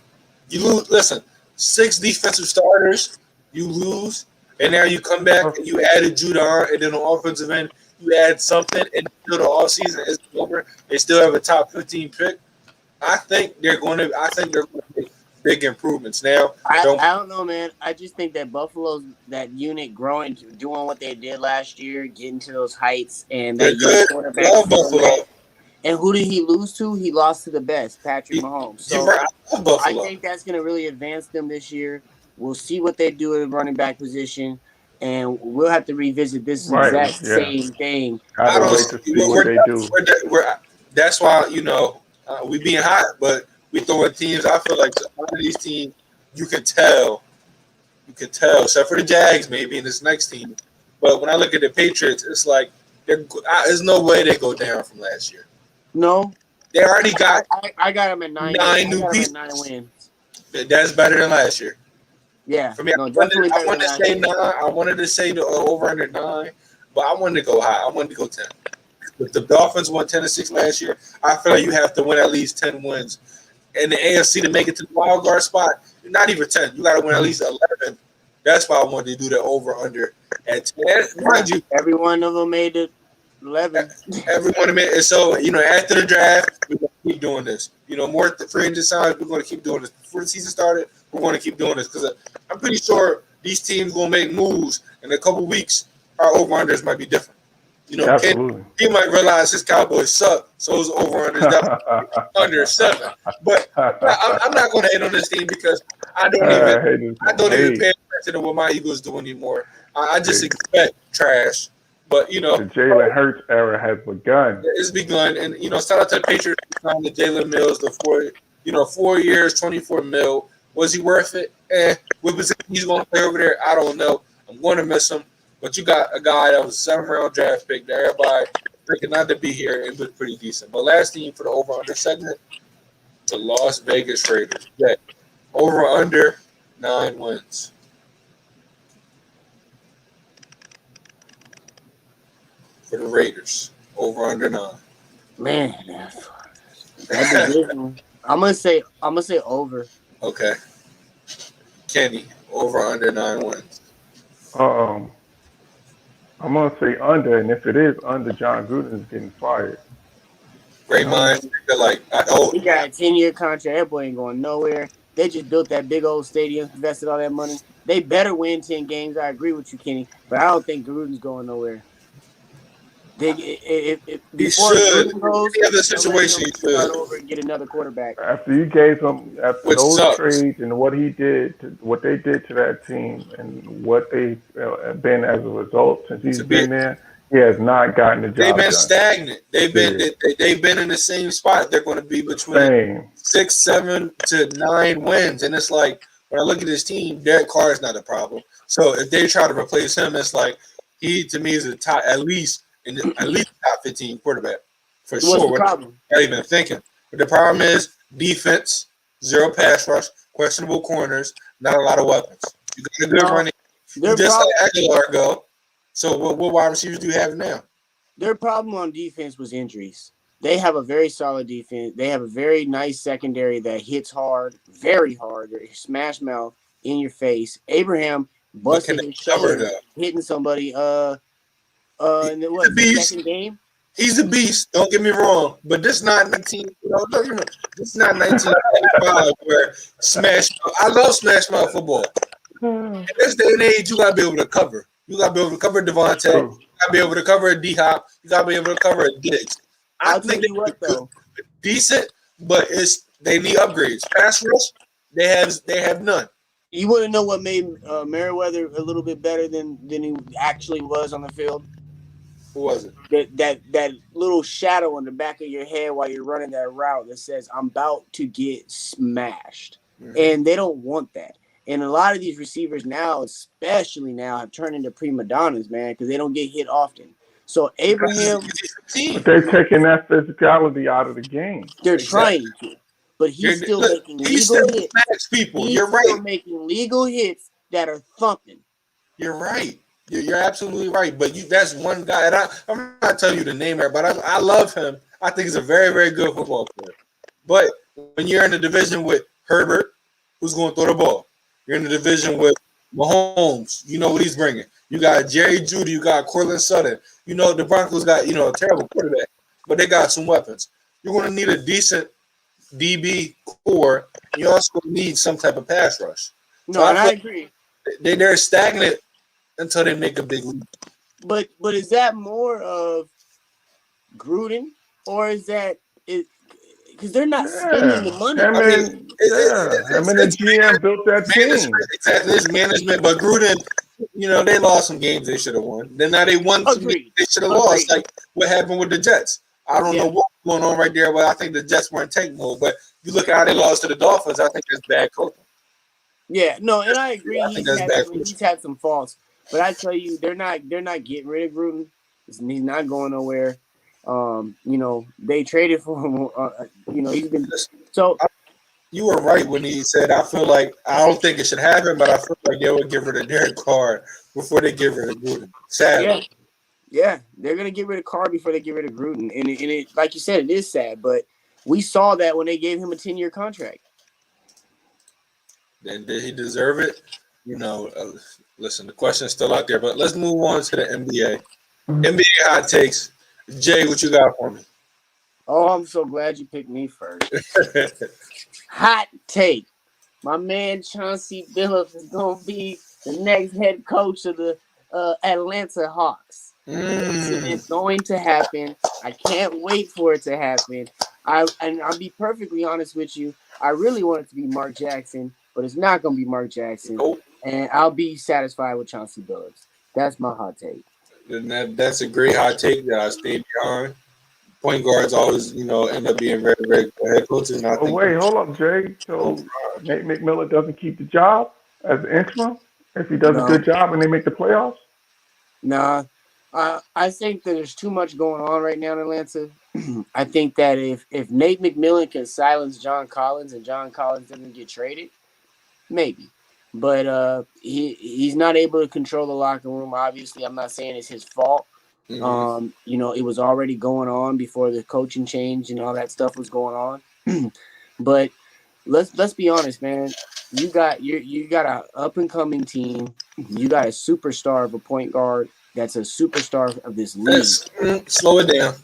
Speaker 3: You lose. Listen, 6 defensive starters, you lose, and now you come back and you added Judon, and then on offensive end, you add something, and still the offseason is over. They still have a top 15 pick. I think they're going to make big improvements. Now,
Speaker 5: I don't know, man. I just think that Buffalo's that unit growing, doing what they did last year, getting to those heights, and that young quarterback.
Speaker 3: Love Buffalo.
Speaker 5: And who did he lose to? He lost to the best, Patrick Mahomes. So I think that's going to really advance them this year. We'll see what they do at the running back position, and we'll have to revisit this exact same thing.
Speaker 4: I don't wait to see what they do.
Speaker 3: That's why, we being hot, but we throwing teams. I feel like a lot of these teams, you can tell, except for the Jags maybe in this next team. But when I look at the Patriots, it's like there's no way they go down from last year.
Speaker 5: No,
Speaker 3: they already got.
Speaker 5: I got them at 9
Speaker 3: new pieces.
Speaker 5: 9 wins.
Speaker 3: That's better than last year.
Speaker 5: Yeah,
Speaker 3: for me, I wanted to say 9. I wanted to say the over under 9, but I wanted to go high. I wanted to go 10. If the Dolphins won 10-6 last year, I feel like you have to win at least 10 wins in the AFC to make it to the wild card spot. Not even 10. You got to win at least 11. That's why I wanted to do the over under at 10. Mind you,
Speaker 5: every one of them made it. 11.
Speaker 3: Everyone made it. So, after the draft, we're going to keep doing this. More free agent signs, we're going to keep doing this. Before the season started, we're going to keep doing this because I'm pretty sure these teams going to make moves in a couple weeks. Our over-unders might be different.
Speaker 4: Absolutely.
Speaker 3: He might realize his Cowboys suck, so his over-unders under 7. But I'm not going to hate on this team because I don't even pay attention to what my Eagles do anymore. I just expect trash. But,
Speaker 4: the Jalen Hurts era has begun.
Speaker 3: It's begun. And, shout out to the Patriots on the Jalen Mills, the 4 years, $24 million. Was he worth it? What position he's going to play over there? I don't know. I'm going to miss him. But you got a guy that was a 7th-round draft pick that everybody thinking not to be here and was pretty decent. But last team for the over-under segment, the Las Vegas Raiders. Yeah. Over-under 9 wins. For the Raiders, over under 9.
Speaker 5: Man, that division. I'm gonna say over.
Speaker 3: Okay. Kenny, over under 9 wins.
Speaker 4: I'm gonna say under, and if it is under, John Gruden is getting fired.
Speaker 3: Great minds.
Speaker 5: He got a 10-year contract. That boy ain't going nowhere. They just built that big old stadium, invested all that money. They better win 10 games. I agree with you, Kenny, but I don't think Gruden's going nowhere. If
Speaker 3: He
Speaker 5: before
Speaker 3: should.
Speaker 5: Gruden goes,
Speaker 3: Any other
Speaker 5: they'll let
Speaker 3: situation,
Speaker 5: him
Speaker 3: he
Speaker 5: start
Speaker 3: should.
Speaker 5: over and get another quarterback.
Speaker 4: After you gave him, after
Speaker 3: Which
Speaker 4: those
Speaker 3: sucks.
Speaker 4: trades and what he did, what they did to that team, and what they've been as a result since he's
Speaker 3: To be,
Speaker 4: been there, he has not gotten the
Speaker 3: they've
Speaker 4: job
Speaker 3: been
Speaker 4: done.
Speaker 3: stagnant. They've been
Speaker 4: Period.
Speaker 3: they've been in the same spot. They're going to be between
Speaker 4: Same.
Speaker 3: 6, 7 to 9 wins, and it's like when I look at this team, Derek Carr is not a problem. So if they try to replace him, it's like he to me is a top at least top 15 quarterback for
Speaker 5: What's
Speaker 3: sure.
Speaker 5: the problem?
Speaker 3: Not even thinking. But the problem is defense, zero pass rush, questionable corners, not a lot of weapons. You got a good running. You just let Agholor go. So what wide receivers do you have now?
Speaker 5: Their problem on defense was injuries. They have a very solid defense. They have a very nice secondary that hits hard, very hard. They're smash mouth in your face. Abraham busted his shoulder hitting somebody. In the second game.
Speaker 3: He's a beast. Don't get me wrong, but this not 19. This is not 1995 where smash. I love smash mouth football. In this day and age, you gotta be able to cover. You gotta be able to cover Devontae. You gotta be able to cover a D-Hop. You gotta be able to cover a Diggs. I think
Speaker 5: tell you what though,
Speaker 3: decent, but they need upgrades. Pass rush, they have none.
Speaker 5: You want to know what made Merriweather a little bit better than he actually was on the field?
Speaker 3: Who was it?
Speaker 5: That little shadow on the back of your head while you're running that route that says, I'm about to get smashed. Mm-hmm. And they don't want that. And a lot of these receivers now, especially now, have turned into prima donnas, man, because they don't get hit often. So Abraham,
Speaker 4: but they're taking that physicality out of the game.
Speaker 5: They're trying to, but he's still making legal hits. You're right. Making legal hits that are thumping.
Speaker 3: You're right. You're absolutely right. But that's one guy, and I'm not telling you to name her, but I love him. I think he's a very, very good football player. But when you're in the division with Herbert, who's going to throw the ball, you're in the division with Mahomes. You know what he's bringing. You got Jerry Jeudy. You got Cortland Sutton. You know the Broncos got a terrible quarterback, but they got some weapons. You're going to need a decent DB core. You also need some type of pass rush.
Speaker 5: No, so I agree.
Speaker 3: They're stagnant until they make a big leap.
Speaker 5: But is that more of Gruden, or is that it? Because they're not spending the money.
Speaker 4: The GM built that team.
Speaker 3: Exactly, it's management. But Gruden, they lost some games they should have won. Then now they won some games they should have lost. Like what happened with the Jets. I don't know what's going on right there, but I think the Jets were in tank mode. But you look at how they lost to the Dolphins, I think that's bad coaching.
Speaker 5: Yeah, no, and I agree. He's had some faults. But I tell you, they're not getting rid of Gruden. He's not going nowhere. They traded for him. He's been so.
Speaker 3: You were right when he said, I don't think it should happen, but I feel like they would get rid of Derek Carr before they get rid of Gruden. Sadly.
Speaker 5: Yeah, they're gonna get rid of Carr before they get rid of Gruden, and it, like you said, it is sad. But we saw that when they gave him a 10-year contract.
Speaker 3: Then did he deserve it? Listen, the question is still out there, but let's move on to the NBA. NBA hot takes. Jay, what you got for me?
Speaker 5: Oh, I'm so glad you picked me first. Hot take. My man Chauncey Billups is going to be the next head coach of the Atlanta Hawks. It's going to happen. I can't wait for it to happen. I'll be perfectly honest with you. I really want it to be Mark Jackson, but it's not going to be Mark Jackson. Nope. And I'll be satisfied with Chauncey Billups. That's my hot take.
Speaker 3: And that's a great hot take that I stayed behind. Point guards always, end up being very, very good head coaches.
Speaker 4: Hold up, Jay. So Nate McMillan doesn't keep the job as an interim if he does a good job and they make the playoffs?
Speaker 5: Nah. I think that there's too much going on right now in Atlanta. I think that if Nate McMillan can silence John Collins and John Collins doesn't get traded, maybe. But he's not able to control the locker room. Obviously, I'm not saying it's his fault. Mm-hmm. It was already going on before the coaching change and all that stuff was going on. But let's be honest, man. You got an up and coming team. You got a superstar of a point guard that's a superstar of this league.
Speaker 3: Slow it down.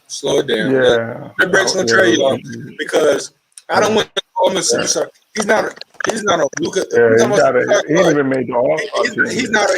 Speaker 4: Yeah.
Speaker 3: It breaks no trade off because I don't want to call him a superstar. He's not on Luka.
Speaker 4: He even made the All-Star team.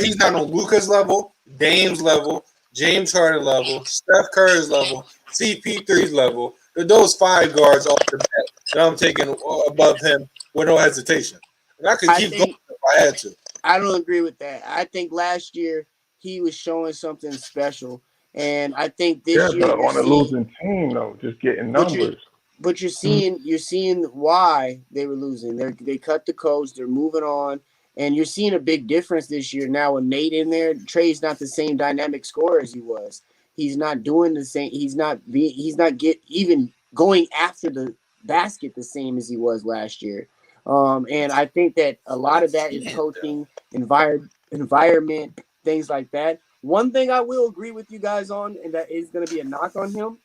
Speaker 3: He's not on Luka's level, Dame's level, James Harden level, Steph Curry's level, CP3's level. Those 5 guards off the bat that I'm taking above him with no hesitation. And I could keep going if I had to.
Speaker 5: I don't agree with that. I think last year he was showing something special, and I think this year
Speaker 4: but on a losing team though, just getting numbers.
Speaker 5: But you're seeing why they were losing. They cut the coach. They're moving on, and you're seeing a big difference this year now with Nate in there. Trey's not the same dynamic scorer as he was. He's not doing the same. He's not even going after the basket the same as he was last year. And I think that a lot of that is coaching, environment, things like that. One thing I will agree with you guys on, and that is going to be a knock on him.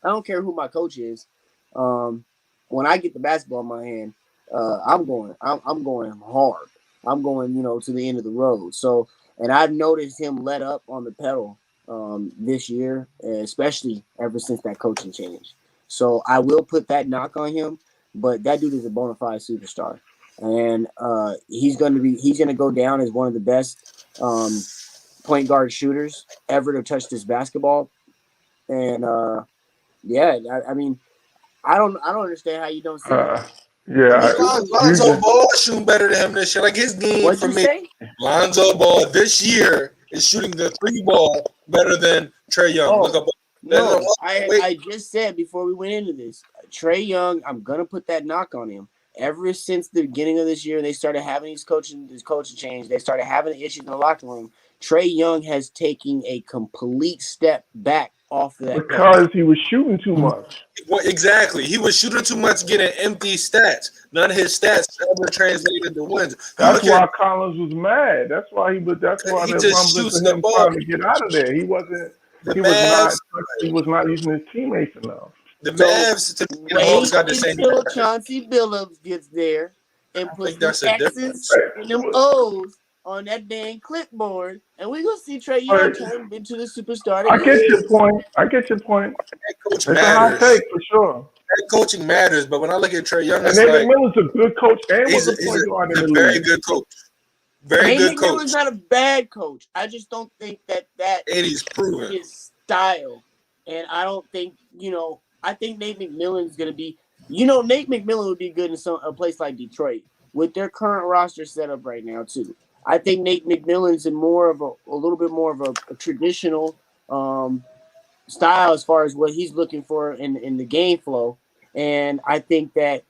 Speaker 5: I don't care who my coach is. When I get the basketball in my hand, I'm going hard. I'm going, to the end of the road. So, and I've noticed him let up on the pedal this year, especially ever since that coaching change. So I will put that knock on him, but that dude is a bona fide superstar, and he's gonna go down as one of the best point guard shooters ever to touch this basketball. And I mean, I don't understand how you don't see that.
Speaker 3: Lonzo Ball is shooting better than him this year. Like his game for me, Lonzo Ball this year is shooting the 3 ball better than Trae Young.
Speaker 5: I just said before we went into this, Trae Young, I'm gonna put that knock on him. Ever since the beginning of this year, they started having this coaching change. They started having issues in the locker room. Trae Young has taken a complete step back off of that
Speaker 4: because he was shooting too much.
Speaker 3: Well, exactly, he was shooting too much, getting empty stats. None of his stats ever translated into wins.
Speaker 4: That's why Collins was mad. That's why That's why they're rumbling for him trying to get out of there. He was not using his teammates enough.
Speaker 3: The Mavs got the same.
Speaker 5: Until Chauncey Billups gets there and puts the X's and them O's on that dang clipboard, and we're gonna see Trae Young turn into the superstar.
Speaker 4: I get your point. It's a hot take for sure.
Speaker 3: That coaching matters, but when I look at Trae Young,
Speaker 4: and Nate Miller's a good coach and was a point guard in the league.
Speaker 3: Very good coach. Very good coach.
Speaker 5: Miller's not a bad coach. I just don't think that
Speaker 3: is proven
Speaker 5: his style, and I don't think I think Nate McMillan's going to be, Nate McMillan would be good in a place like Detroit with their current roster set up right now too. I think Nate McMillan's in a little bit more of a traditional style as far as what he's looking for in the game flow. And I think that,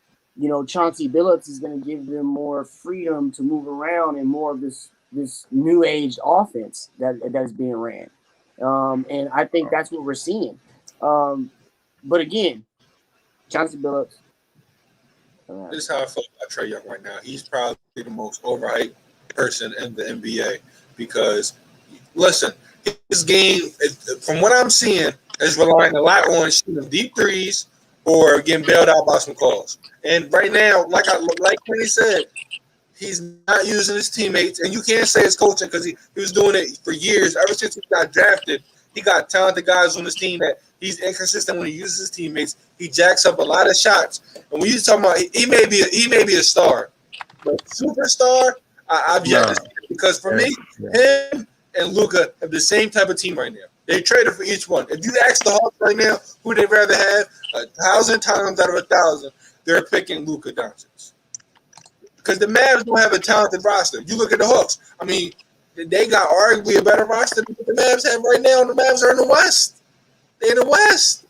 Speaker 5: Chauncey Billups is going to give them more freedom to move around and more of this new age offense that is being ran. And I think that's what we're seeing. But again, Chauncey Billups.
Speaker 3: This is how I feel about Trae Young right now. He's probably the most overhyped person in the NBA because, listen, his game, from what I'm seeing, is relying a lot on shooting deep threes or getting bailed out by some calls. And right now, like Kenny said, he's not using his teammates, and you can't say it's coaching because he was doing it for years. Ever since he got drafted, he got talented guys on his team that he's inconsistent when he uses his teammates. He jacks up a lot of shots. And when you're talking about he may be a star, but superstar, I've yet to see it because for me, him and Luka have the same type of team right now. They traded for each one. If you ask the Hawks right now who they'd rather have, 1,000 times out of 1,000, they're picking Luka Doncic. Because the Mavs don't have a talented roster. You look at the Hawks. I mean, they got arguably a better roster than the Mavs have right now, and the Mavs are in the West. They're in the West.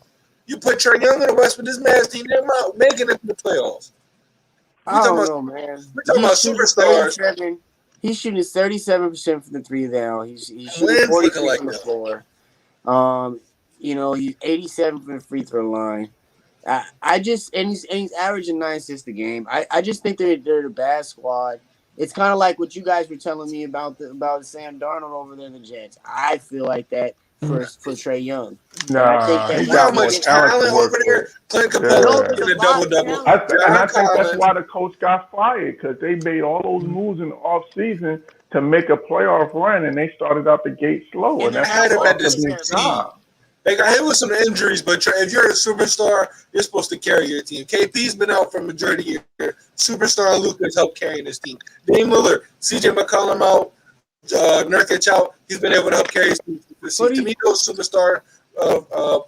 Speaker 3: You put Trae Young in the West with this Mavs team, they're not making it to the playoffs.
Speaker 5: I don't know, man.
Speaker 3: We're talking about superstars.
Speaker 5: He's shooting 37% from the 3 now. He's shooting 43 from the floor. He's 87 from the free throw line. He's averaging 9 assists a game. I just think they're a bad squad. It's kind of like what you guys were telling me about Sam Darnold over there in the Jets. I feel like that for Trae Young.
Speaker 4: He got much talent over there.
Speaker 3: Clint Capella in a double-double.
Speaker 4: I think that's why the coach got fired, because they made all those moves in the offseason to make a playoff run, and they started out the gate slow. And that's
Speaker 3: had him at the same time. They got hit with some injuries, but if you're a superstar, you're supposed to carry your team. KP's been out for the majority of the year. Superstar Luka's helped carrying his team. Dame Lillard, CJ McCollum out, Nurkic out. He's been able to help carry his team To me, those superstar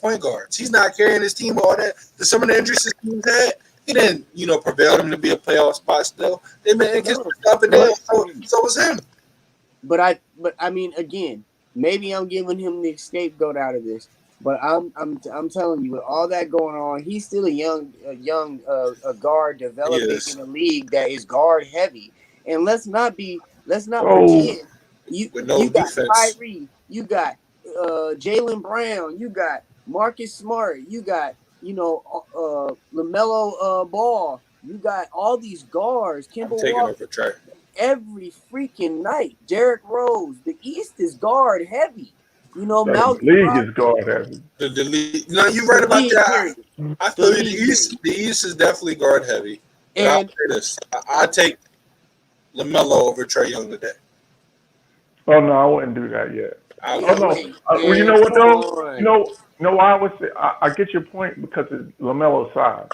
Speaker 3: point guards. He's not carrying his team all that. Some of the injuries his team's had, he didn't, prevail them to be a playoff spot still. They've been inconsistent up and down. So was him.
Speaker 5: But I mean, again, maybe I'm giving him the scapegoat out of this. But I'm telling you, with all that going on, he's still a young guard developing in a league that is guard heavy. And let's not pretend. You got Kyrie, you got Jalen Brown, you got Marcus Smart, you got LaMelo Ball, you got all these guards. Kimball Walker, every freaking night. Derrick Rose. The East is guard heavy.
Speaker 4: The league is guard heavy.
Speaker 3: The league. No, you're right about that. I feel the East is definitely guard heavy. And I'll say this: I take LaMelo over Trae Young today.
Speaker 4: Oh no, I wouldn't do that yet.
Speaker 3: Well,
Speaker 4: you know what though? No, I would say I get your point because it's LaMelo's size.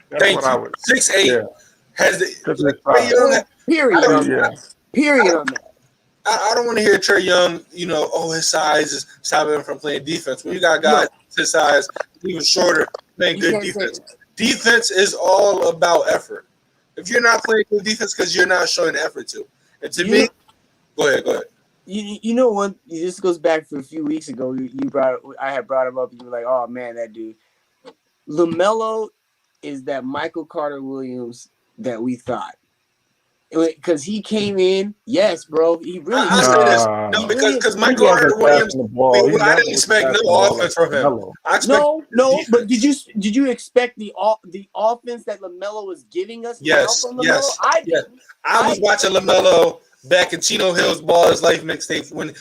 Speaker 4: That's what I would.
Speaker 3: 6'8" has the
Speaker 4: Trae Young.
Speaker 5: Period on that.
Speaker 3: I don't want to hear Trae Young, his size is stopping him from playing defense. When you got guys his size, even shorter, playing good defense. Defense is all about effort. If you're not playing good defense because you're not showing effort to. And to me, go ahead.
Speaker 5: You know what? This goes back to a few weeks ago. I had brought him up, and you were like, "Oh man, that dude." LaMelo is that Michael Carter Williams that we thought. Because he came in, yes, bro. He really.
Speaker 3: Because Michael Carter Williams. I didn't expect no offense from him.
Speaker 5: No. But did you expect the offense that LaMelo was giving us?
Speaker 3: Yes.
Speaker 5: I didn't.
Speaker 3: I was watching LaMelo back in Chino Hill's Ball Is Life mixtape when the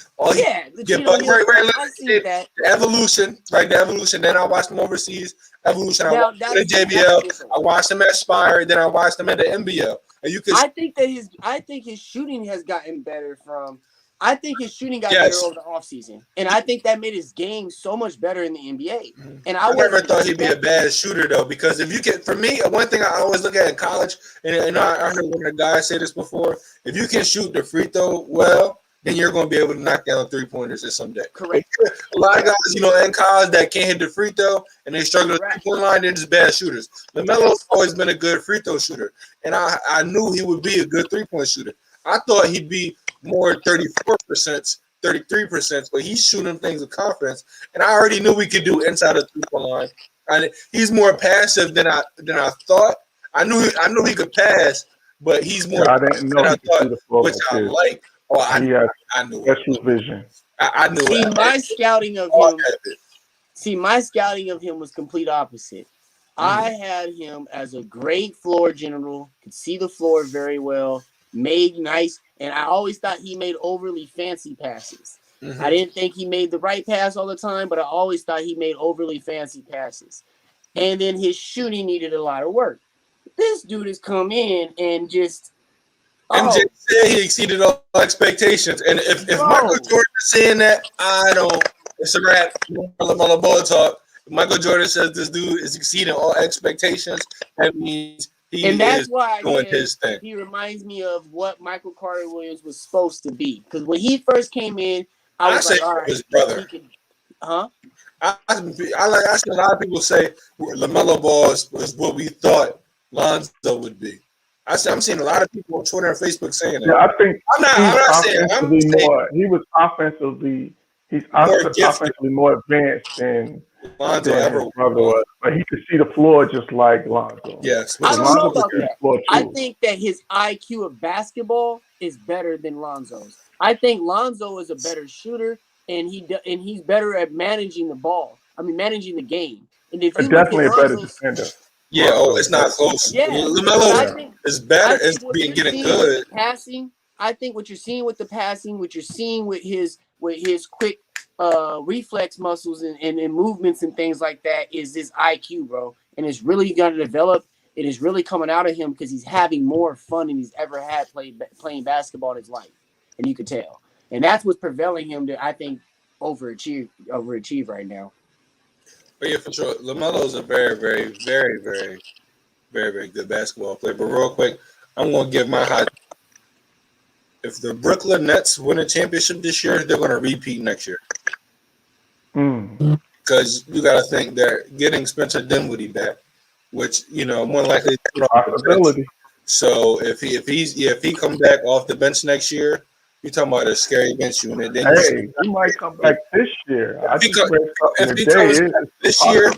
Speaker 3: evolution, right? The evolution. Then I watched him overseas. Evolution. I watched him at JBL. I watched him at Spire. Then I watched him at the NBL. And you could.
Speaker 5: I think his shooting has gotten better from. I think his shooting got better over the offseason. And I think that made his game so much better in the NBA. And I
Speaker 3: never thought he'd be a bad shooter, though, because if you can, for me, one thing I always look at in college, and I heard one of the guys say this before, if you can shoot the free throw well, then you're going to be able to knock down 3-pointers someday.
Speaker 5: Correct.
Speaker 3: A lot of guys, in college that can't hit the free throw and they struggle at the 3-point line, they're just bad shooters. LaMelo's always been a good free throw shooter, and I knew he would be a good 3-point shooter. I thought he'd be more 34%, 33%, but he's shooting things with confidence, and I already knew we could do inside the 3-point line. And he's more passive than I thought. I knew he could pass, but he's more passive than I thought, which I like. I knew
Speaker 4: special vision.
Speaker 3: I knew it.
Speaker 5: My scouting of him was complete opposite. I had him as a great floor general, could see the floor very well, made nice, and I always thought he made overly fancy passes. I didn't think he made the right pass all the time, but I always thought he made overly fancy passes. And then his shooting needed a lot of work. This dude has come in and just
Speaker 3: MJ said he exceeded all expectations. And if Michael Jordan is saying that, it's a wrap. LaMelo Ball talk. If Michael Jordan says this dude is exceeding all expectations, that means
Speaker 5: that's why
Speaker 3: doing his thing.
Speaker 5: He reminds me of what Michael Carter Williams was supposed to be. Because when he first came in, I was like, all right,
Speaker 3: his brother. I see a lot of people say LaMelo Ball was what we thought Lonzo would be. I'm seeing a lot of people on Twitter and Facebook saying that.
Speaker 4: Yeah, I think
Speaker 3: I'm not saying
Speaker 4: he was offensively. He's offensively more advanced than
Speaker 3: Lonzo ever
Speaker 4: was. But he could see the floor just like Lonzo.
Speaker 3: Yes,
Speaker 5: I don't know about that. I think that his IQ of basketball is better than Lonzo's. I think Lonzo is a better shooter, and he's better at managing the ball. Managing the game. And if you
Speaker 4: definitely a better defender.
Speaker 3: Yeah, it's not close.
Speaker 5: Yeah,
Speaker 3: LaMelo is better as being getting good.
Speaker 5: Passing, I think what you're seeing with the passing, what you're seeing with his quick reflex muscles and movements and things like that is his IQ, bro. And it's really going to develop. It is really coming out of him because he's having more fun than he's ever had playing basketball in his life, and you could tell. And that's what's prevailing him to, I think, overachieve right now.
Speaker 3: But yeah, for sure, LaMelo is a very, very, very, very, very, very good basketball player. But real quick, I'm going to give my hot. If the Brooklyn Nets win a championship this year, they're going to repeat next year. Because you got to think they're getting Spencer Dinwiddie back, which more likely
Speaker 4: Possibility.
Speaker 3: So if he come back off the bench next year, you're talking about a scary bench unit. Then
Speaker 4: Hey, he might come back this year. I just read something
Speaker 3: if he
Speaker 4: today.
Speaker 3: comes back this year,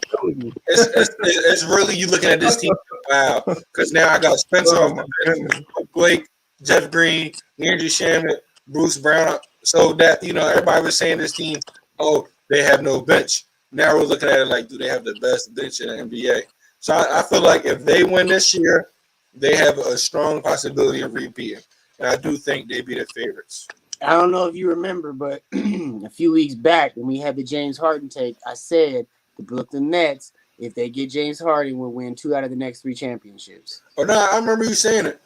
Speaker 3: it's really you looking at this team. Wow, because now I got Spencer off the bench, Blake, Jeff Green, Andrew Shaman, Bruce Brown. So that everybody was saying this team, oh, they have no bench. Now we're looking at it like, do they have the best bench in the NBA? So I feel like if they win this year, they have a strong possibility of repeating. And I do think they'd be the favorites.
Speaker 5: I don't know if you remember, but a few weeks back when we had the James Harden take, I said the Brooklyn Nets, if they get James Harden, will win 2 out of the next 3 championships.
Speaker 3: Oh, no, I remember you saying it.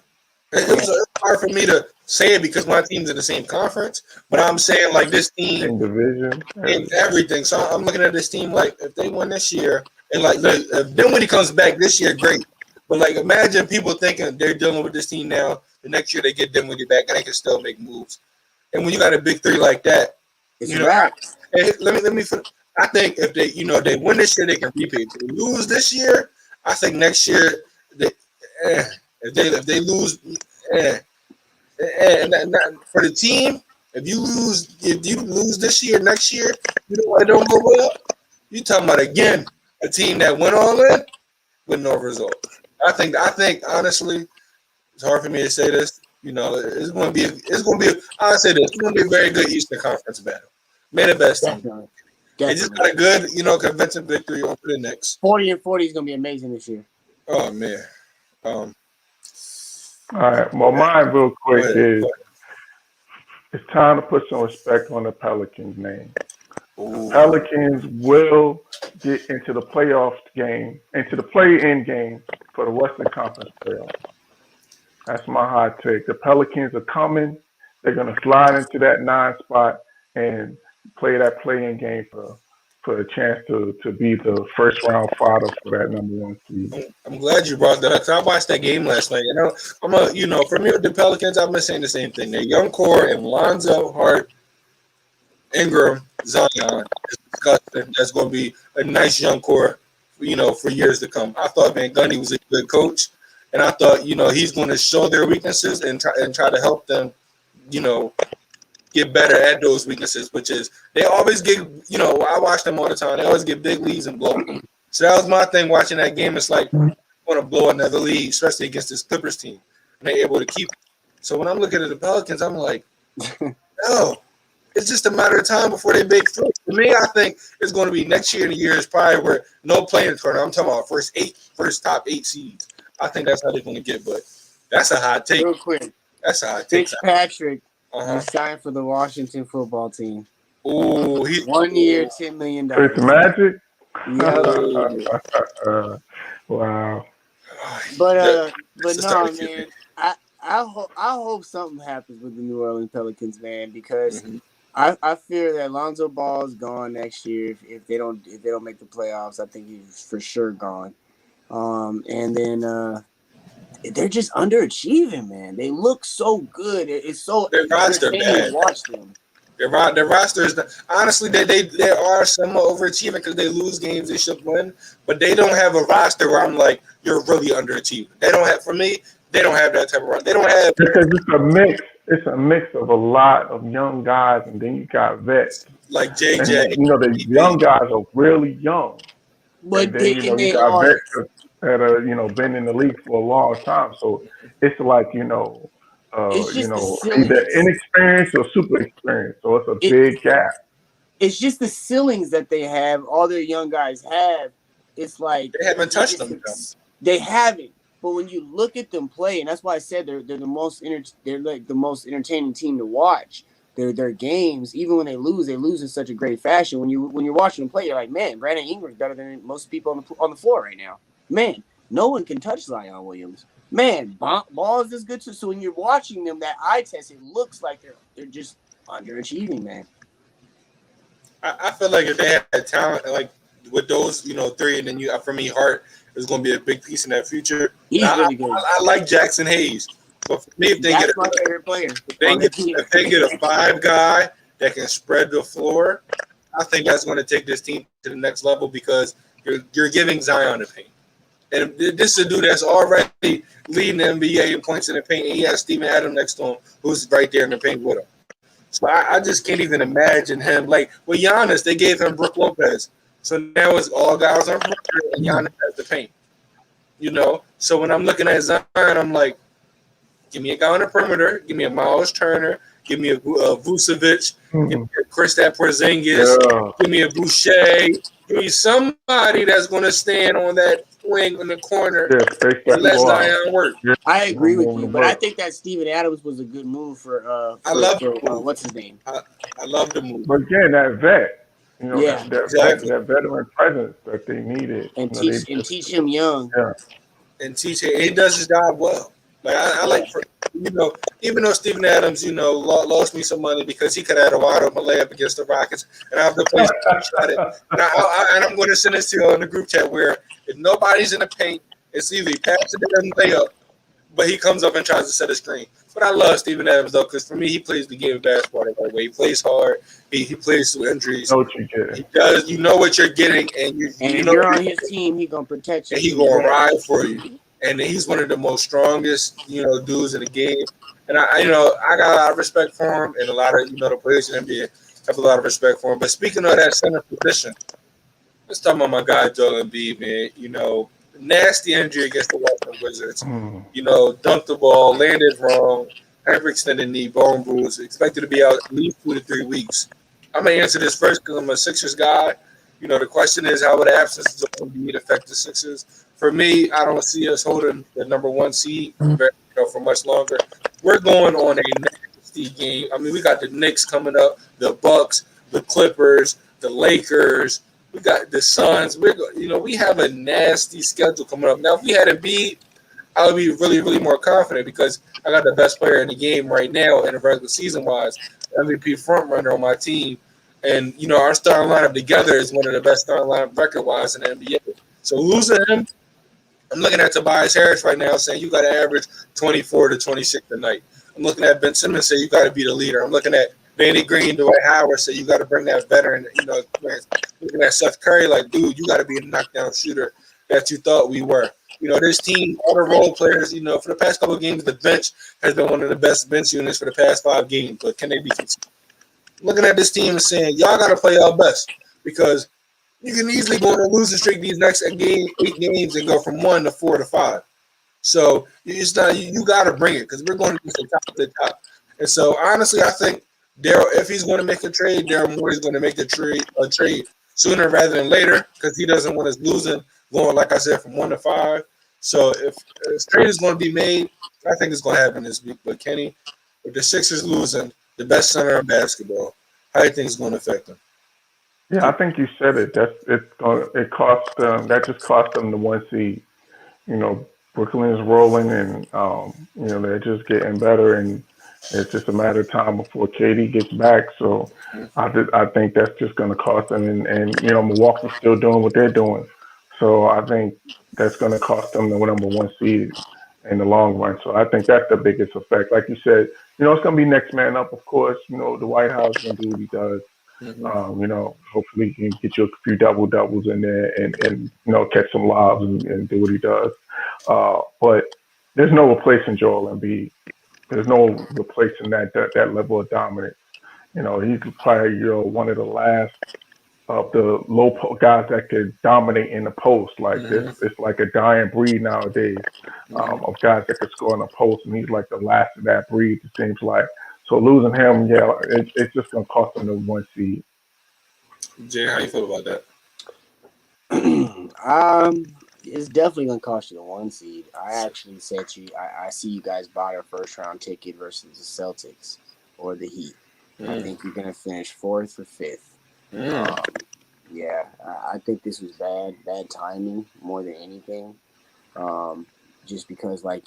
Speaker 3: It was hard for me to say it because my team's in the same conference, but I'm saying like this team
Speaker 4: in division
Speaker 3: and everything. So I'm looking at this team like if they win this year, and like then when he comes back this year, great. But like imagine people thinking they're dealing with this team now. The next year they get Dinwiddie back and they can still make moves. And when you got a big 3 like that,
Speaker 5: it's right.
Speaker 3: Let me. I think if they win this year, they can repeat. If they lose this year, I think next year if they lose, and for the team, if you lose this year, next year, it don't go well. You talking about again a team that went all in with no result. I think honestly, it's hard for me to say this. It's going to be. I'll say this. It's going to be a very good Eastern Conference battle. May the best team. They just got a good, convincing victory over the Knicks.
Speaker 5: 40-40 is going to be amazing this year.
Speaker 3: Oh man.
Speaker 4: All right. Well, mine real quick is it's time to put some respect on the Pelicans' name.
Speaker 3: Ooh.
Speaker 4: Pelicans will get into the playoff game, into the play-in game for the Western Conference playoffs. That's my hot take. The Pelicans are coming. They're going to slide into that 9 spot and play that play-in game for a chance to be the first round fodder for that number 1 seed.
Speaker 3: I'm glad you brought that up. I watched that game last night. For me with the Pelicans, I've been saying the same thing. Their young core and Lonzo, Hart, Ingram, Zion is disgusting. That's going to be a nice young core, for years to come. I thought Van Gundy was a good coach, and I thought, he's going to show their weaknesses and try to help them, get better at those weaknesses, which is they always get, I watch them all the time. They always get big leads and blow them. So that was my thing watching that game. It's like, I want to blow another lead, especially against this Clippers team. And they're able to keep it. So when I'm looking at the Pelicans, I'm like, no, it's just a matter of time before they break through. For me, I think it's going to be next year and the year is probably where no playing tournament. I'm talking about first top 8 seeds. I think that's how they're going to get, but that's a hot take.
Speaker 5: Real quick.
Speaker 3: That's a hot take.
Speaker 5: Fitzpatrick. He signed for the Washington football team.
Speaker 3: Oh,
Speaker 5: 1 year, $10 million.
Speaker 4: It's Magic?
Speaker 5: Yeah.
Speaker 4: Wow.
Speaker 5: But no, man. I hope something happens with the New Orleans Pelicans, man, because I fear that Lonzo Ball is gone next year if they don't make the playoffs. I think he's for sure gone. And then they're just underachieving, man. They look so good. It's so
Speaker 3: their roster bad.
Speaker 5: To watch them.
Speaker 3: Their roster is honestly they are somewhat overachieving because they lose games they should win, but they don't have a roster where I'm like you're really underachieving. They don't have they don't have that type of roster. They don't have
Speaker 4: because it's a mix. It's a mix of a lot of young guys, and then you got vets
Speaker 3: like JJ.
Speaker 4: And, the young guys are really young,
Speaker 5: but
Speaker 4: then, you got vets that are been in the league for a long time. So it's like either inexperienced or super experienced. So it's a big gap.
Speaker 5: It's just the ceilings that they have. All their young guys have. It's like
Speaker 3: they haven't touched them.
Speaker 5: They haven't. But when you look at them play, and that's why I said they're the most they're like the most entertaining team to watch. Their games, even when they lose in such a great fashion. When you're watching them play, you're like, man, Brandon Ingram's better than most people on the floor right now. Man, no one can touch Zion Williams. Man, Ball is this good too. So when you're watching them, that eye test, it looks like they're just underachieving, man.
Speaker 3: I feel like if they had talent like with those, 3, and then for me, Hart is going to be a big piece in that future.
Speaker 5: He's really good.
Speaker 3: I like Jackson Hayes, but for me, if they
Speaker 5: That's my favorite player.
Speaker 3: If they get a 5 guy that can spread the floor, I think that's going to take this team to the next level because you're giving Zion the paint. And this is a dude that's already leading the NBA in points in the paint. And he has Steven Adams next to him, who's right there in the paint with him. So I just can't even imagine him. Like with Giannis, they gave him Brook Lopez. So now it's all guys on perimeter and Giannis has the paint. So when I'm looking at Zion, I'm like, give me a guy on the perimeter, give me a Miles Turner, give me a Vucevic, give me a Kristaps Porzingis, give me a Boucher, give me somebody that's going to stand on that wing in the corner and let Zion work.
Speaker 5: I agree with you, but I think that Steven Adams was a good move for what's his name?
Speaker 3: I love the move.
Speaker 4: But again, that vet. That veteran presence that they needed.
Speaker 5: And teach him young.
Speaker 4: Yeah.
Speaker 3: And teach him. He does his job well. Like I like, even though Steven Adams, lost me some money because he could have had a wide open layup against the Rockets, and I have the place to shot it. And I'm going to send this to you on the group chat where if nobody's in the paint, it's either he passes it or layup, but he comes up and tries to set a screen. But I love Steven Adams though, because for me, he plays the game of basketball the right way. He plays hard. He plays through injuries.
Speaker 4: Know what you're getting.
Speaker 3: He does. You know what you're getting, and
Speaker 5: if you're on his team, he's gonna protect you.
Speaker 3: And he's gonna ride for you. And he's one of the most strongest, dudes in the game. And I got a lot of respect for him, and a lot of the players in the NBA have a lot of respect for him. But speaking of that center position, let's talk about my guy Jalen Mills, man. Nasty injury against the Washington Wizards. Dunked the ball, landed wrong, hyperextended knee, bone bruise. Expected to be out at least 2 to 3 weeks. I'm gonna answer this first because I'm a Sixers guy. The question is how would the absence of Embiid affect the Sixers? For me, I don't see us holding the number 1 seed for much longer. We're going on a nasty game. I mean, we got the Knicks coming up, the Bucks, the Clippers, the Lakers. We got the Suns. We have a nasty schedule coming up. Now, if we had Embiid, I would be really, really more confident because I got the best player in the game right now in the regular season-wise, MVP front runner on my team. And, our starting lineup together is one of the best starting lineup record-wise in the NBA. So losing him, I'm looking at Tobias Harris right now saying you got to average 24 to 26 a night. I'm looking at Ben Simmons saying you got to be the leader. I'm looking at Vandy Green, Dwight Howard say you got to bring that veteran, experience. Looking at Seth Curry like, dude, you got to be a knockdown shooter that you thought we were. This team, all the role players, for the past couple of games, the bench has been one of the best bench units for the past 5 games. But can they be consistent? Looking at this team and saying, y'all got to play our best because you can easily go on a losing streak these next 8 games and go from 1 to 4 to 5. So it's not you got to bring it because we're going to be from top to top. And so honestly, I think if he's going to make a trade, Daryl Moore is going to make a trade sooner rather than later because he doesn't want us losing, going like I said from 1 to 5. So if this trade is going to be made, I think it's going to happen this week. But Kenny, if the Sixers losing the best center in basketball, how do you think it's going to affect them?
Speaker 4: Yeah, I think you said it. It cost them. That just cost them the 1 seed. Brooklyn is rolling, and they're just getting better, and it's just a matter of time before KD gets back. So I think that's just going to cost them, and Milwaukee's still doing what they're doing. So I think that's going to cost them the number 1 seed in the long run. So I think that's the biggest effect. Like you said, it's going to be next man up, of course. The White House is going to do what he does. Hopefully he can get you a few doubles in there and catch some lobs and do what he does. But there's no replacing Joel Embiid. There's no replacing that level of dominance. He's probably one of the last of the guys that could dominate in the post. Like this, it's like a dying breed nowadays of guys that could score in the post, and he's like the last of that breed. It seems like. So losing him, it's just gonna cost them the 1 seed.
Speaker 3: Jay, how you feel about that?
Speaker 5: It's definitely gonna cost you the 1 seed. I actually said I see you guys buy a first round ticket versus the Celtics or the Heat. I think you're gonna finish 4th or 5th. I think this was bad timing more than anything. Just because like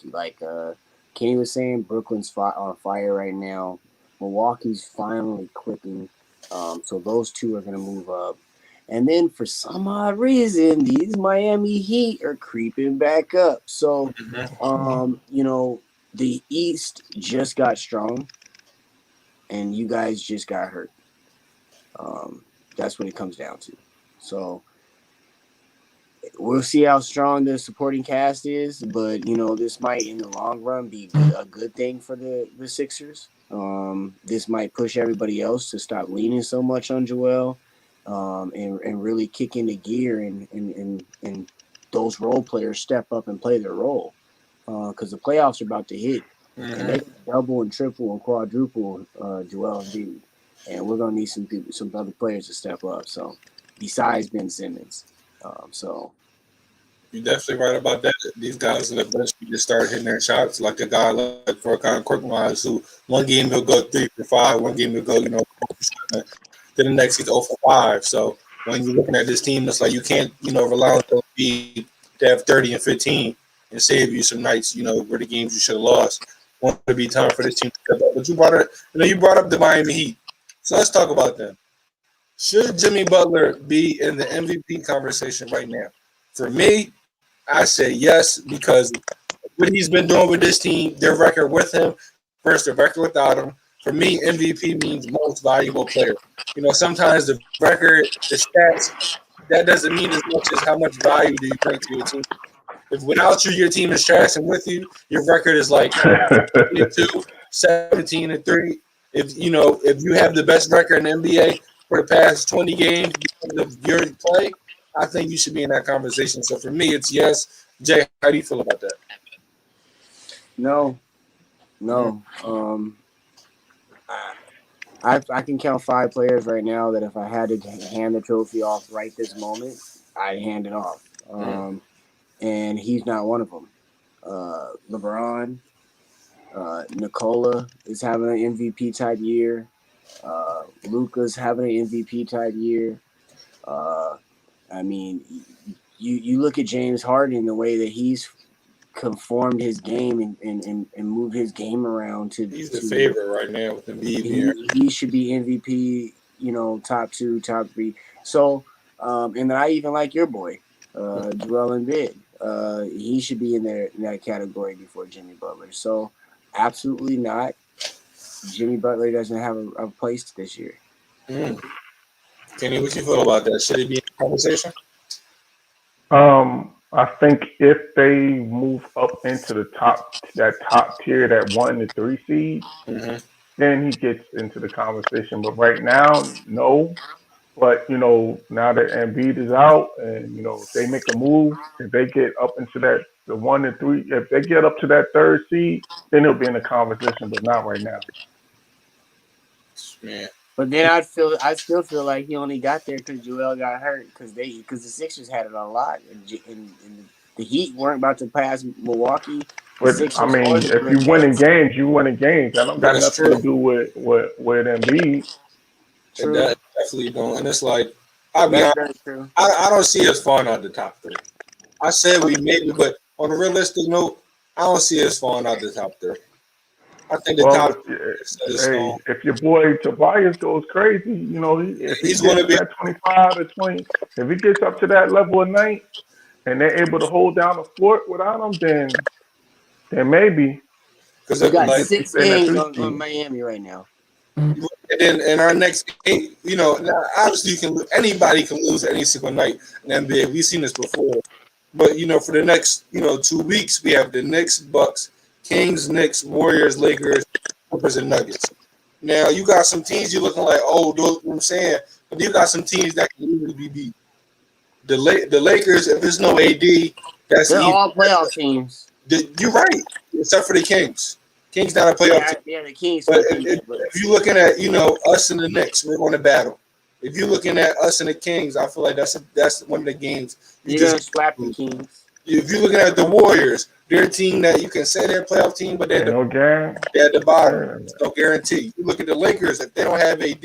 Speaker 5: Kenny was saying, Brooklyn's on fire right now. Milwaukee's finally clicking. So those two are going to move up. And then for some odd reason, these Miami Heat are creeping back up. So, the East just got strong, and you guys just got hurt. That's what it comes down to. So we'll see how strong the supporting cast is, but this might in the long run be a good thing for the Sixers. This might push everybody else to stop leaning so much on Joel, and really kick into gear and those role players step up and play their role, because the playoffs are about to hit, and they double and triple and quadruple Joel Embiid, and we're gonna need some other players to step up. So besides Ben Simmons. So
Speaker 3: you're definitely right about that. These guys are the best to start hitting their shots, like a guy like Furkan Korkmaz, who one game he'll go 3 for 5, one game he'll go 4 for 7, then the next he's 0 for 5. So when you're looking at this team, it's like you can't rely on those speed to have 30 and 15 and save you some nights where the games you should have lost. Want to be time for this team to step up. But you brought up the Miami Heat, so let's talk about them. Should Jimmy Butler be in the MVP conversation right now? For me, I say yes, because what he's been doing with this team, their record with him versus their record without him. For me, MVP means most valuable player. Sometimes the record, the stats, that doesn't mean as much as how much value do you bring to your team. If without you, your team is trash, and with you, your record is like 2, 17 and 3. If you have the best record in the NBA for the past 20 games of your play, I think you should be in that conversation. So for me, it's yes. Jay, how do you feel about that?
Speaker 5: No. I can count 5 players right now that if I had to hand the trophy off right this moment, I'd hand it off. And he's not one of them. LeBron, Nikola is having an MVP type year. Luka's having an MVP type year. I mean, you look at James Harden, the way that he's conformed his game and moved his game around to.
Speaker 3: He's the favorite right now with Embiid.
Speaker 5: He should be MVP, top 2, top 3. So, and then I even like your boy, Joel Embiid. He should be in that category before Jimmy Butler. So, absolutely not. Jimmy Butler doesn't have a place this year.
Speaker 3: Kenny, what you feel about that? Should he be in the conversation?
Speaker 4: I think if they move up into that top tier, that 1 to 3 seed, then he gets into the conversation. But right now, no. But now that Embiid is out, and if they make a move, if they get up into the 1 to 3, if they get up to that 3rd seed, then he'll be in the conversation. But not right now.
Speaker 3: Man.
Speaker 5: But then I still feel like he only got there because Joel got hurt because the Sixers had it a lot, and the Heat weren't about to pass Milwaukee.
Speaker 4: But I mean, if you win in games, you win in games. That don't got nothing to do with Embiid.
Speaker 3: True. That definitely don't. And it's like, I don't see us falling out the top 3. I said we maybe, but on a realistic note, I don't see us falling out the top 3. I think the top.
Speaker 4: Hey, if your boy Tobias goes crazy, he's going to be at 25 to 20. If he gets up to that level of night, and they're able to hold down the fort without him, then maybe.
Speaker 5: Because they got 6 games on Miami right now.
Speaker 3: And then in our next 8, obviously anybody can lose any single night in the NBA. We've seen this before. But for the next 2 weeks, we have the Knicks, Bucks, Kings, Knicks, Warriors, Lakers, Clippers, and Nuggets. Now you got some teams you're looking like, those, I'm saying, but you got some teams that can easily be beat. The Lakers, if there's no AD,
Speaker 5: they're all playoff teams.
Speaker 3: You're right, except for the Kings. Kings not a playoff team.
Speaker 5: Yeah, the Kings.
Speaker 3: But if you're looking at us and the Knicks, we're going to battle. If you're looking at us and the Kings, I feel like that's one of the games
Speaker 5: you're going to slap the Kings.
Speaker 3: If you're looking at the Warriors, they're a team that you can say they're a playoff team, but they're at the bottom. It's no guarantee. You look at the Lakers, if they don't have AD,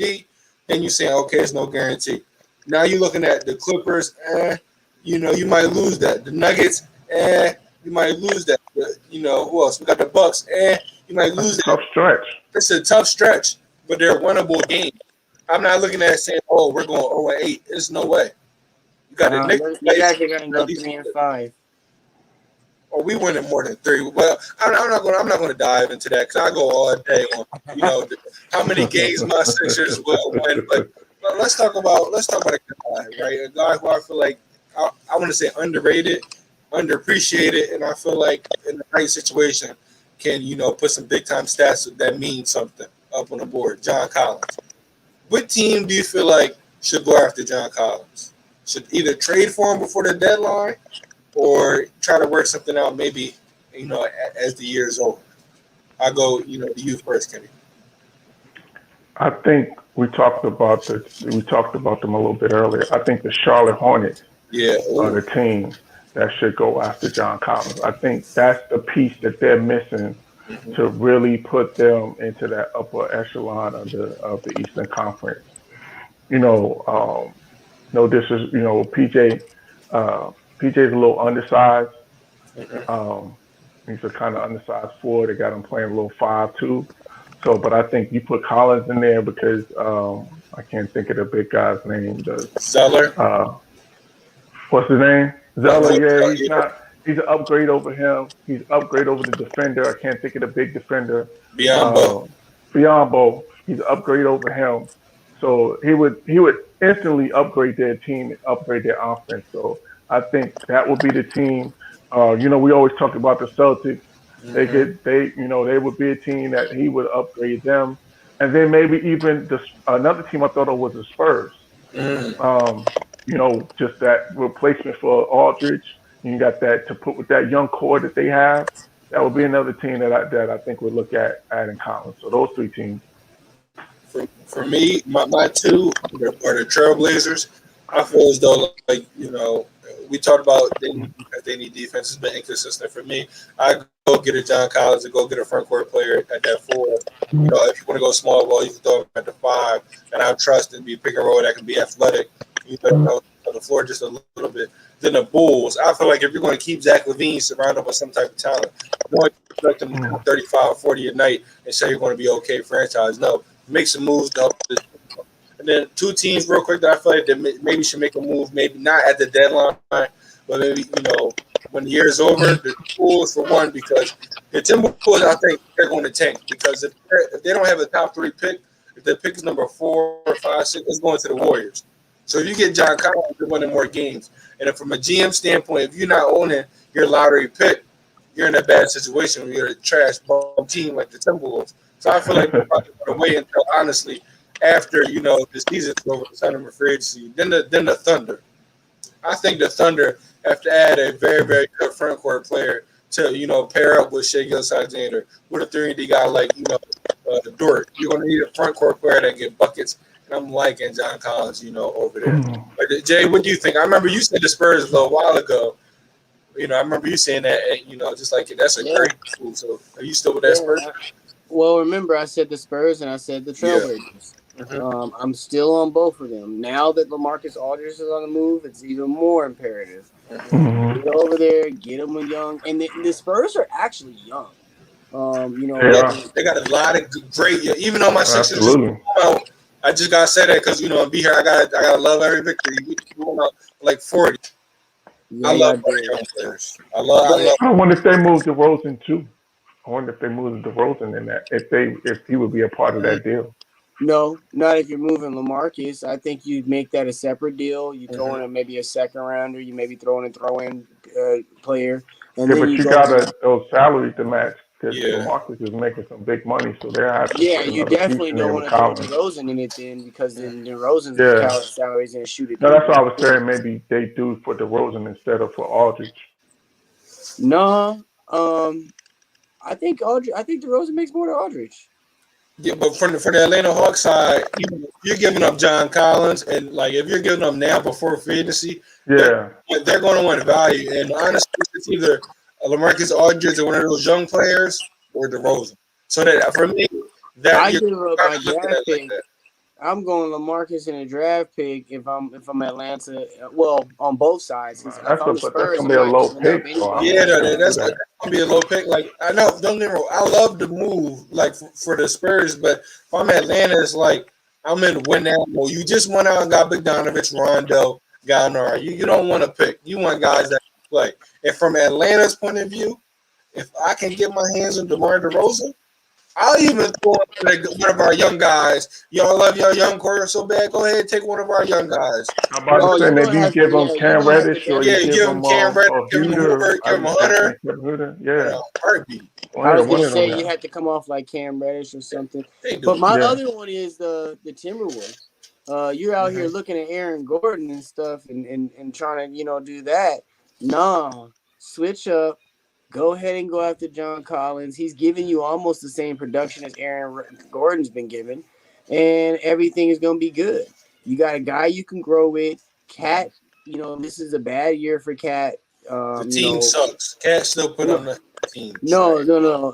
Speaker 3: then you say, okay, it's no guarantee. Now you're looking at the Clippers, you might lose that. The Nuggets, you might lose that. Who else? We got the Bucks, you might lose that.
Speaker 4: Tough stretch.
Speaker 3: It's a tough stretch, but they're winnable games. I'm not looking at it saying, we're going 0-8. There's no way. You got the Knicks.
Speaker 5: You guys are going to go 3-5.
Speaker 3: Or we winning more than 3. Well, I'm not going to dive into that because I go all day on how many games my Sixers will win. But let's talk about a guy, right? A guy who I feel like I want to say underrated, underappreciated, and I feel like in the right situation can put some big time stats that mean something up on the board. John Collins. What team do you feel like should go after John Collins? Should either trade for him before the deadline or try to work something out maybe, as the year is over? I'll go, to you first, Kenny.
Speaker 4: I think we talked about them a little bit earlier. I think the Charlotte Hornets are the team that should go after John Collins. I think that's the piece that they're missing to really put them into that upper echelon of the Eastern Conference. No, this is PJ. PJ's a little undersized. He's a kind of undersized forward. They got him playing a little 5'2". So, but I think you put Collins in there because I can't think of the big guy's name.
Speaker 3: Zeller.
Speaker 4: What's his name? Zeller. Yeah, he's an upgrade over him. He's an upgrade over the defender. I can't think of the big defender. Biombo. He's an upgrade over him. So he would instantly upgrade their team, upgrade their offense. So I think that would be the team. We always talk about the Celtics. They would be a team that he would upgrade them, and then maybe even another team I thought of was the Spurs. Just that replacement for Aldridge. You got that to put with that young core that they have. That would be another team that I think would look at adding Collins. So those three teams.
Speaker 3: For me, my two are the Trailblazers. I feel as though, we talked about they need defense. It's been inconsistent for me. I go get a John Collins and go get a front court player at that 4. If you want to go small ball, you can throw him at the 5. And I trust and be pick and roll that can be athletic. On the floor just a little bit. Then the Bulls, I feel like if you're going to keep Zach LaVine surrounded by some type of talent, you don't expect him to do 35, 40 a night and say you're going to be okay franchise. No, make some moves to help this. And then 2 teams real quick that I feel like that maybe should make a move, maybe not at the deadline, but maybe, when the year is over, the Bulls for one, because the Timberwolves, I think they're going to tank because if they don't have a top 3 pick, if their pick is number 4 or 5, 6, it's going to the Warriors. So if you get John Collins, you're winning more games. And if from a GM standpoint, if you're not owning your lottery pick, you're in a bad situation when you're a trash bum team like the Timberwolves. So I feel like they're probably going to wait until, honestly, after, the season's over, sign them a free agency. Then the Thunder. I think the Thunder have to add a very, very good front court player to, pair up with Shai Gilgeous-Alexander with a 3-and-D guy like, Dort. You're going to need a front court player that get buckets. And I'm liking John Collins, over there. But Jay, what do you think? I remember you said the Spurs a little while ago. I remember you saying that, just like that's a great move. So are you still with that Spurs?
Speaker 5: Well, remember I said the Spurs and I said the Trailblazers. I'm still on both of them. Now that LaMarcus Aldridge is on the move, it's even more imperative. Get over there, get them young. And the Spurs are actually young.
Speaker 3: They got a lot of great, even though my Sixers I just gotta say that because be here. I gotta love every victory. We going out like 40. Yeah, I love young players. I love.
Speaker 4: I wonder if they moved DeRozan too. I wonder if they moved DeRozan in that. If he would be a part of that deal.
Speaker 5: No, not if you're moving LaMarcus. I think you'd make that a separate deal. You throw in maybe a second rounder. You maybe throw in player. And then
Speaker 4: but you got those salaries to match. Because LaMarcus is making some big money, so they're having
Speaker 5: you definitely don't want to throw DeRozan in it then, because then DeRozan's salaries and shoot it.
Speaker 4: No, that's what I was saying. Maybe they do for DeRozan instead of for Aldridge.
Speaker 5: No, I think DeRozan makes more than Aldridge.
Speaker 3: Yeah, but for the Atlanta Hawks side, you're giving up John Collins, and if you're giving up now before free agency, they're going to want value. And honestly, it's either LaMarcus Aldridge or one of those young players or DeRozan. So that for me,
Speaker 5: I give up my draft pick. I'm going LaMarcus in a draft pick if I'm Atlanta. Well, on both sides.
Speaker 4: That's gonna be a low pick.
Speaker 3: That's gonna be a low pick. I know, don't get me wrong. I love the move, for the Spurs, but if I'm Atlanta, it's I'm in win now. You just went out and got Bogdanovich, Rondo, Gallinari. You don't want to pick. You want guys that can play. And from Atlanta's point of view, if I can get my hands on DeMar DeRozan, I'll even throw one of our young guys. Y'all love your young core so bad. Go ahead and take one of our young guys.
Speaker 4: I'm about to say maybe you give him Cam Reddish or
Speaker 3: Yeah,
Speaker 4: you
Speaker 3: give him Cam Reddish, give him Hoover, give him Hunter.
Speaker 4: Yeah.
Speaker 3: Heartbeat.
Speaker 5: I was going to say you had to come off like Cam Reddish or something. But my other one is the Timberwolves. You're out here looking at Aaron Gordon and stuff and trying to, do that. Nah, switch up. Go ahead and go after John Collins. He's giving you almost the same production as Aaron Gordon's been given, and everything is going to be good. You got a guy you can grow with. Cat, this is a bad year for Cat.
Speaker 3: The team sucks. Cat still put on the team.
Speaker 5: No.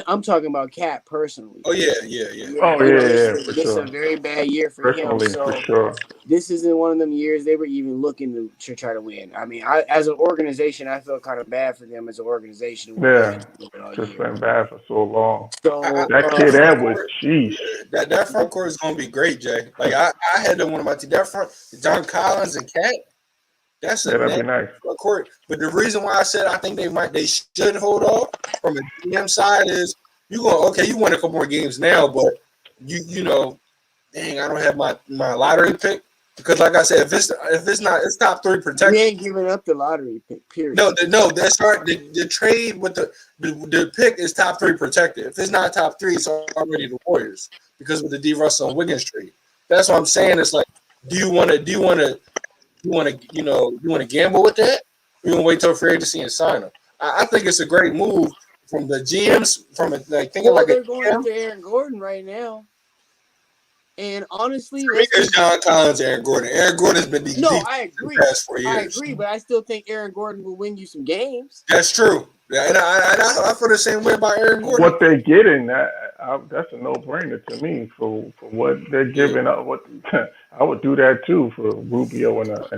Speaker 5: I'm talking about Cat personally.
Speaker 3: Oh, yeah.
Speaker 5: This is a very bad year for him. So
Speaker 4: for sure.
Speaker 5: This isn't one of them years they were even looking to try to win. I mean, as an organization, I felt kind of bad for them as an organization.
Speaker 4: Yeah, just been bad for so long. So that kid Edwards, sheesh.
Speaker 3: That front court is going to be great, Jay. Like I had them one of my team. That front, John Collins and Cat. That'd be nice. Court. But the reason why I said I think they should hold off from a GM side is you won a couple more games now, but you know, dang, I don't have my lottery pick because like I said, if it's not, it's top 3 protected.
Speaker 5: We ain't giving up the lottery pick. Period.
Speaker 3: No, that's hard. The trade with the pick is top 3 protected. If it's not top 3, it's already the Warriors because with the D. Russell and Wiggins trade. That's what I'm saying. It's like, do you want to gamble with that? You want to wait till free agency and sign him? I think it's a great move from the GMs.
Speaker 5: They're going after Aaron Gordon right now, and honestly,
Speaker 3: it's John Collins, Aaron Gordon. Aaron Gordon's been
Speaker 5: I agree.
Speaker 3: The past 4 years.
Speaker 5: I agree, but I still think Aaron Gordon will win you some games.
Speaker 3: That's true. Yeah, and I feel the same way about Aaron Gordon.
Speaker 4: What they're getting, that's a no-brainer to me for what they're giving up. I would do that too for Rubio and a
Speaker 3: I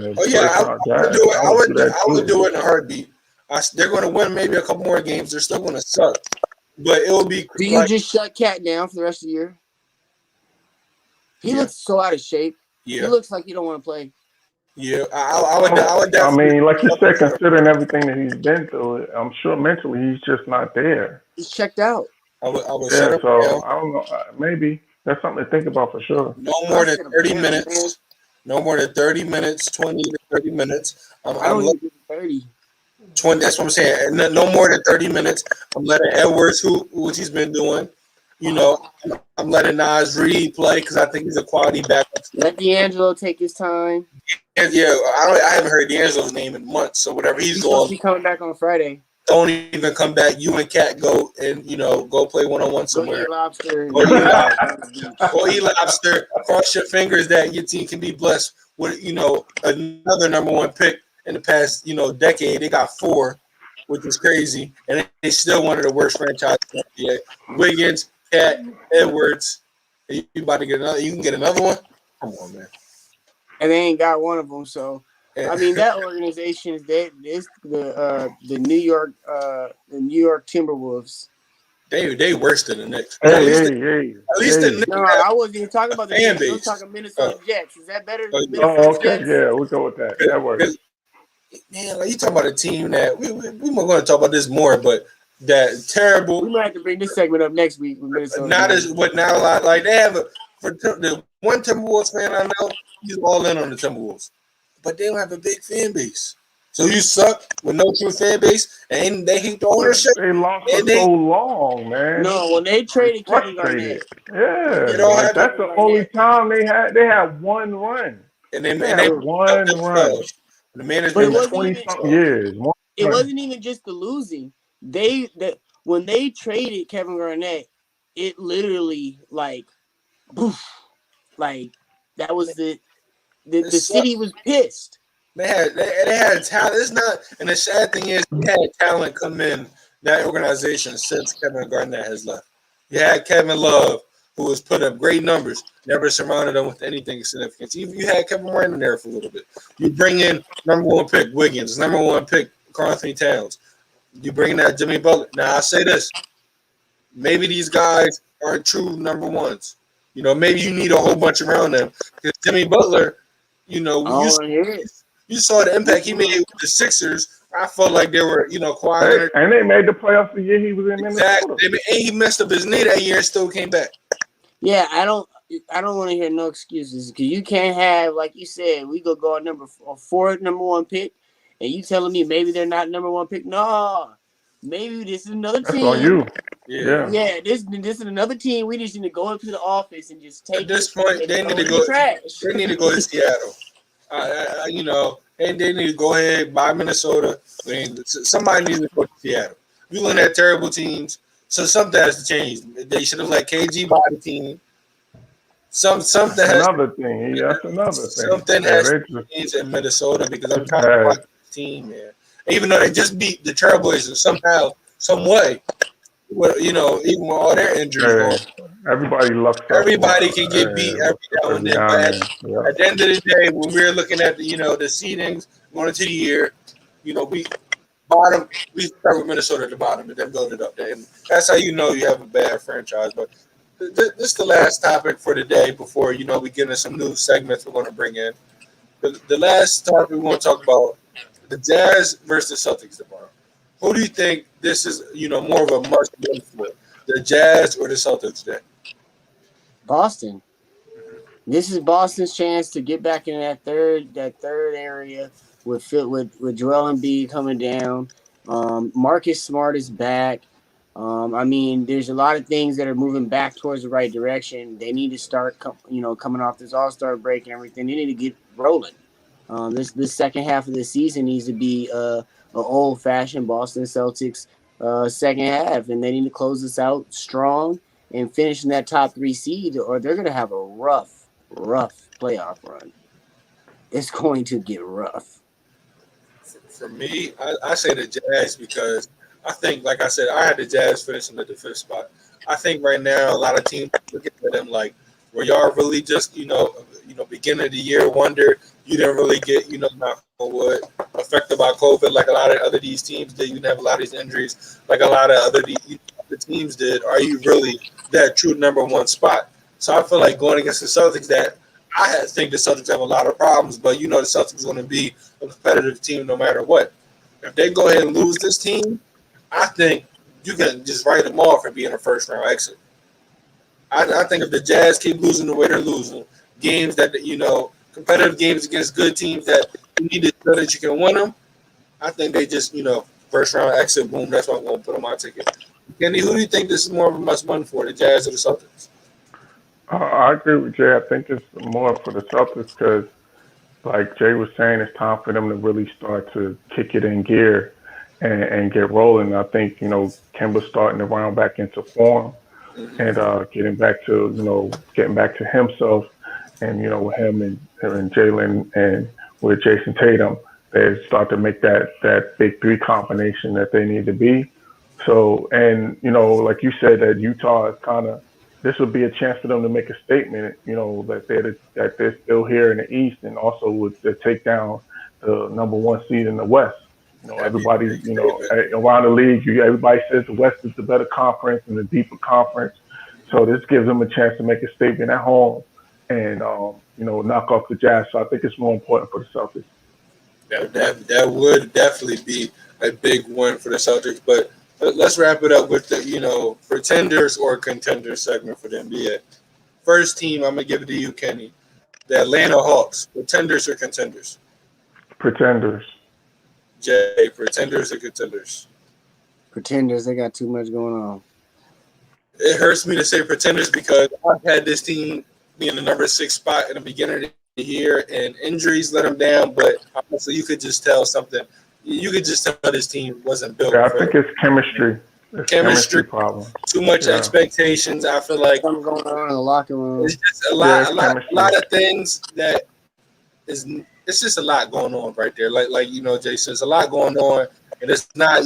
Speaker 3: would do it in a heartbeat. They're going to win maybe a couple more games. They're still going to suck, but it will be.
Speaker 5: Do you just shut Cat down for the rest of the year? He looks so out of shape. Yeah. He looks like he don't want to play.
Speaker 3: Yeah, I would definitely.
Speaker 4: I mean, like you said, considering everything that he's been through, I'm sure mentally he's just not there.
Speaker 5: He's checked out.
Speaker 3: I would
Speaker 4: so I don't know. Maybe that's something to think about for sure.
Speaker 3: No more than 30 minutes. No more than 30 minutes, 20 to 30 minutes. I'm looking
Speaker 5: 30.
Speaker 3: 20. That's what I'm saying. No more than 30 minutes. I'm letting Edwards, what he's been doing. I'm letting Nas Reed play because I think he's a quality backup.
Speaker 5: Let D'Angelo take his time.
Speaker 3: And I haven't heard D'Angelo's name in months. So whatever he's going,
Speaker 5: he's coming back on Friday.
Speaker 3: Don't even come back. You and Cat go and go play one-on-one somewhere.
Speaker 5: Go
Speaker 3: eat lobster. Cross your fingers that your team can be blessed with another number 1 pick in the past decade. They got 4, which is crazy, and they still one of the worst franchises in the NBA. Wiggins, Cat, Edwards. You about to get another? You can get another one. Come on, man.
Speaker 5: And they ain't got one of them, so. I mean, that organization is the New York Timberwolves.
Speaker 3: They worse than the Knicks.
Speaker 4: At
Speaker 3: least the Knicks.
Speaker 5: No, I wasn't even talking about the Knicks. I was talking Minnesota Jets. Is that better?
Speaker 4: Okay. Jets? Yeah, we'll go with that. That works.
Speaker 3: Man, like you talking about a team that we're going to talk about this more, but that terrible.
Speaker 5: We might have to bring this segment up next week with Minnesota.
Speaker 3: Not a lot. Like they have for the one Timberwolves fan I know, he's all in on the Timberwolves. But they don't have a big fan base. So you suck with no true fan base, and they hate the ownership.
Speaker 4: They lost for so long, man.
Speaker 5: No, when they traded Kevin Garnett.
Speaker 4: Yeah, that's the only time they had one run.
Speaker 3: And they had
Speaker 4: one run.
Speaker 3: The management
Speaker 5: was
Speaker 4: 20-something years.
Speaker 5: It wasn't even just the losing. When they traded Kevin Garnett, it literally poof, that was the city was pissed.
Speaker 3: They had talent. It's not, and the sad thing is, they had talent come in that organization since Kevin Garnett has left. You had Kevin Love, who has put up great numbers, never surrounded them with anything significant. Even you had Kevin Moore in there for a little bit. You bring in number 1 pick Wiggins, number 1 pick Karl Anthony Towns. You bring in that Jimmy Butler. Now I say this: maybe these guys aren't true number 1s. Maybe you need a whole bunch around them because Jimmy Butler. You saw the impact he made with the Sixers I felt like they were, Kawhi
Speaker 4: and they made the playoffs the year he was in Minnesota.
Speaker 3: Exactly. And he messed up his knee that year and still came back.
Speaker 5: Yeah, I don't want to hear no excuses because you can't have, like you said, we go on number 1 pick, and you telling me maybe they're not number 1 pick. No, maybe this is another team.
Speaker 4: That's on you.
Speaker 5: Yeah. This is another team. We just need to go into the office and just take.
Speaker 3: At this point, they need to go. They need to go to Seattle. And they need to go ahead buy Minnesota. Somebody needs to go to Seattle. We looking at terrible teams, so something has to change. They should have let KG buy the team. Something has
Speaker 4: another thing. That's another thing.
Speaker 3: Something has to change in Minnesota because I'm trying to watch this team, man. Even though they just beat the Trailblazers somehow, some way. Well, even with all their injuries,
Speaker 4: everybody
Speaker 3: can get beat every now and then. But at the end of the day, when we're looking at the seedings going into the year, we start with Minnesota at the bottom and then build it up there. And that's how you have a bad franchise. But this is the last topic for today before we get into some new segments we're going to bring in. The last topic we want to talk about the Jazz versus Celtics tomorrow. Who do you think this is, more of a must-win for, the Jazz or the Celtics today?
Speaker 5: Boston. This is Boston's chance to get back in that third area with Joel Embiid coming down. Marcus Smart is back. There's a lot of things that are moving back towards the right direction. They need to start, coming off this All-Star break and everything. They need to get rolling. This second half of the season needs to be an old-fashioned Boston Celtics second half, and they need to close this out strong and finish in that top 3 seed, or they're going to have a rough playoff run. It's going to get rough.
Speaker 3: For me, I say the Jazz because I think, like I said, I had the Jazz finishing at the 5th spot. I think right now a lot of teams look at them like, were y'all really just, beginning of the year wonder? You didn't really get, knock on wood, affected by COVID like a lot of other these teams did. You didn't have a lot of these injuries like a lot of other teams did. Are you really that true number 1 spot? So I feel like going against the Celtics, that I think the Celtics have a lot of problems, but the Celtics are going to be a competitive team no matter what. If they go ahead and lose this team, I think you can just write them off for being a first-round exit. I think if the Jazz keep losing the way they're losing, games that, competitive games against good teams that you need to show that you can win them, I think they just, first-round exit, boom, that's what I'm going to put on my ticket. Kenny, who do you think this is more of a must-win for, the Jazz or the Celtics?
Speaker 4: I agree with Jay. I think it's more for the Celtics because, like Jay was saying, it's time for them to really start to kick it in gear and get rolling. I think, Kemba's starting to round back into form and getting back to himself. And, with him and Jalen and with Jason Tatum, they start to make that big 3 combination that they need to be. So, and, like you said, that Utah is this would be a chance for them to make a statement, that they're still here in the East and also would take down the number 1 seed in the West. Everybody, around the league, everybody says the West is the better conference and the deeper conference. So this gives them a chance to make a statement at home and, knock off the Jazz. So I think it's more important for the Celtics.
Speaker 3: That would definitely be a big win for the Celtics. But let's wrap it up with the, pretenders or contenders segment for the NBA. First team, I'm going to give it to you, Kenny. The Atlanta Hawks. Pretenders or contenders?
Speaker 4: Pretenders.
Speaker 3: Jay, pretenders or contenders?
Speaker 5: Pretenders, they got too much going on.
Speaker 3: It hurts me to say pretenders because I've had this team be in the number 6 spot in the beginning of the year, and injuries let them down. But honestly, you could just tell something. You could just tell this team wasn't built.
Speaker 4: Yeah, I think it's chemistry. It's chemistry problem.
Speaker 3: Too much expectations. I feel like
Speaker 5: something going on in the locker room.
Speaker 3: It's just a lot of things that is. It's just a lot going on right there. Like Jason, it's a lot going on, and it's not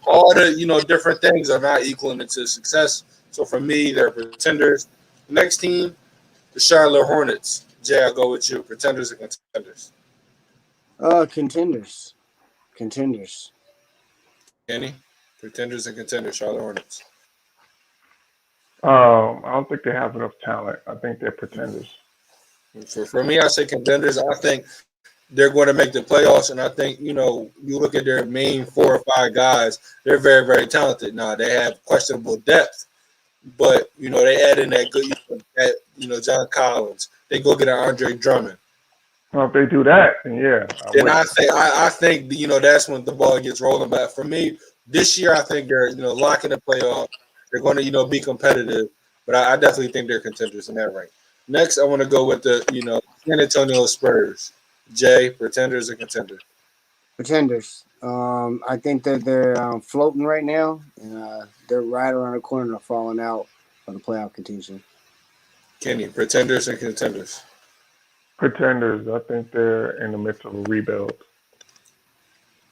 Speaker 3: all the different things are not equaling into success. So for me, they're pretenders. Next team, the Charlotte Hornets. Jay, I'll go with you. Pretenders or contenders?
Speaker 5: Contenders.
Speaker 3: Kenny, pretenders and contenders. Charlotte Hornets.
Speaker 4: I don't think they have enough talent. I think they're pretenders.
Speaker 3: For me, I say contenders. I think they're going to make the playoffs. And I think, you look at their main 4 or 5 guys, they're very, very talented. Now, they have questionable depth, but, they add in that good, John Collins. They go get an Andre Drummond.
Speaker 4: Well, if they do that, then yeah.
Speaker 3: Then I think, that's when the ball gets rolling. But for me, this year, I think they're, locking the playoff. They're going to, be competitive. But I definitely think they're contenders in that rank. Next, I want to go with the, San Antonio Spurs. Jay, pretenders or contenders?
Speaker 5: Pretenders. I think that they're floating right now, and they're right around the corner of falling out of the playoff contention.
Speaker 3: Kenny, pretenders and contenders?
Speaker 4: Pretenders. I think they're in the midst of a rebuild.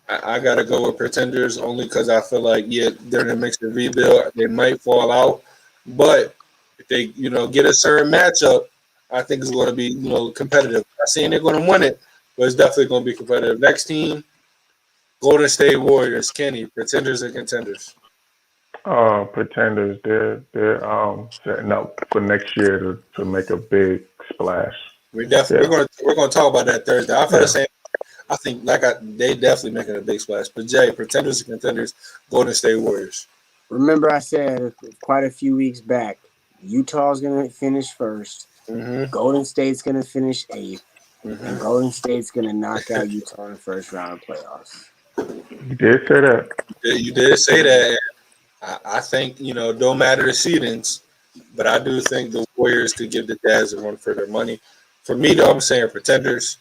Speaker 3: I got to go with pretenders only because I feel like, they're in the mix of rebuild. They might fall out, but if they, get a certain matchup, I think it's going to be, competitive. I'm not saying they're going to win it, but it's definitely going to be competitive. Next team, Golden State Warriors. Kenny, pretenders or contenders?
Speaker 4: Pretenders. They're setting up for next year to make a big splash.
Speaker 3: We're going to talk about that Thursday. I feel the same. I think they definitely making a big splash. But Jay, pretenders or contenders? Golden State Warriors.
Speaker 5: Remember, I said quite a few weeks back, Utah's going to finish first.
Speaker 3: Mm-hmm.
Speaker 5: Golden State's going to finish 8th.
Speaker 3: Mm-hmm.
Speaker 5: And Golden State's going to knock out Utah in the first round of playoffs.
Speaker 4: You did say that.
Speaker 3: You did say that. I think, don't matter the seedings, but I do think the Warriors could give the Jazz a run for their money. For me, though, I'm saying pretenders.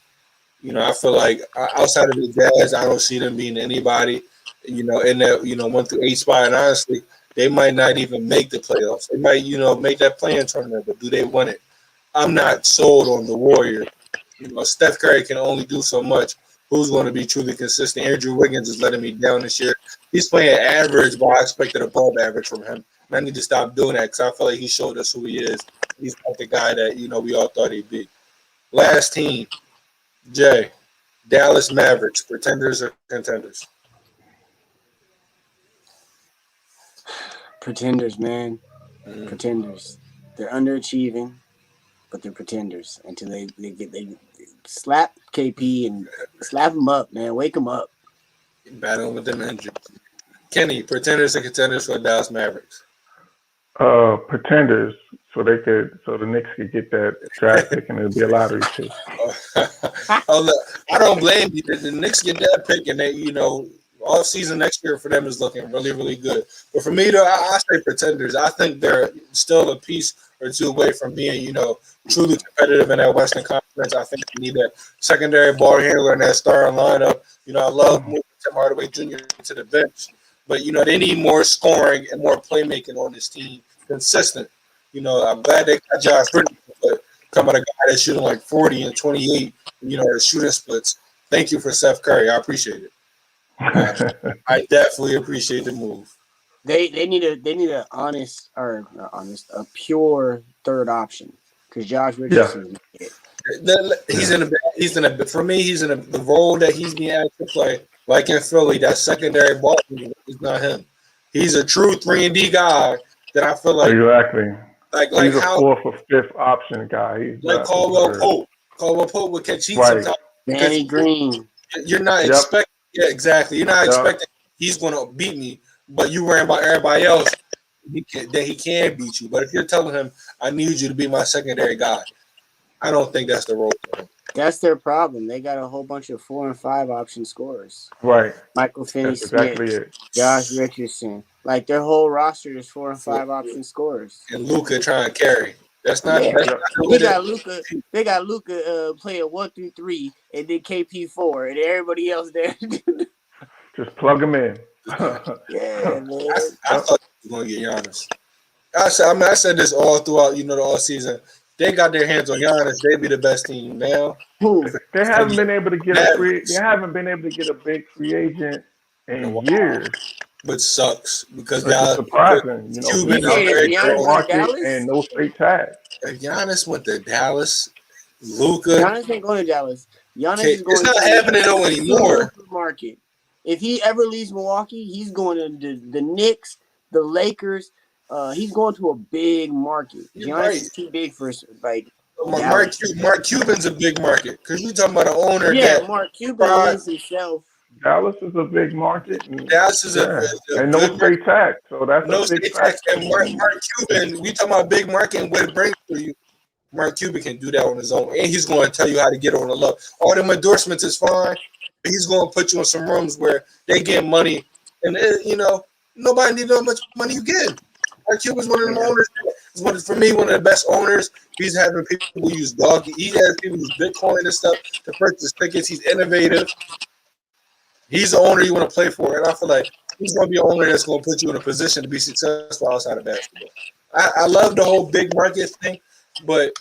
Speaker 3: I feel like outside of the Jazz, I don't see them being anybody, in that, 1 through 8 spot. And honestly, they might not even make the playoffs. They might, make that play-in tournament, but do they win it? I'm not sold on the Warriors. Steph Curry can only do so much. Who's going to be truly consistent? Andrew Wiggins is letting me down this year. He's playing average, but I expected above average from him. And I need to stop doing that because I feel like he showed us who he is. He's not the guy that, we all thought he'd be. Last team, Jay, Dallas Mavericks, pretenders or contenders?
Speaker 5: Pretenders, man.
Speaker 3: Mm-hmm.
Speaker 5: Pretenders. They're underachieving, but they're pretenders until they slap KP and slap him up, man. Wake him up.
Speaker 3: Battling with them injuries. Kenny, pretenders and contenders for Dallas Mavericks?
Speaker 4: Pretenders, so the Knicks could get that draft pick and it'll be a lottery pick.
Speaker 3: I don't blame you. The Knicks get that pick and they, all season next year for them is looking really, really good. But for me, though, I say pretenders. I think they're still a piece or two away from being, truly competitive in that Western Conference. I think they need that secondary ball handler in that starting lineup. I love moving Tim Hardaway Jr. to the bench. But, they need more scoring and more playmaking on this team, consistent. I'm glad they got Josh Britton, but coming a guy that's shooting like 40 and 28, the shooting splits. Thank you for Steph Curry. I appreciate it. I definitely appreciate the move.
Speaker 5: They need a a pure third option because Josh Richardson.
Speaker 3: He's in a for me he's in the role that he's being asked to play. Like in Philly, that secondary ball is not him. He's a true 3-and-D guy that I feel like
Speaker 4: exactly.
Speaker 3: Like
Speaker 4: he's
Speaker 3: how,
Speaker 4: a 4th or 5th option guy. He's
Speaker 3: like Caldwell Pope. Caldwell Pope would catch heat sometimes.
Speaker 5: Danny Green.
Speaker 3: You're not expecting. Yeah, exactly. You're not expecting he's going to beat me, but you worrying about everybody else that he can beat you. But if you're telling him, I need you to be my secondary guy, I don't think that's the role for him.
Speaker 5: That's their problem. They got a whole bunch of 4 and 5 option scorers.
Speaker 4: Right.
Speaker 5: Michael Finney-Smith,
Speaker 4: exactly
Speaker 5: Josh Richardson. Like their whole roster is 4 and 5 option scorers.
Speaker 3: And Luka trying to carry. That's not.
Speaker 5: Yeah.
Speaker 3: They got
Speaker 5: Luka. They got Luka playing 1 through 3, and then KP 4, and everybody else there.
Speaker 4: Just plug them in.
Speaker 5: Yeah, man.
Speaker 3: I thought he was going to get Giannis. I said this all throughout, the all season. They got their hands on Giannis. They be the best team now.
Speaker 4: They haven't been able to get They haven't been able to get a big free agent in years.
Speaker 3: Which sucks because
Speaker 4: that's surprising.
Speaker 3: Cuban
Speaker 5: Dallas
Speaker 4: and no straight tag.
Speaker 3: If Giannis went to Dallas, Luka.
Speaker 5: Giannis ain't going to Dallas. Giannis is going.
Speaker 3: It's not happening though anymore.
Speaker 5: Market. If he ever leaves Milwaukee, he's going to the Knicks, the Lakers. He's going to a big market. Giannis is too big for
Speaker 3: Mark Cuban's a big market because you're talking about an owner.
Speaker 5: Yeah,
Speaker 3: that
Speaker 5: Mark Cuban is himself.
Speaker 4: Dallas is a big market.
Speaker 3: Dallas is
Speaker 4: and no state tax, so that's
Speaker 3: no
Speaker 4: a big
Speaker 3: state tax.
Speaker 4: factor.
Speaker 3: And Mark Cuban, we talking about big market and what it brings for you. Mark Cuban can do that on his own, and he's going to tell you how to get on the low. All them endorsements is fine, but he's going to put you in some rooms where they get money, and nobody needs how much money you get. Mark Cuban's one of the owners. For me, one of the best owners. He's having people who use dog. He has people who use Bitcoin and stuff to purchase tickets. He's innovative. He's the owner you want to play for, and I feel like he's going to be an owner that's going to put you in a position to be successful outside of basketball. I love the whole big market thing, but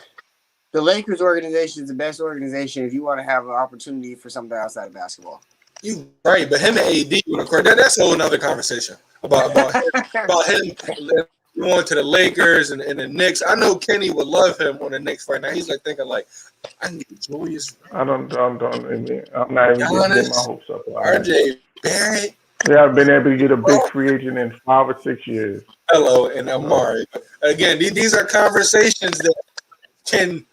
Speaker 5: the Lakers organization is the best organization if you want to have an opportunity for something outside of basketball.
Speaker 3: You right, but him and AD, that's a whole other conversation about him going to the Lakers and the Knicks. I know Kenny would love him on the Knicks right now. He's like thinking like, I need Julius.
Speaker 4: I'm not even getting my hopes up.
Speaker 3: RJ Barrett.
Speaker 4: Yeah, I've been able to get a big free agent in 5 or 6 years.
Speaker 3: Hello, and Amari. Again, these are conversations that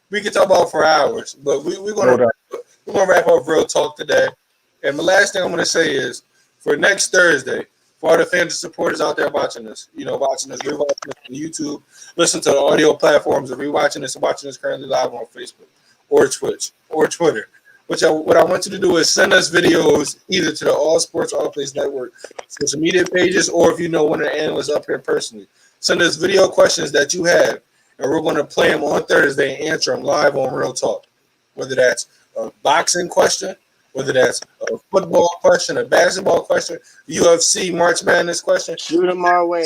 Speaker 3: we can talk about for hours, but we're gonna wrap up real talk today. And the last thing I'm gonna say is for next Thursday, for all the fans and supporters out there watching us, rewatching us on YouTube, listen to the audio platforms, and rewatching us and watching us currently live on Facebook or Twitch or Twitter. What I want you to do is send us videos either to the All Sports All Plays Network social media pages, or if you know one of the analysts up here personally, send us video questions that you have, and we're going to play them on Thursday and answer them live on Real Talk. Whether that's a boxing question, whether that's a football question, a basketball question, UFC March Madness question.
Speaker 5: Shoot them our way.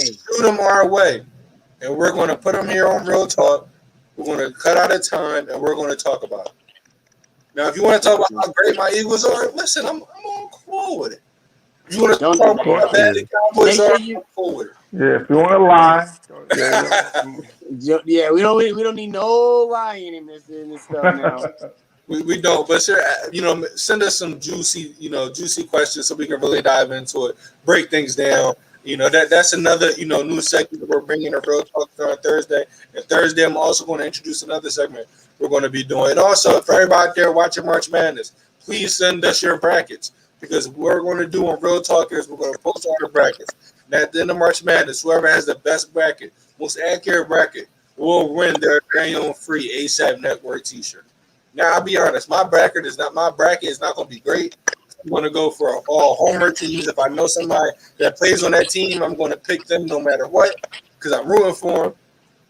Speaker 3: And we're going to put them here on Real Talk. We're going to cut out a time, and we're going to talk about it. Now, if you want to talk about how great my Eagles are, listen, I'm on cool with it. If you want to talk about how bad the Cowboys are, I'm cool with it.
Speaker 4: Yeah, if you want to lie.
Speaker 5: Yeah, we don't need no lying in this stuff now.
Speaker 3: We don't, but sure, send us some juicy questions so we can really dive into it, break things down. That's another, new segment that we're bringing to Real Talk on Thursday. And Thursday, I'm also going to introduce another segment we're going to be doing. And also, for everybody out there watching March Madness, please send us your brackets, because what we're going to do on Real Talk is we're going to post all the brackets. And at the end of March Madness, whoever has the best bracket, most accurate bracket, will win their very own free ASAP Network t-shirt. Now, I'll be honest, my bracket is not going to be great. I'm going to go for all homer teams. If I know somebody that plays on that team, I'm going to pick them no matter what, because I'm rooting for them,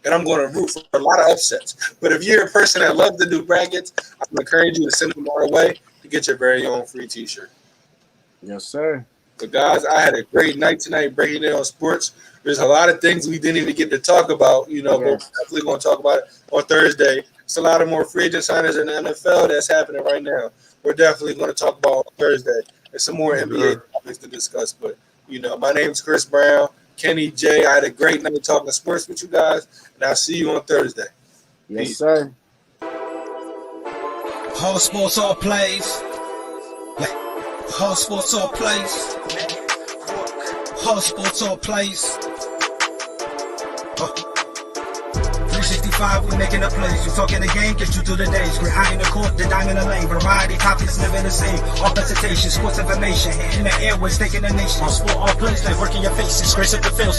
Speaker 3: and I'm going to root for a lot of upsets. But if you're a person that loves to do brackets, I'm encouraging you to send them our way to get your very own free t-shirt.
Speaker 5: Yes, sir.
Speaker 3: But guys, I had a great night tonight breaking down sports. There's a lot of things we didn't even get to talk about, but we're definitely going to talk about it on Thursday. It's a lot of more free agent signings in the NFL that's happening right now. We're definitely going to talk about on Thursday. There's some more NBA topics to discuss. But, my name's Chris Brown, Kenny J. I had a great night talking sports with you guys, and I'll see you on Thursday.
Speaker 5: Yes, Peace. Sir.
Speaker 1: All sports, all plays. All sports, all plays. All sports, all plays. 365, we making the plays. You talking the game, get you through the days. Great eye in the court, the dime in the lane. Variety, topics, living the same. All presentation, sports information. In the airways, taking the nation. All sport, all plays, like working your faces. Grace at the field.